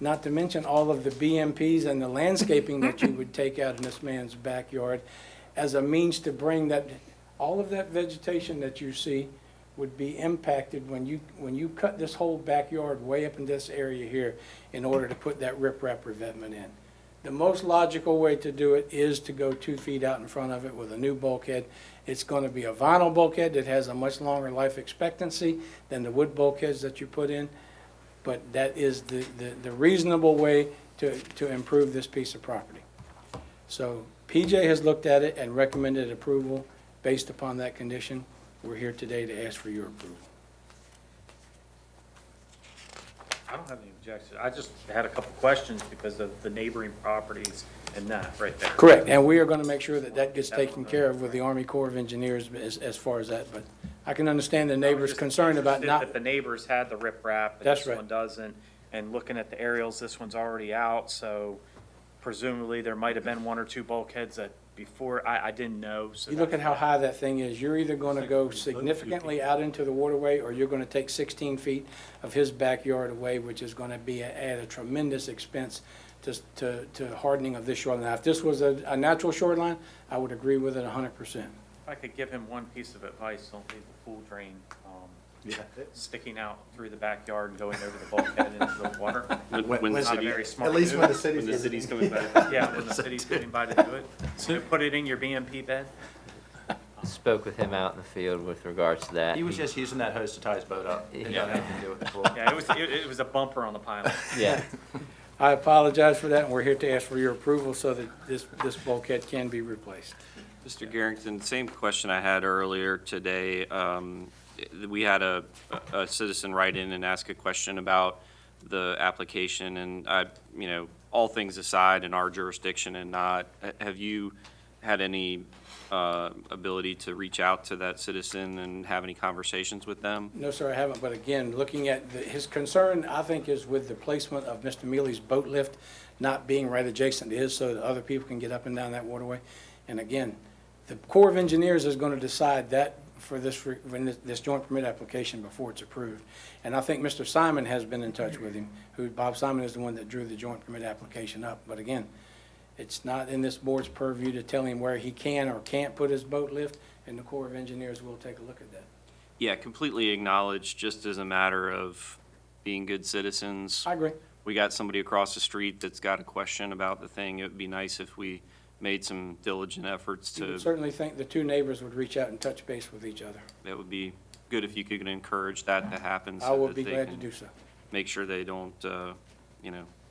S9: not to mention all of the BMPs and the landscaping that you would take out in this man's backyard as a means to bring that, all of that vegetation that you see would be impacted when you cut this whole backyard way up in this area here in order to put that riprap revetment in. The most logical way to do it is to go 2 feet out in front of it with a new bulkhead. It's going to be a vinyl bulkhead that has a much longer life expectancy than the wood bulkheads that you put in, but that is the reasonable way to improve this piece of property. So PJ has looked at it and recommended approval based upon that condition. We're here today to ask for your approval.
S4: I don't have any objections. I just had a couple questions because of the neighboring properties and that right there.
S9: Correct, and we are going to make sure that that gets taken care of with the Army Corps of Engineers as far as that, but I can understand the neighbor's concern about not,
S4: That the neighbors had the riprap, but
S9: That's
S4: this
S9: right.
S4: one doesn't. And looking at the aerials, this one's already out, so presumably there might have been one or two bulkheads that before, I didn't know, so.
S9: you look at
S4: that's
S9: how
S4: why.
S9: high that thing is, you're either gonna go significantly out into the waterway, or you're gonna take 16 feet of his backyard away, which is gonna be at a tremendous expense to hardening of this shoreline. Now, if this was a natural shoreline, I would agree with it 100%.
S4: If I could give him one piece of advice, don't leave the pool drain, sticking out through the backyard and going over the bulkhead into the water.
S3: When the
S4: Not a
S3: city,
S4: very smart
S5: At least
S4: move.
S5: when the city's.
S3: when the city's coming back.
S4: Yeah, when the city's coming by to do it. So put it in your BMP bed.
S1: Spoke with him out in the field with regards to that.
S5: He was just using that hose to tie his boat up. It
S1: Yeah.
S5: had nothing to do with the pool.
S4: Yeah, it was a bumper on the pylon.
S1: Yeah,
S9: I apologize for that, and we're here to ask for your approval so that this bulkhead can be replaced.
S3: Mr. Garrington, same question I had earlier today. We had a citizen write in and ask a question about the application, and all things aside in our jurisdiction and not, have you had any ability to reach out to that citizen and have any conversations with them?
S9: No, sir, I haven't, but again, looking at his concern, I think, is with the placement of Mr. Mealy's boat lift not being right adjacent to his, so that other people can get up and down that waterway. And again, the Corps of Engineers is going to decide that for this joint permit application before it's approved. And I think Mr. Simon has been in touch with him, Bob Simon is the one that drew the joint permit application up. But again, it's not in this board's purview to tell him where he can or can't put his boat lift, and the Corps of Engineers will take a look at that.
S3: Yeah, completely acknowledged, just as a matter of being good citizens.
S9: I agree.
S3: We got somebody across the street that's got a question about the thing. It would be nice if we made some diligent efforts
S9: You would
S3: to,
S9: certainly think the two neighbors would reach out and touch base with each other.
S3: that would be good if you could encourage that to happen.
S9: I
S3: so
S9: will
S3: that
S9: be
S3: they
S9: glad to
S3: can
S9: do so.
S3: Make sure they don't,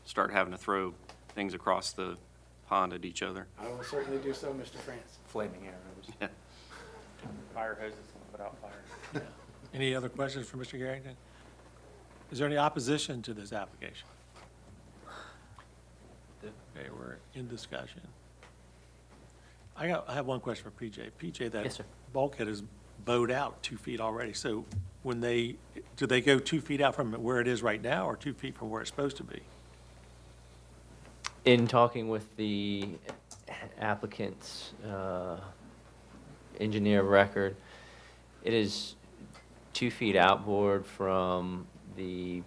S3: start having to throw things across the pond at each other.
S9: I will certainly do so, Mr. France.
S5: Flaming arrows.
S4: Fire hoses put out fire.
S2: Any other questions for Mr. Garrington? Is there any opposition to this application? Okay, we're in discussion. I have one question for PJ. PJ, that
S1: Yes, sir.
S2: bulkhead is bowed out 2 feet already. So do they go 2 feet out from where it is right now, or 2 feet from where it's supposed to be?
S1: in talking with the applicant's engineer of record, it is 2 feet outboard from the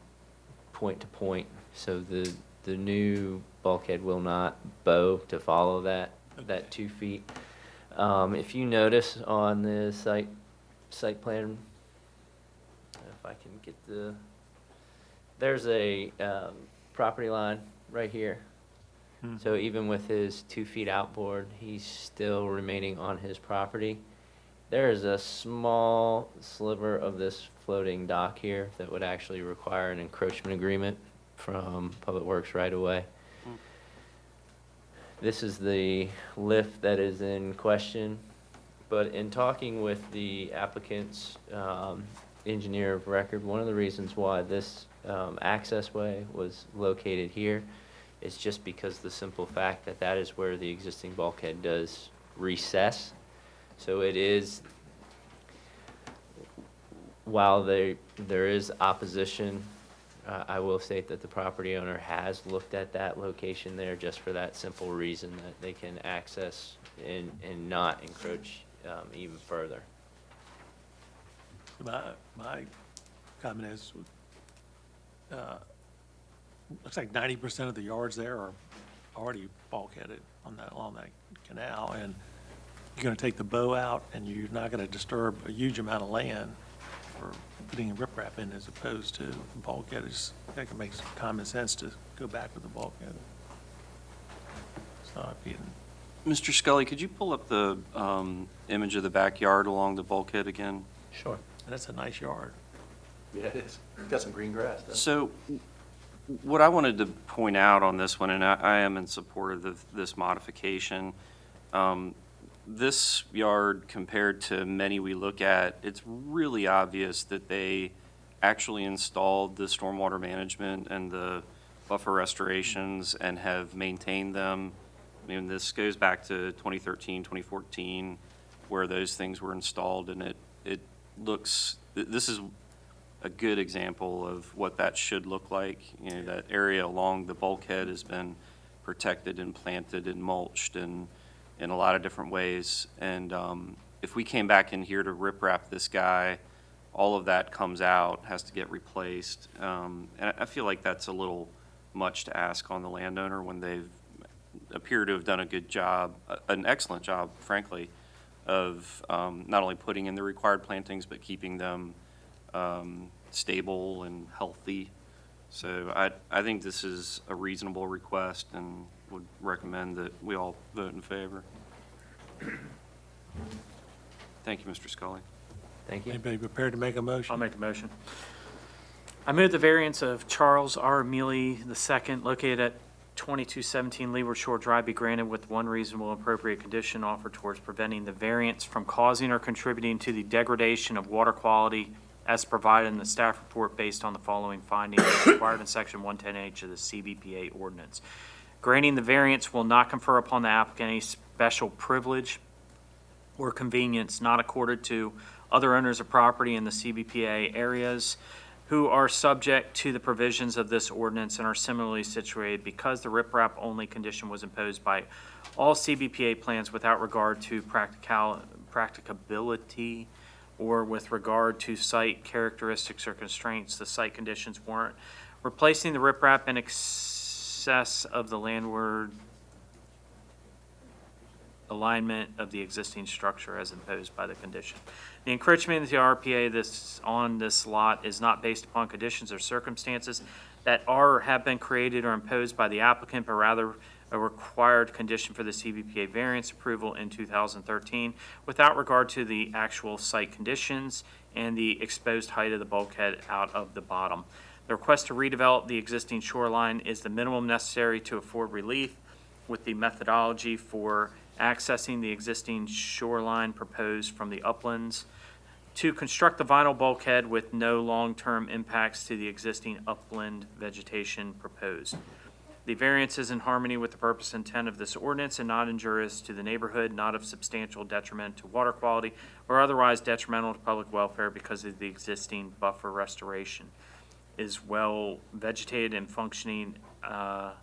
S1: point to point, so the new bulkhead will not bow to follow that 2 feet. If you notice on the site plan, if I can get there's a property line right here. So even with his 2 feet outboard, he's still remaining on his property. There is a small sliver of this floating dock here that would actually require an encroachment agreement from Public Works right away. This is the lift that is in question, but in talking with the applicant's engineer of record, one of the reasons why this access way was located here is just because the simple fact that that is where the existing bulkhead does recess. So it is, while there is opposition, I will state that the property owner has looked at that location there just for that simple reason that they can access and not encroach even further.
S2: My comment is, looks like 90% of the yards there are already bulkheaded along that canal, and you're gonna take the bow out, and you're not gonna disturb a huge amount of land for putting riprap in as opposed to bulkhead. That can make some common sense to go back with the bulkhead. It's not being,
S3: Mr. Scully, could you pull up the image of the backyard along the bulkhead again?
S5: Sure.
S2: and that's a nice yard.
S5: Yeah, it is. Got some green grass, doesn't it?
S3: So what I wanted to point out on this one, and I am in support of this modification, this yard compared to many we look at, it's really obvious that they actually installed the stormwater management and the buffer restorations and have maintained them. I mean, this goes back to 2013, 2014, where those things were installed, and it looks, this is a good example of what that should look like. You know, that area along the bulkhead has been protected and planted and mulched and in a lot of different ways. And if we came back in here to riprap this guy, all of that comes out, has to get replaced. And I feel like that's a little much to ask on the landowner when they've appear to have done a good job, an excellent job, frankly, of not only putting in the required plantings, but keeping them stable and healthy. So I think this is a reasonable request and would recommend that we all vote in favor. Thank you, Mr. Scully.
S1: Thank you.
S2: Anybody prepared to make a motion?
S4: I'll make the motion. I move the variance of Charles R. Mealy II, located at 2217 Leeward Shore Drive, be granted with one reasonable appropriate condition offered towards preventing the variance from causing or contributing to the degradation of water quality as provided in the staff report based on the following findings as required in section 110H of the CBPA ordinance. Granting the variance will not confer upon the applicant any special privilege or convenience not accorded to other owners of property in the CBPA areas who are subject to the provisions of this ordinance and are similarly situated, because the riprap only condition was imposed by all CBPA plans without regard to practicability or with regard to site characteristics or constraints. The site conditions warrant replacing the riprap in excess of the landward alignment of the existing structure as imposed by the condition. The encroachment of the RPA on this lot is not based upon conditions or circumstances that are or have been created or imposed by the applicant, but rather a required condition for the CBPA variance approval in 2013 without regard to the actual site conditions and the exposed height of the bulkhead out of the bottom. The request to redevelop the existing shoreline is the minimum necessary to afford relief with the methodology for accessing the existing shoreline proposed from the uplands, to construct the vinyl bulkhead with no long-term impacts to the existing upland vegetation proposed. The variance is in harmony with the purpose and intent of this ordinance and not injurious to the neighborhood, not of substantial detriment to water quality or otherwise detrimental to public welfare because of the existing buffer restoration is well vegetated and functioning, and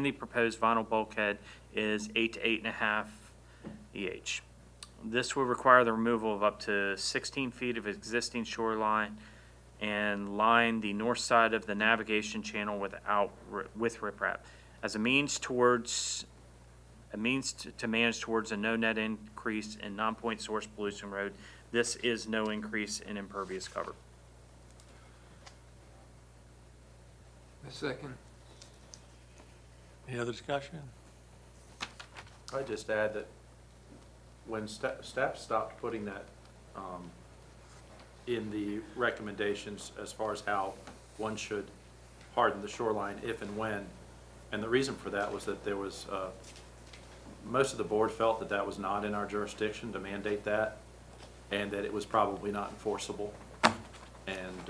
S4: the proposed vinyl bulkhead is 8 to 8.5 EH. This will require the removal of up to 16 feet of existing shoreline and line the north side of the navigation channel with riprap as a means to manage towards a no net increase in non-point source pollution road. This is no increase in impervious cover.
S7: A second.
S2: Any other discussion?
S5: I'd just add that when staff stopped putting that in the recommendations as far as how one should harden the shoreline if and when, and the reason for that was that there was, most of the board felt that that was not in our jurisdiction to mandate that, and that it was probably not enforceable. And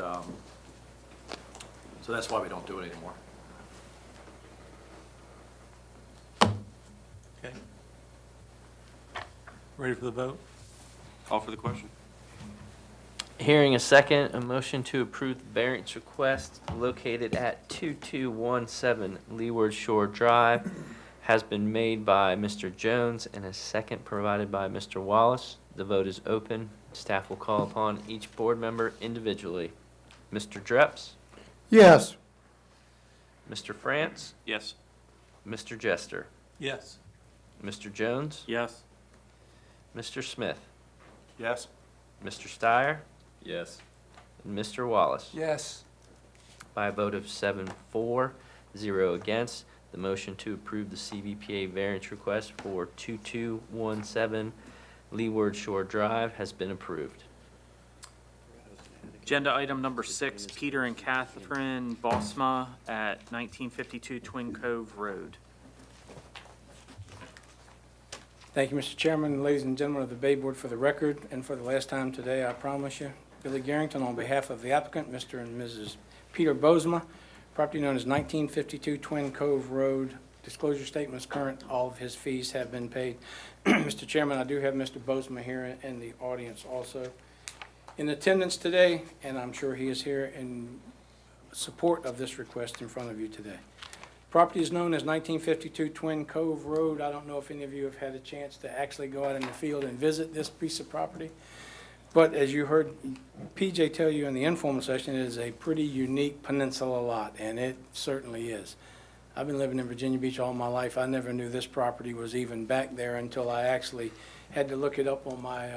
S5: so that's why we don't do it anymore.
S2: Okay. Ready for the vote?
S3: Call for the question.
S1: Hearing a second, a motion to approve the variance request located at 2217 Leeward Shore Drive has been made by Mr. Jones and a second provided by Mr. Wallace. The vote is open. Staff will call upon each board member individually. Mr. Dreps?
S9: Yes.
S1: Mr. France?
S3: Yes.
S1: Mr. Jester?
S2: Yes.
S1: Mr. Jones?
S4: Yes.
S1: Mr. Smith?
S5: Yes?
S1: Mr. Steyer?
S6: Yes.
S1: And Mr. Wallace?
S7: Yes.
S1: By a vote of 7-4, 0 against, the motion to approve the CBPA variance request for 2217 Leeward Shore Drive has been approved.
S4: Agenda item number 6, Peter and Catherine Bosma at 1952 Twin Cove Road.
S9: Thank you, Mr. Chairman, ladies and gentlemen of the Bay Board. For the record, and for the last time today, I promise you, Billy Garrington, on behalf of the applicant, Mr. and Mrs. Peter Bosma, property known as 1952 Twin Cove Road, disclosure statement is current. All of his fees have been paid. Mr. Chairman, I do have Mr. Bozeman here in the audience also in attendance today, and I'm sure he is here in support of this request in front of you today. Property is known as 1952 Twin Cove Road. I don't know if any of you have had a chance to actually go out in the field and visit this piece of property. But as you heard PJ tell you in the informal session, it is a pretty unique peninsula lot, and it certainly is. I've been living in Virginia Beach all my life. I never knew this property was even back there until I actually had to look it up on my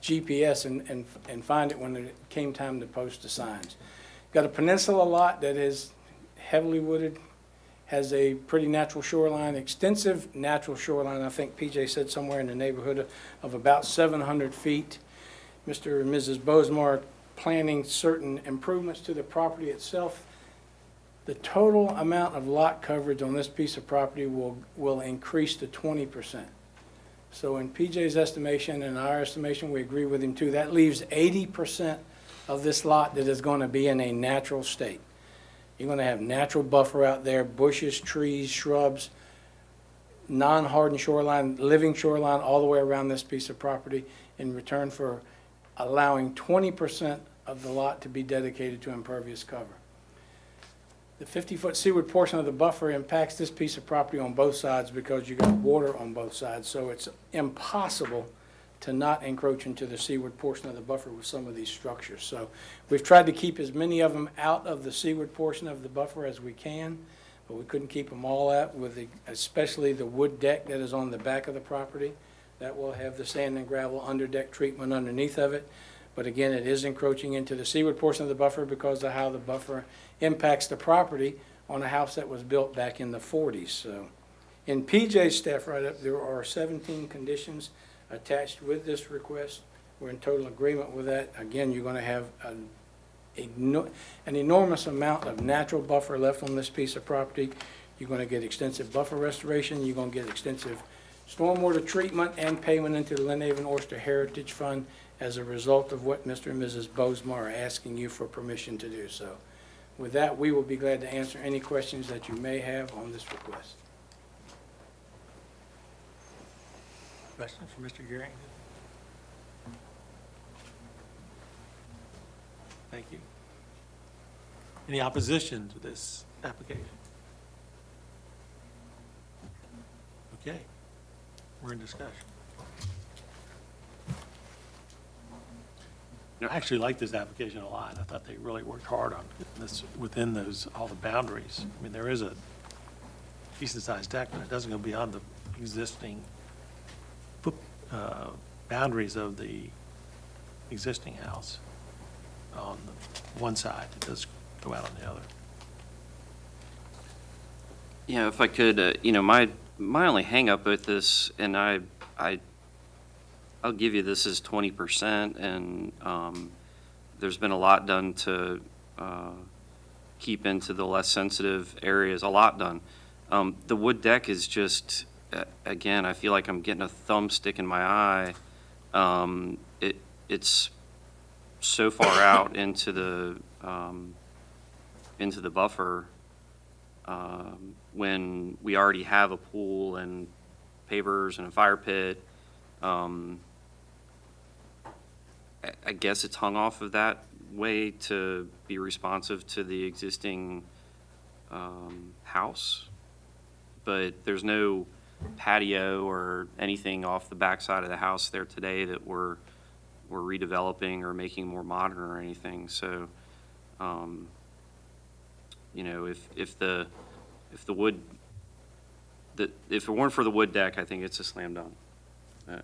S9: GPS and find it when it came time to post the signs. Got a peninsula lot that is heavily wooded, has a pretty natural shoreline, extensive natural shoreline. I think PJ said somewhere in the neighborhood of about 700 feet. Mr. and Mrs. Bozeman are planning certain improvements to the property itself. The total amount of lot coverage on this piece of property will increase to 20%. So in PJ's estimation and our estimation, we agree with him too, that leaves 80% of this lot that is going to be in a natural state. You're going to have natural buffer out there, bushes, trees, shrubs, non-hardened shoreline, living shoreline all the way around this piece of property in return for allowing 20% of the lot to be dedicated to impervious cover. The 50-foot seaward portion of the buffer impacts this piece of property on both sides because you got water on both sides, so it's impossible to not encroach into the seaward portion of the buffer with some of these structures. So we've tried to keep as many of them out of the seaward portion of the buffer as we can, but we couldn't keep them all out, especially the wood deck that is on the back of the property. That will have the sand and gravel underdeck treatment underneath of it. But again, it is encroaching into the seaward portion of the buffer because of how the buffer impacts the property on a house that was built back in the 40s. So in PJ's staff write-up, there are 17 conditions attached with this request. We're in total agreement with that. Again, you're going to have an enormous amount of natural buffer left on this piece of property. You're going to get extensive buffer restoration. You're going to get extensive stormwater treatment and payment into the Lynn Haven Oyster Heritage Fund as a result of what Mr. and Mrs. Bozeman are asking you for permission to do. So with that, we will be glad to answer any questions that you may have on this request.
S2: Questions for Mr. Garrington? Thank you. Any opposition to this application? Okay, we're in discussion. I actually like this application a lot. I thought they really worked hard on this, within those, all the boundaries. I mean, there is a decent-sized deck, but it doesn't go beyond the existing boundaries of the existing house on the one side. It does go out on the other.
S3: Yeah, if I could, my only hang-up with this, and I'll give you this as 20%, and there's been a lot done to keep into the less sensitive areas, a lot done. The wood deck is just, again, I feel like I'm getting a thumbstick in my eye. It's so far out into the buffer when we already have a pool and pavers and a fire pit. I guess it's hung off of that way to be responsive to the existing house, but there's no patio or anything off the backside of the house there today that we're redeveloping or making more modern or anything. So, if it weren't for the wood deck, I think it's a slam dunk.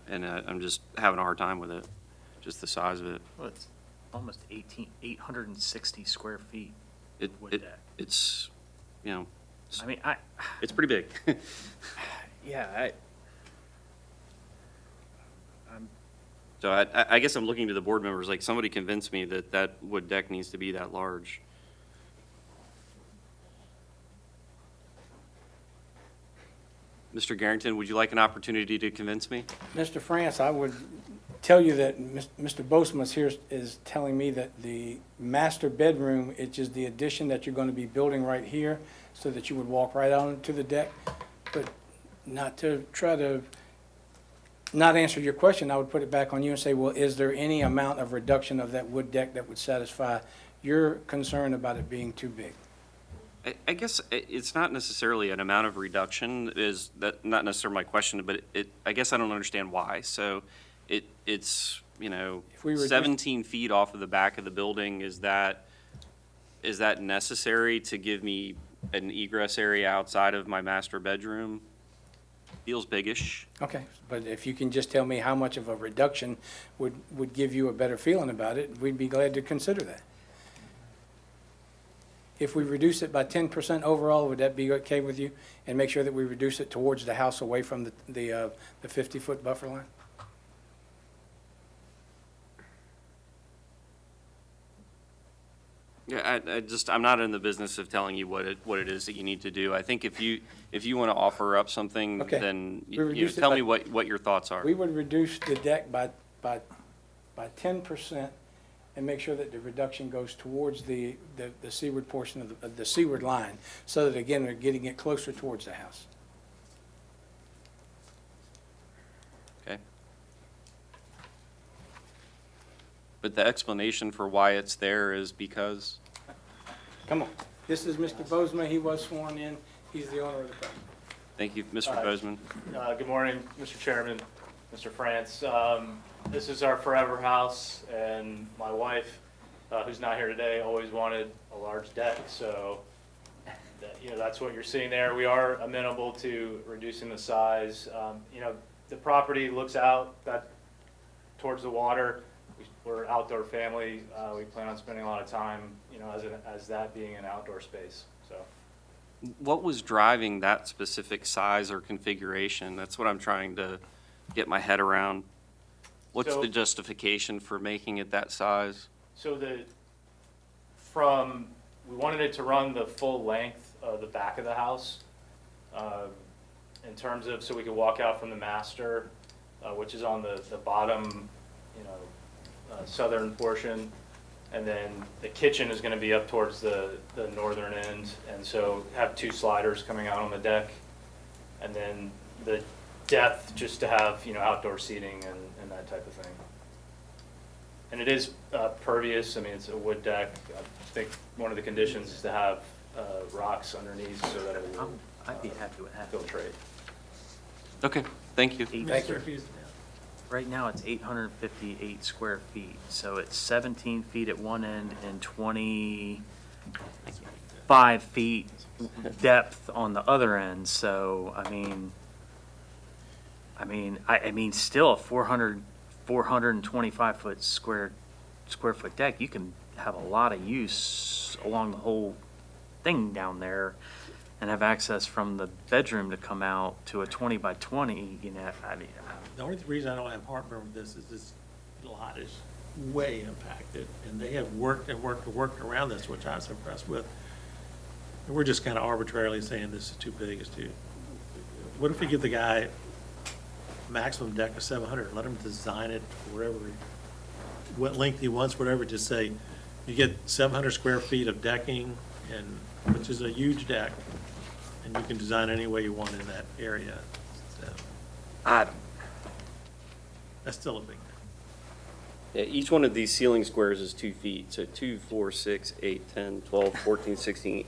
S3: And I'm just having a hard time with it, just the size of it.
S4: Well, it's almost 860 square feet. wood deck.
S3: It's,
S4: I mean,
S3: it's pretty big.
S4: yeah,
S3: So I guess I'm looking to the board members, like somebody convinced me that that wood deck needs to be that large. Mr. Garrington, would you like an opportunity to convince me?
S9: Mr. France, I would tell you that Mr. Bosemus here is telling me that the master bedroom, it's just the addition that you're going to be building right here, so that you would walk right out onto the deck. But not to try to not answer your question, I would put it back on you and say, well, is there any amount of reduction of that wood deck that would satisfy your concern about it being too big?
S3: I guess it's not necessarily an amount of reduction, is that not necessarily my question, but I guess I don't understand why. So it's,
S9: If we reduce-
S3: 17 feet off of the back of the building, is that necessary to give me an egress area outside of my master bedroom? Feels biggish.
S9: Okay, but if you can just tell me how much of a reduction would give you a better feeling about it, we'd be glad to consider that. If we reduce it by 10% overall, would that be okay with you? And make sure that we reduce it towards the house away from the 50-foot buffer line?
S3: Yeah, I'm not in the business of telling you what it is that you need to do. I think if you want to offer up something,
S9: Okay.
S3: then,
S9: We reduce it
S3: tell
S9: by-
S3: me what your thoughts are.
S9: We would reduce the deck by 10% and make sure that the reduction goes towards the seaward portion of the seaward line, so that, again, we're getting it closer towards the house.
S3: Okay. But the explanation for why it's there is because?
S9: Come on. This is Mr. Bozeman. He was sworn in. He's the owner of the property.
S3: Thank you, Mr. Bozeman.
S12: Good morning, Mr. Chairman, Mr. France. This is our forever house, and my wife, who's not here today, always wanted a large deck, so that's what you're seeing there. We are amenable to reducing the size. The property looks out towards the water. We're an outdoor family. We plan on spending a lot of time, as that being an outdoor space, so.
S3: What was driving that specific size or configuration? That's what I'm trying to get my head around. What's
S12: So-
S3: the justification for making it that size?
S12: So we wanted it to run the full length of the back of the house, in terms of, so we could walk out from the master, which is on the bottom, southern portion. And then the kitchen is gonna be up towards the northern end, and so have two sliders coming out on the deck. And then the depth, just to have, outdoor seating and that type of thing. And it is pervious. I mean, it's a wood deck. I think one of the conditions is to have rocks underneath so that it will
S4: I'd be happy with that.
S12: filtrate.
S3: Okay, thank you.
S9: Thank you.
S4: Right now, it's 858 square feet, so it's 17 feet at one end and 25 feet depth on the other end, so, I mean, still a 425 foot square foot deck, you can have a lot of use along the whole thing down there and have access from the bedroom to come out to a 20 by 20,
S2: The only reason I don't have heartburn with this is this lot is way impacted, and they have worked around this, which I was impressed with. And we're just kind of arbitrarily saying this is too big, it's too, what if we give the guy maximum deck of 700, let him design it wherever, what length he wants, whatever, just say, you get 700 square feet of decking, and, which is a huge deck, and you can design any way you want in that area. So, that's still a big deck.
S3: Yeah, each one of these ceiling squares is 2 feet, so 2, 4, 6, 8, 10, 12, 14, 16,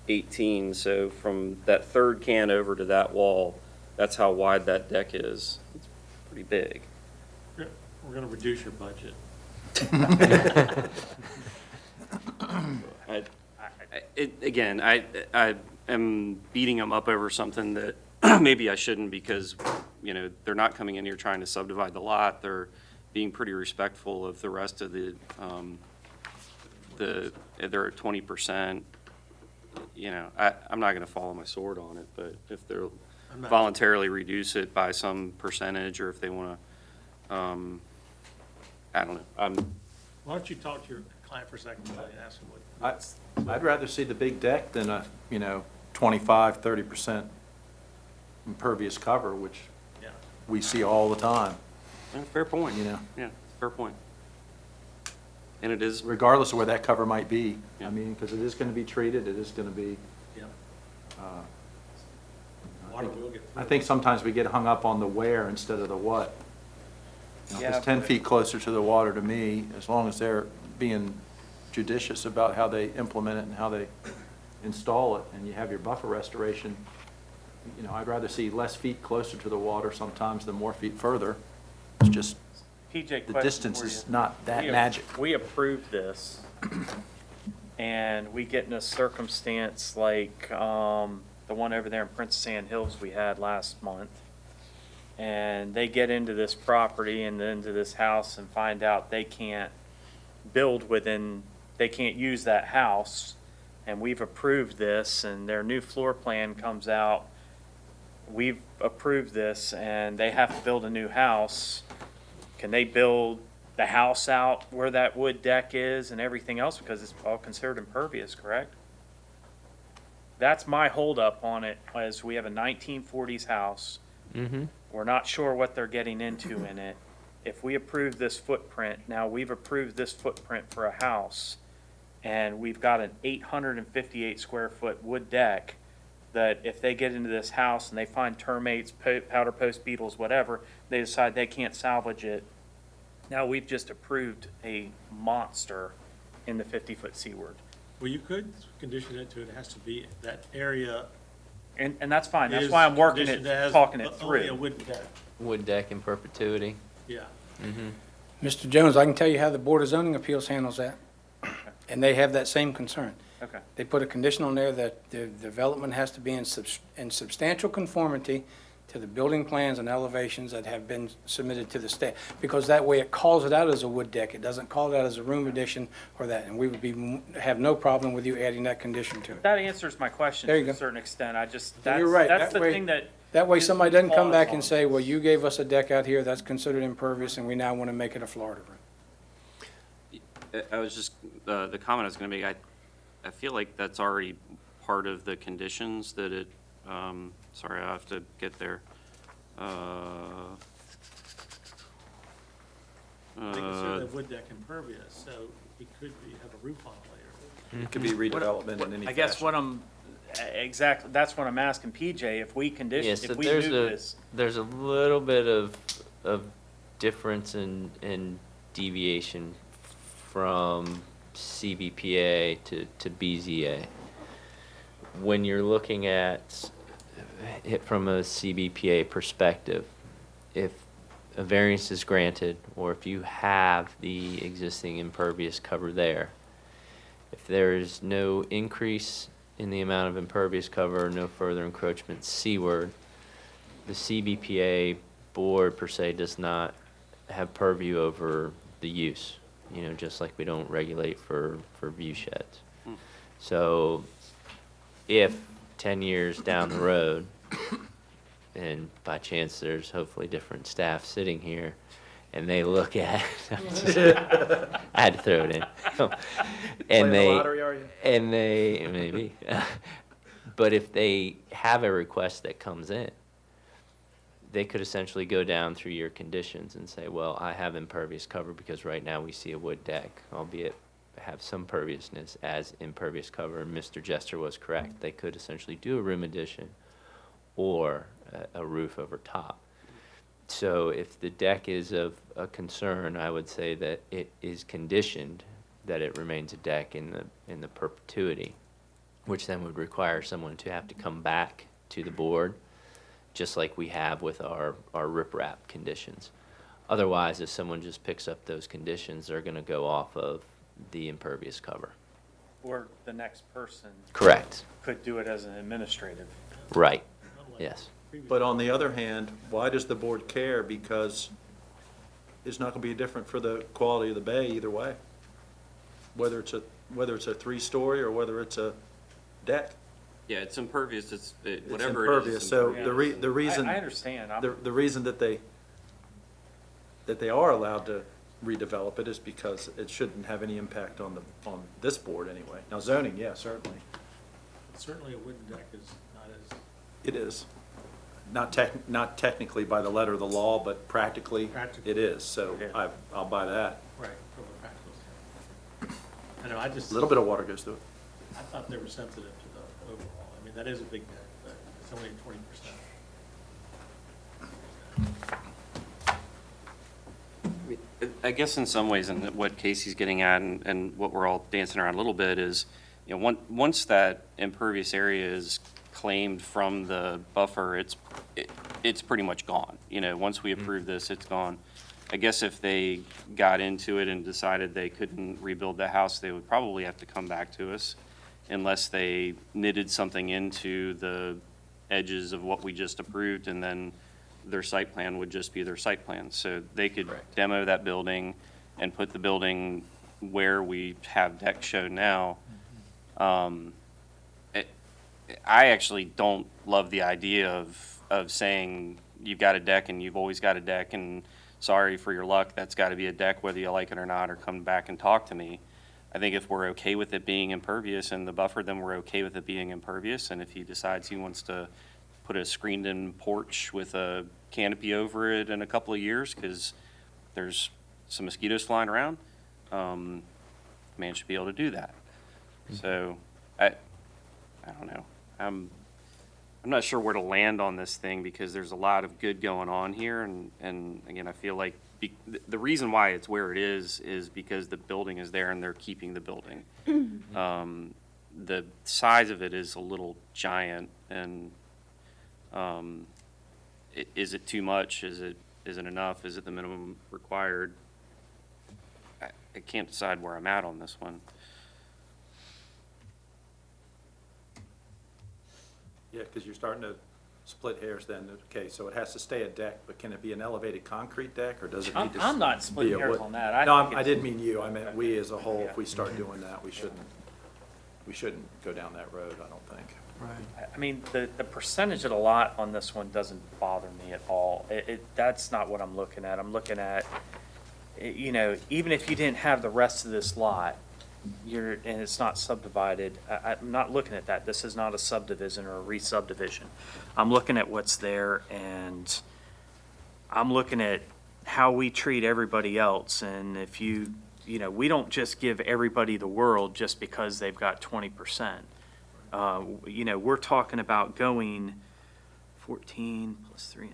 S3: 18. So from that third can over to that wall, that's how wide that deck is. It's pretty big.
S2: We're gonna reduce your budget.
S3: Again, I am beating them up over something that maybe I shouldn't, because, they're not coming in here trying to subdivide the lot. They're being pretty respectful of the rest of they're at 20%. I'm not gonna follow my sword on it, but if they're voluntarily reduce it by some percentage, or if they wanna, I don't know.
S2: Why don't you talk to your client for a second and ask him what?
S5: I'd rather see the big deck than a, 25, 30% impervious cover, which
S2: Yeah.
S5: we see all the time.
S11: Fair point.
S5: You know.
S11: Yeah, fair point. And it is,
S5: Regardless of where that cover might be.
S11: Yeah.
S5: I mean, because it is going to be treated, it is going to be,
S2: Yep.
S5: I
S2: Water
S5: think-
S2: will get through.
S5: I think sometimes we get hung up on the where instead of the what. You know,
S4: Yeah,
S5: It's 10
S4: but-
S5: feet closer to the water to me, as long as they're being judicious about how they implement it and how they install it, and you have your buffer restoration. You know, I'd rather see less feet closer to the water sometimes than more feet further. It's just,
S4: PJ,
S5: the
S4: question
S5: distance
S4: for
S5: is
S4: you.
S5: not that
S4: We-
S5: magic.
S4: We approved this, and we get in a circumstance like, the one over there in Princess Anne Hills we had last month. And they get into this property and into this house and find out they can't build within, they can't use that house. And we've approved this, and their new floor plan comes out. We've approved this, and they have to build a new house. Can they build the house out where that wood deck is and everything else, because it's all considered impervious, correct? That's my holdup on it, as we have a 1940s house.
S1: Mm-hmm.
S4: We're not sure what they're getting into in it. If we approve this footprint, now we've approved this footprint for a house, and we've got an 858 square foot wood deck, that if they get into this house and they find termites, powder post beetles, whatever, they decide they can't salvage it. Now we've just approved a monster in the 50-foot seaward.
S2: Well, you could condition it to, it has to be, that area
S4: And that's fine. That's
S2: is
S4: why I'm working
S2: conditioned
S4: it,
S2: as
S4: talking it
S2: only a
S4: through.
S2: wooden deck.
S1: Wood deck in perpetuity.
S2: Yeah.
S1: Mm-hmm.
S9: Mr. Jones, I can tell you how the Board of Zoning Appeals handles that, and they have that same concern.
S4: Okay.
S9: They put a condition on there that the development has to be in substantial conformity to the building plans and elevations that have been submitted to the state, because that way it calls it out as a wood deck. It doesn't call it out as a room addition or that, and we would have no problem with you adding that condition to it.
S4: That answers my question
S9: There you
S4: to a
S9: go.
S4: certain extent. I just,
S9: You're right.
S4: that's
S9: That
S4: the
S9: way-
S4: thing that.
S9: That way
S4: is
S9: somebody doesn't come
S4: pause
S9: back
S4: on
S9: and say, well,
S4: this.
S9: you gave us a deck out here that's considered impervious, and we now want to make it a Florida room.
S3: I was just, the comment I was gonna make, I feel like that's already part of the conditions that it, sorry, I have to get there.
S2: They consider the wood deck impervious, so it could be, have a roof on it later.
S5: It could be redevelopment in any
S4: I guess
S5: fashion.
S4: what I'm, exactly, that's what I'm asking PJ, if we condition,
S1: Yes,
S4: if we move this.
S1: there's a little bit of difference in deviation from CBPA to BZA. When you're looking at it from a CBPA perspective, if a variance is granted, or if you have the existing impervious cover there, if there is no increase in the amount of impervious cover, no further encroachment seaward, the CBPA board per se does not have purview over the use, you know, just like we don't regulate for view sheds. So if 10 years down the road, and by chance there's hopefully different staff sitting here, and they look at, I had to throw it in.
S5: Playing the
S1: And
S5: lottery, are you?
S1: maybe, but if they have a request that comes in, they could essentially go down through your conditions and say, well, I have impervious cover because right now we see a wood deck, albeit have some perviousness as impervious cover. And Mr. Jester was correct. They could essentially do a room addition or a roof over top. So if the deck is of a concern, I would say that it is conditioned that it remains a deck in the perpetuity, which then would require someone to have to come back to the board, just like we have with our riprap conditions. Otherwise, if someone just picks up those conditions, they're gonna go off of the impervious cover.
S4: Or the next person
S1: Correct.
S4: could do it as an administrative.
S1: Right. Yes.
S5: But on the other hand, why does the board care? Because it's not gonna be different for the quality of the bay either way. Whether it's a 3-story or whether it's a deck.
S3: Yeah, it's impervious,
S5: It's
S3: whatever it is.
S5: impervious. So
S3: impervious.
S5: the reason.
S4: I understand.
S5: The reason that they are allowed to redevelop it is because it shouldn't have any impact on this board anyway. Now zoning, yeah, certainly.
S2: Certainly a wooden deck is not as,
S5: It is. not technically by the letter of the law, but practically
S2: Practically.
S5: it is, so
S4: Yeah.
S5: I'll buy that.
S2: Right, from a practical standpoint. I know, I just,
S5: A little bit of water goes through it.
S2: I thought they were sensitive to the overall. I mean, that is a big deck, but it's only 20%.
S3: I guess in some ways, and what Casey's getting at, and what we're all dancing around a little bit is, you know, once that impervious area is claimed from the buffer, it's pretty much gone. You know, once we approve this, it's gone. I guess if they got into it and decided they couldn't rebuild the house, they would probably have to come back to us unless they knitted something into the edges of what we just approved, and then their site plan would just be their site plan. So they could demo that building and put the building where we have deck shown now. I actually don't love the idea of saying you've got a deck and you've always got a deck, and sorry for your luck, that's got to be a deck whether you like it or not, or come back and talk to me. I think if we're okay with it being impervious in the buffer, then we're okay with it being impervious. And if he decides he wants to put a screened-in porch with a canopy over it in a couple of years because there's some mosquitoes flying around, man should be able to do that. So I don't know. I'm not sure where to land on this thing because there's a lot of good going on here, and again, I feel like the reason why it's where it is because the building is there and they're keeping the building. The size of it is a little giant, and is it too much? Is it enough? Is it the minimum required? I can't decide where I'm at on this one.
S5: Yeah, because you're starting to split hairs then. Okay, so it has to stay a deck, but can it be an elevated concrete deck, or does it need to?
S4: I'm not
S5: be
S4: splitting
S5: a
S4: hairs
S5: wood?
S4: on that.
S5: No,
S4: think
S5: I
S4: it's-
S5: didn't mean you. I meant we as a whole.
S4: Yeah.
S5: If we start doing that, we shouldn't go down that road, I don't think.
S4: I mean, the percentage of the lot on this one doesn't bother me at all. That's not what I'm looking at. I'm looking at, you know, even if you didn't have the rest of this lot, and it's not subdivided, I'm not looking at that. This is not a subdivision or a re-subdivision. I'm looking at what's there, and I'm looking at how we treat everybody else. And if you know, we don't just give everybody the world just because they've got 20%. You know, we're talking about going 14 plus 3.5,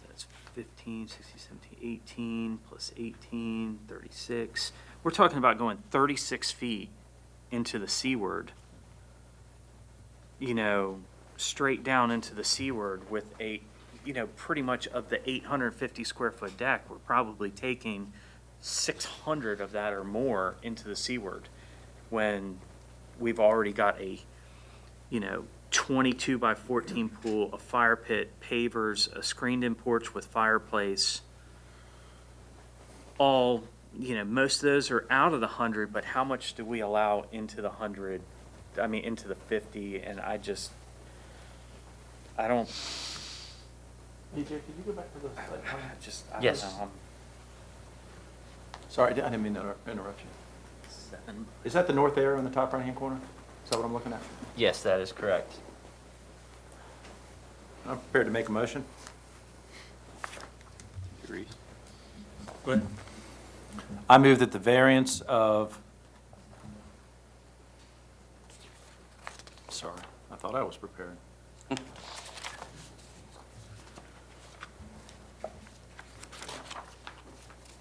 S4: that's 15, 16, 17, 18, plus 18, 36. We're talking about going 36 feet into the seaward, you know, straight down into the seaward with you know, pretty much of the 850 square foot deck, we're probably taking 600 of that or more into the seaward when we've already got a, you know, 22 by 14 pool, a fire pit, pavers, a screened-in porch with fireplace. All, you know, most of those are out of the 100, but how much do we allow into the 100? I mean, into the 50, and I don't.
S5: EJ, could you go back to the
S4: I
S1: Yes.
S4: don't know.
S5: Sorry, I didn't mean to interrupt you.
S4: Seven.
S5: Is that the north arrow in the top right-hand corner? Is that what I'm looking at?
S1: Yes, that is correct.
S5: I'm prepared to make a motion.
S3: Agrees.
S2: Go ahead.
S5: I move that the variance of, sorry, I thought I was prepared. Am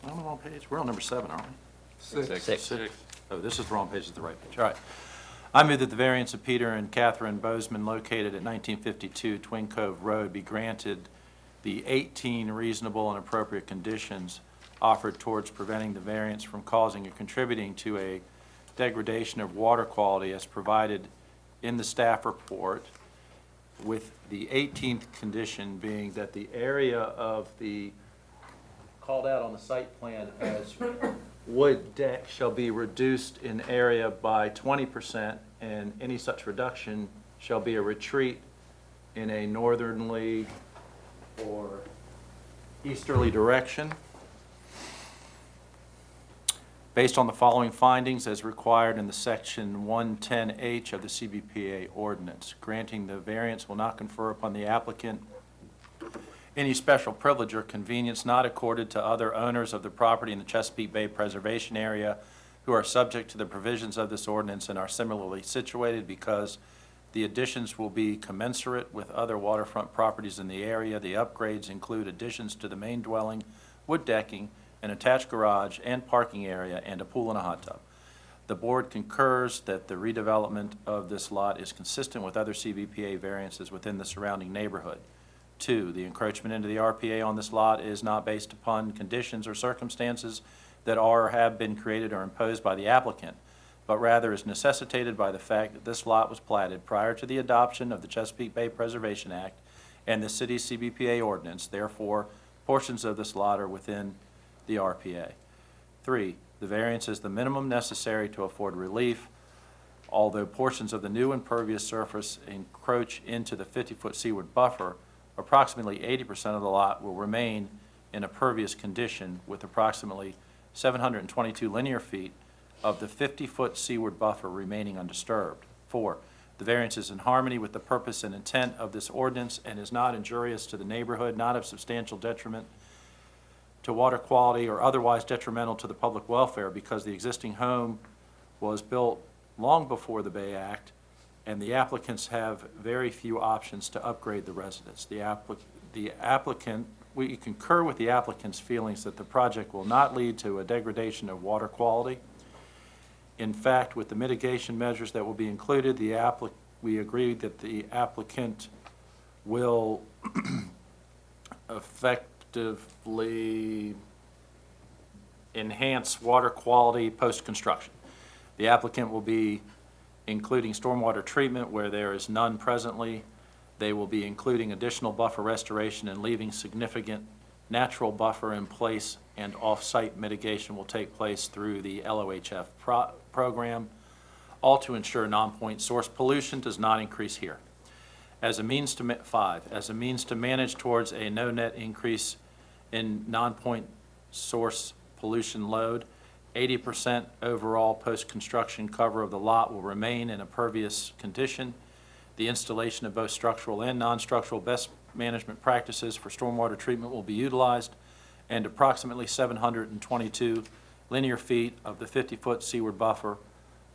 S5: I on the wrong page? We're on number 7, aren't we?
S6: Six.
S5: Oh, this is the wrong page, it's the right page. All right. I move that the variance of Peter and Catherine Bozeman located at 1952 Twin Cove Road be granted the 18 reasonable and appropriate conditions offered towards preventing the variance from causing or contributing to a degradation of water quality as provided in the staff report, with the 18th condition being that the area of the called out on the site plan as wood deck shall be reduced in area by 20%, and any such reduction shall be a retreat in a northerly or easterly direction, based on the following findings as required in the section 110H of the CBPA ordinance. Granting the variance will not confer upon the applicant any special privilege or convenience not accorded to other owners of the property in the Chesapeake Bay Preservation Area who are subject to the provisions of this ordinance and are similarly situated, because the additions will be commensurate with other waterfront properties in the area. The upgrades include additions to the main dwelling, wood decking, an attached garage and parking area, and a pool and a hot tub. The board concurs that the redevelopment of this lot is consistent with other CBPA variances within the surrounding neighborhood. 2, the encroachment into the RPA on this lot is not based upon conditions or circumstances that are or have been created or imposed by the applicant, but rather is necessitated by the fact that this lot was platted prior to the adoption of the Chesapeake Bay Preservation Act and the city's CBPA ordinance. Therefore, portions of this lot are within the RPA. 3, the variance is the minimum necessary to afford relief, although portions of the new impervious surface encroach into the 50-foot seaward buffer. Approximately 80% of the lot will remain in a pervious condition, with approximately 722 linear feet of the 50-foot seaward buffer remaining undisturbed. 4, the variance is in harmony with the purpose and intent of this ordinance and is not injurious to the neighborhood, not of substantial detriment to water quality or otherwise detrimental to the public welfare, because the existing home was built long before the Bay Act, and the applicants have very few options to upgrade the residence. The applicant, we concur with the applicant's feelings that the project will not lead to a degradation of water quality. In fact, with the mitigation measures that will be included, we agree that the applicant will effectively enhance water quality post-construction. The applicant will be including stormwater treatment where there is none presently. They will be including additional buffer restoration and leaving significant natural buffer in place, and off-site mitigation will take place through the LOHF program, all to ensure non-point source pollution does not increase here. As a means to 5, as a means to manage towards a no net increase in non-point source pollution load, 80% overall post-construction cover of the lot will remain in a pervious condition. The installation of both structural and non-structural best management practices for stormwater treatment will be utilized, and approximately 722 linear feet of the 50-foot seaward buffer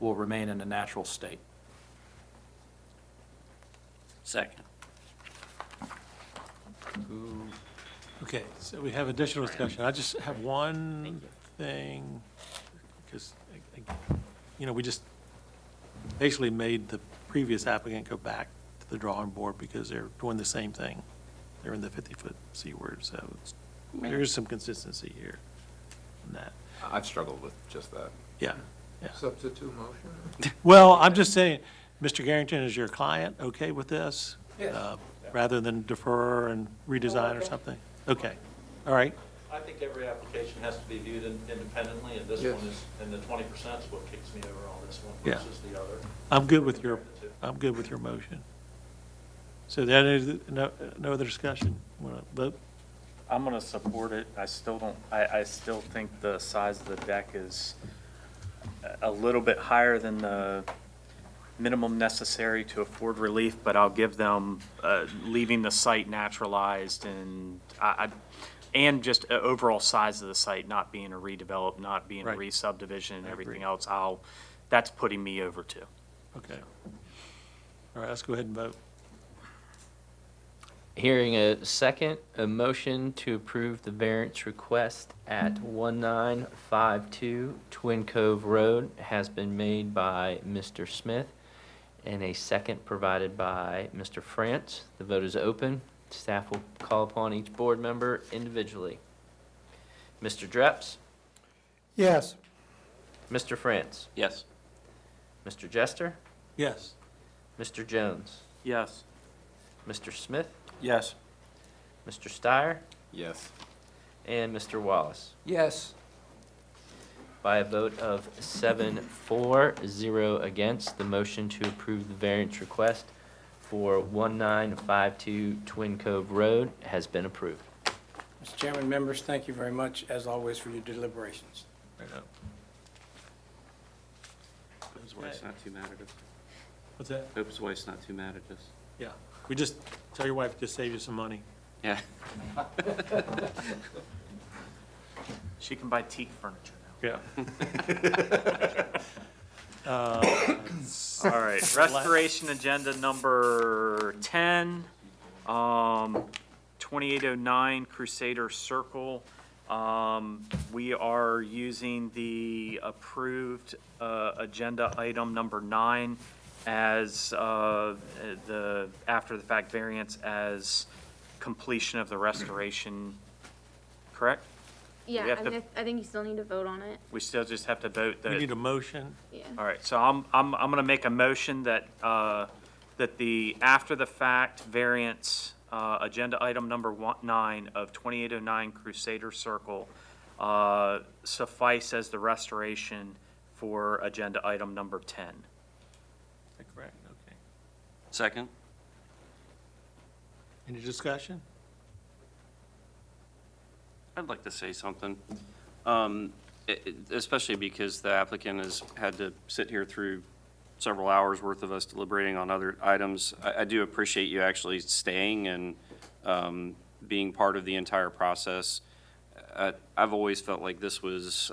S5: will remain in a natural state.
S3: Second.
S2: Okay, so we have additional discussion. I just have one thing, because, we just basically made the previous applicant go back to the drawing board because they're doing the same thing. They're in the 50-foot seaward, so there's some consistency here in that.
S6: I've struggled with just that.
S2: Yeah.
S7: Substitute motion?
S2: Well, I'm just saying, Mr. Garrington, is your client okay with this?
S5: Yes.
S2: Rather than defer and redesign or something? Okay, all right.
S5: I think every application has to be viewed independently, and this
S7: Yes.
S5: one is, and the 20% is what kicks me over on this one
S2: Yeah.
S5: versus the other.
S2: I'm good with your motion. So that is, no other discussion? Want to vote?
S4: I'm gonna support it. I still think the size of the deck is a little bit higher than the minimum necessary to afford relief, but I'll give them, leaving the site naturalized and just overall size of the site, not being a redevelop, not being a
S2: Right.
S4: re-subdivision and
S2: I agree.
S4: everything else, that's putting me over too.
S2: Okay. All right, let's go ahead and vote.
S1: Hearing a second, a motion to approve the variance request at 1952 Twin Cove Road has been made by Mr. Smith, and a second provided by Mr. France. The vote is open. Staff will call upon each board member individually. Mr. Dreps?
S9: Yes.
S1: Mr. France?
S3: Yes.
S1: Mr. Jester?
S2: Yes.
S1: Mr. Jones?
S4: Yes.
S1: Mr. Smith?
S5: Yes.
S1: Mr. Steyer?
S6: Yes.
S1: And Mr. Wallace?
S7: Yes.
S1: By a vote of 7-4-0 against, the motion to approve the variance request for 1952 Twin Cove Road has been approved.
S9: Mr. Chairman, members, thank you very much, as always, for your deliberations.
S2: Right up.
S3: Hope his wife's not too mad at us.
S2: What's that?
S3: Hope his wife's not too mad at us.
S2: Yeah. We just, tell your wife to save you some money.
S3: Yeah.
S4: She can buy teak furniture now.
S2: Yeah.
S4: All right, restoration agenda number 10, 2809 Crusader Circle. We are using the approved agenda item number 9 as the after-the-fact variance as completion of the restoration, correct?
S8: Yeah,
S4: have
S8: I
S4: to-
S8: mean, I think you still need to vote on it,
S4: We still just have to vote
S2: We
S4: that.
S2: need a motion.
S8: yeah.
S4: All right, so I'm gonna make a motion that, that the after-the-fact variance, agenda item number 9 of 2809 Crusader Circle, suffice as the restoration for agenda item number 10.
S2: Is that correct? Okay.
S3: Second?
S2: Any discussion?
S3: I'd like to say something, especially because the applicant has had to sit here through several hours worth of us deliberating on other items. I do appreciate you actually staying and being part of the entire process. I've always felt like this was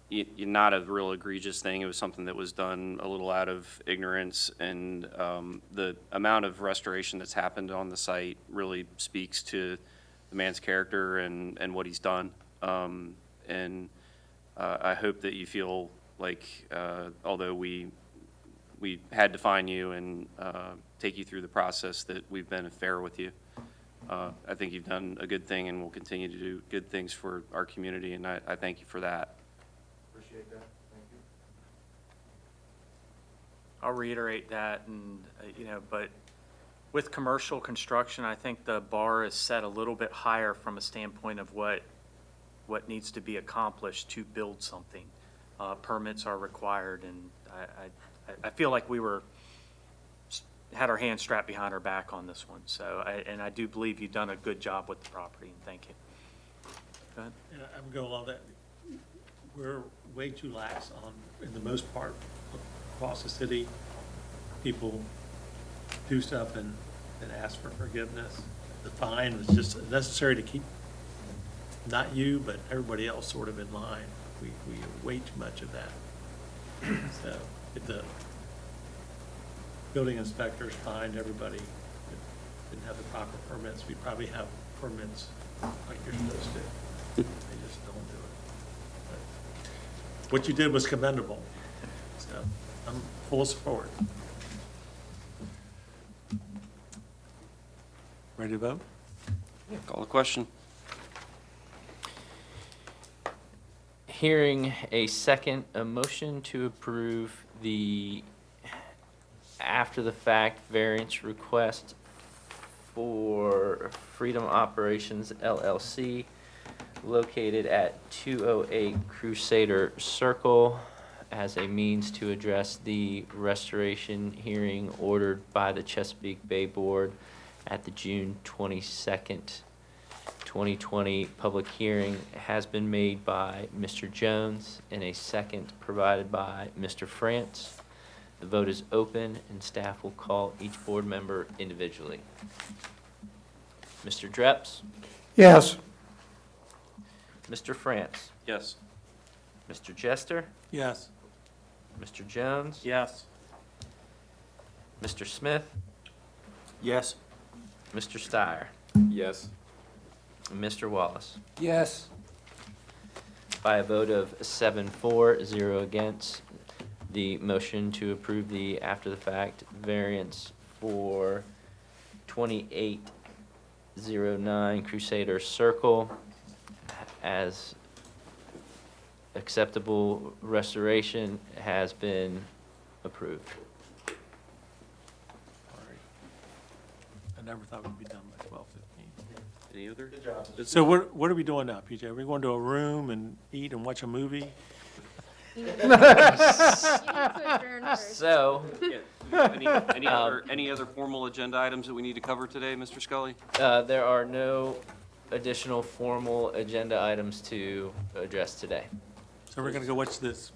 S3: not a real egregious thing. It was something that was done a little out of ignorance, and the amount of restoration that's happened on the site really speaks to the man's character and what he's done. I hope that you feel like, although we had to find you and take you through the process, that we've been fair with you. I think you've done a good thing and will continue to do good things for our community, and I thank you for that.
S5: Appreciate that. Thank you.
S4: I'll reiterate that, and, but with commercial construction, I think the bar is set a little bit higher from a standpoint of what needs to be accomplished to build something. Permits are required, and I feel like we had our hands strapped behind our back on this one. So, I do believe you've done a good job with the property, and thank you. Go ahead.
S2: And I'm going along that. We're way too lax on, in the most part, across the city. People do stuff and ask for forgiveness. The fine is just necessary to keep not you, but everybody else sort of in line. We have way too much of that. So if the building inspectors find everybody that didn't have the proper permits, we probably have permits like you're supposed to. They just don't do it. But what you did was commendable. So I'm full support. Ready to vote?
S3: Call the question.
S1: Hearing a second, a motion to approve the after-the-fact variance request for Freedom Operations LLC located at 208 Crusader Circle as a means to address the restoration hearing ordered by the Chesapeake Bay Board at the June 22nd, 2020 public hearing has been made by Mr. Jones and a second provided by Mr. France. The vote is open and staff will call each board member individually. Mr. Dreps?
S9: Yes.
S1: Mr. France?
S3: Yes.
S1: Mr. Jester?
S2: Yes.
S1: Mr. Jones?
S4: Yes.
S1: Mr. Smith?
S5: Yes.
S1: Mr. Steyer?
S6: Yes.
S1: And Mr. Wallace?
S7: Yes.
S1: By a vote of 7-4, 0 against, the motion to approve the after-the-fact variance for 2809 Crusader Circle as acceptable restoration has been approved.
S2: All right. I never thought we'd be done by 12:15.
S3: Any other?
S5: Good job.
S2: So what are we doing now, PJ? Are we going to a room and eat and watch a movie?
S8: You need to adjourn first.
S1: So,
S3: Any other formal agenda items that we need to cover today, Mr. Scully?
S1: there are no additional formal agenda items to address today.
S2: So we're going to go watch this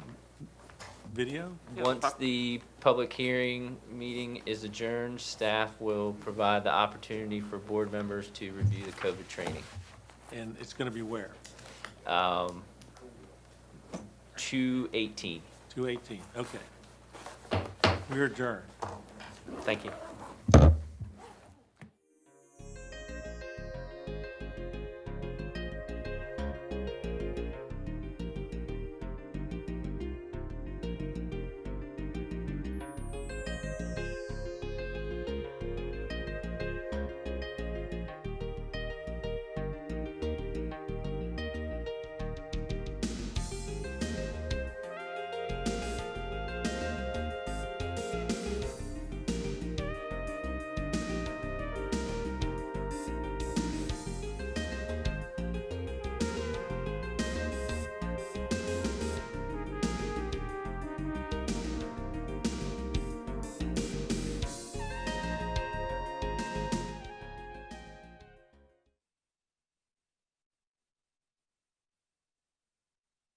S2: video?
S1: Once the public hearing meeting is adjourned, staff will provide the opportunity for board members to review the COVID training.
S2: And it's going to be where?
S1: 2/18.
S2: 2/18, okay. We're adjourned.
S1: Thank you.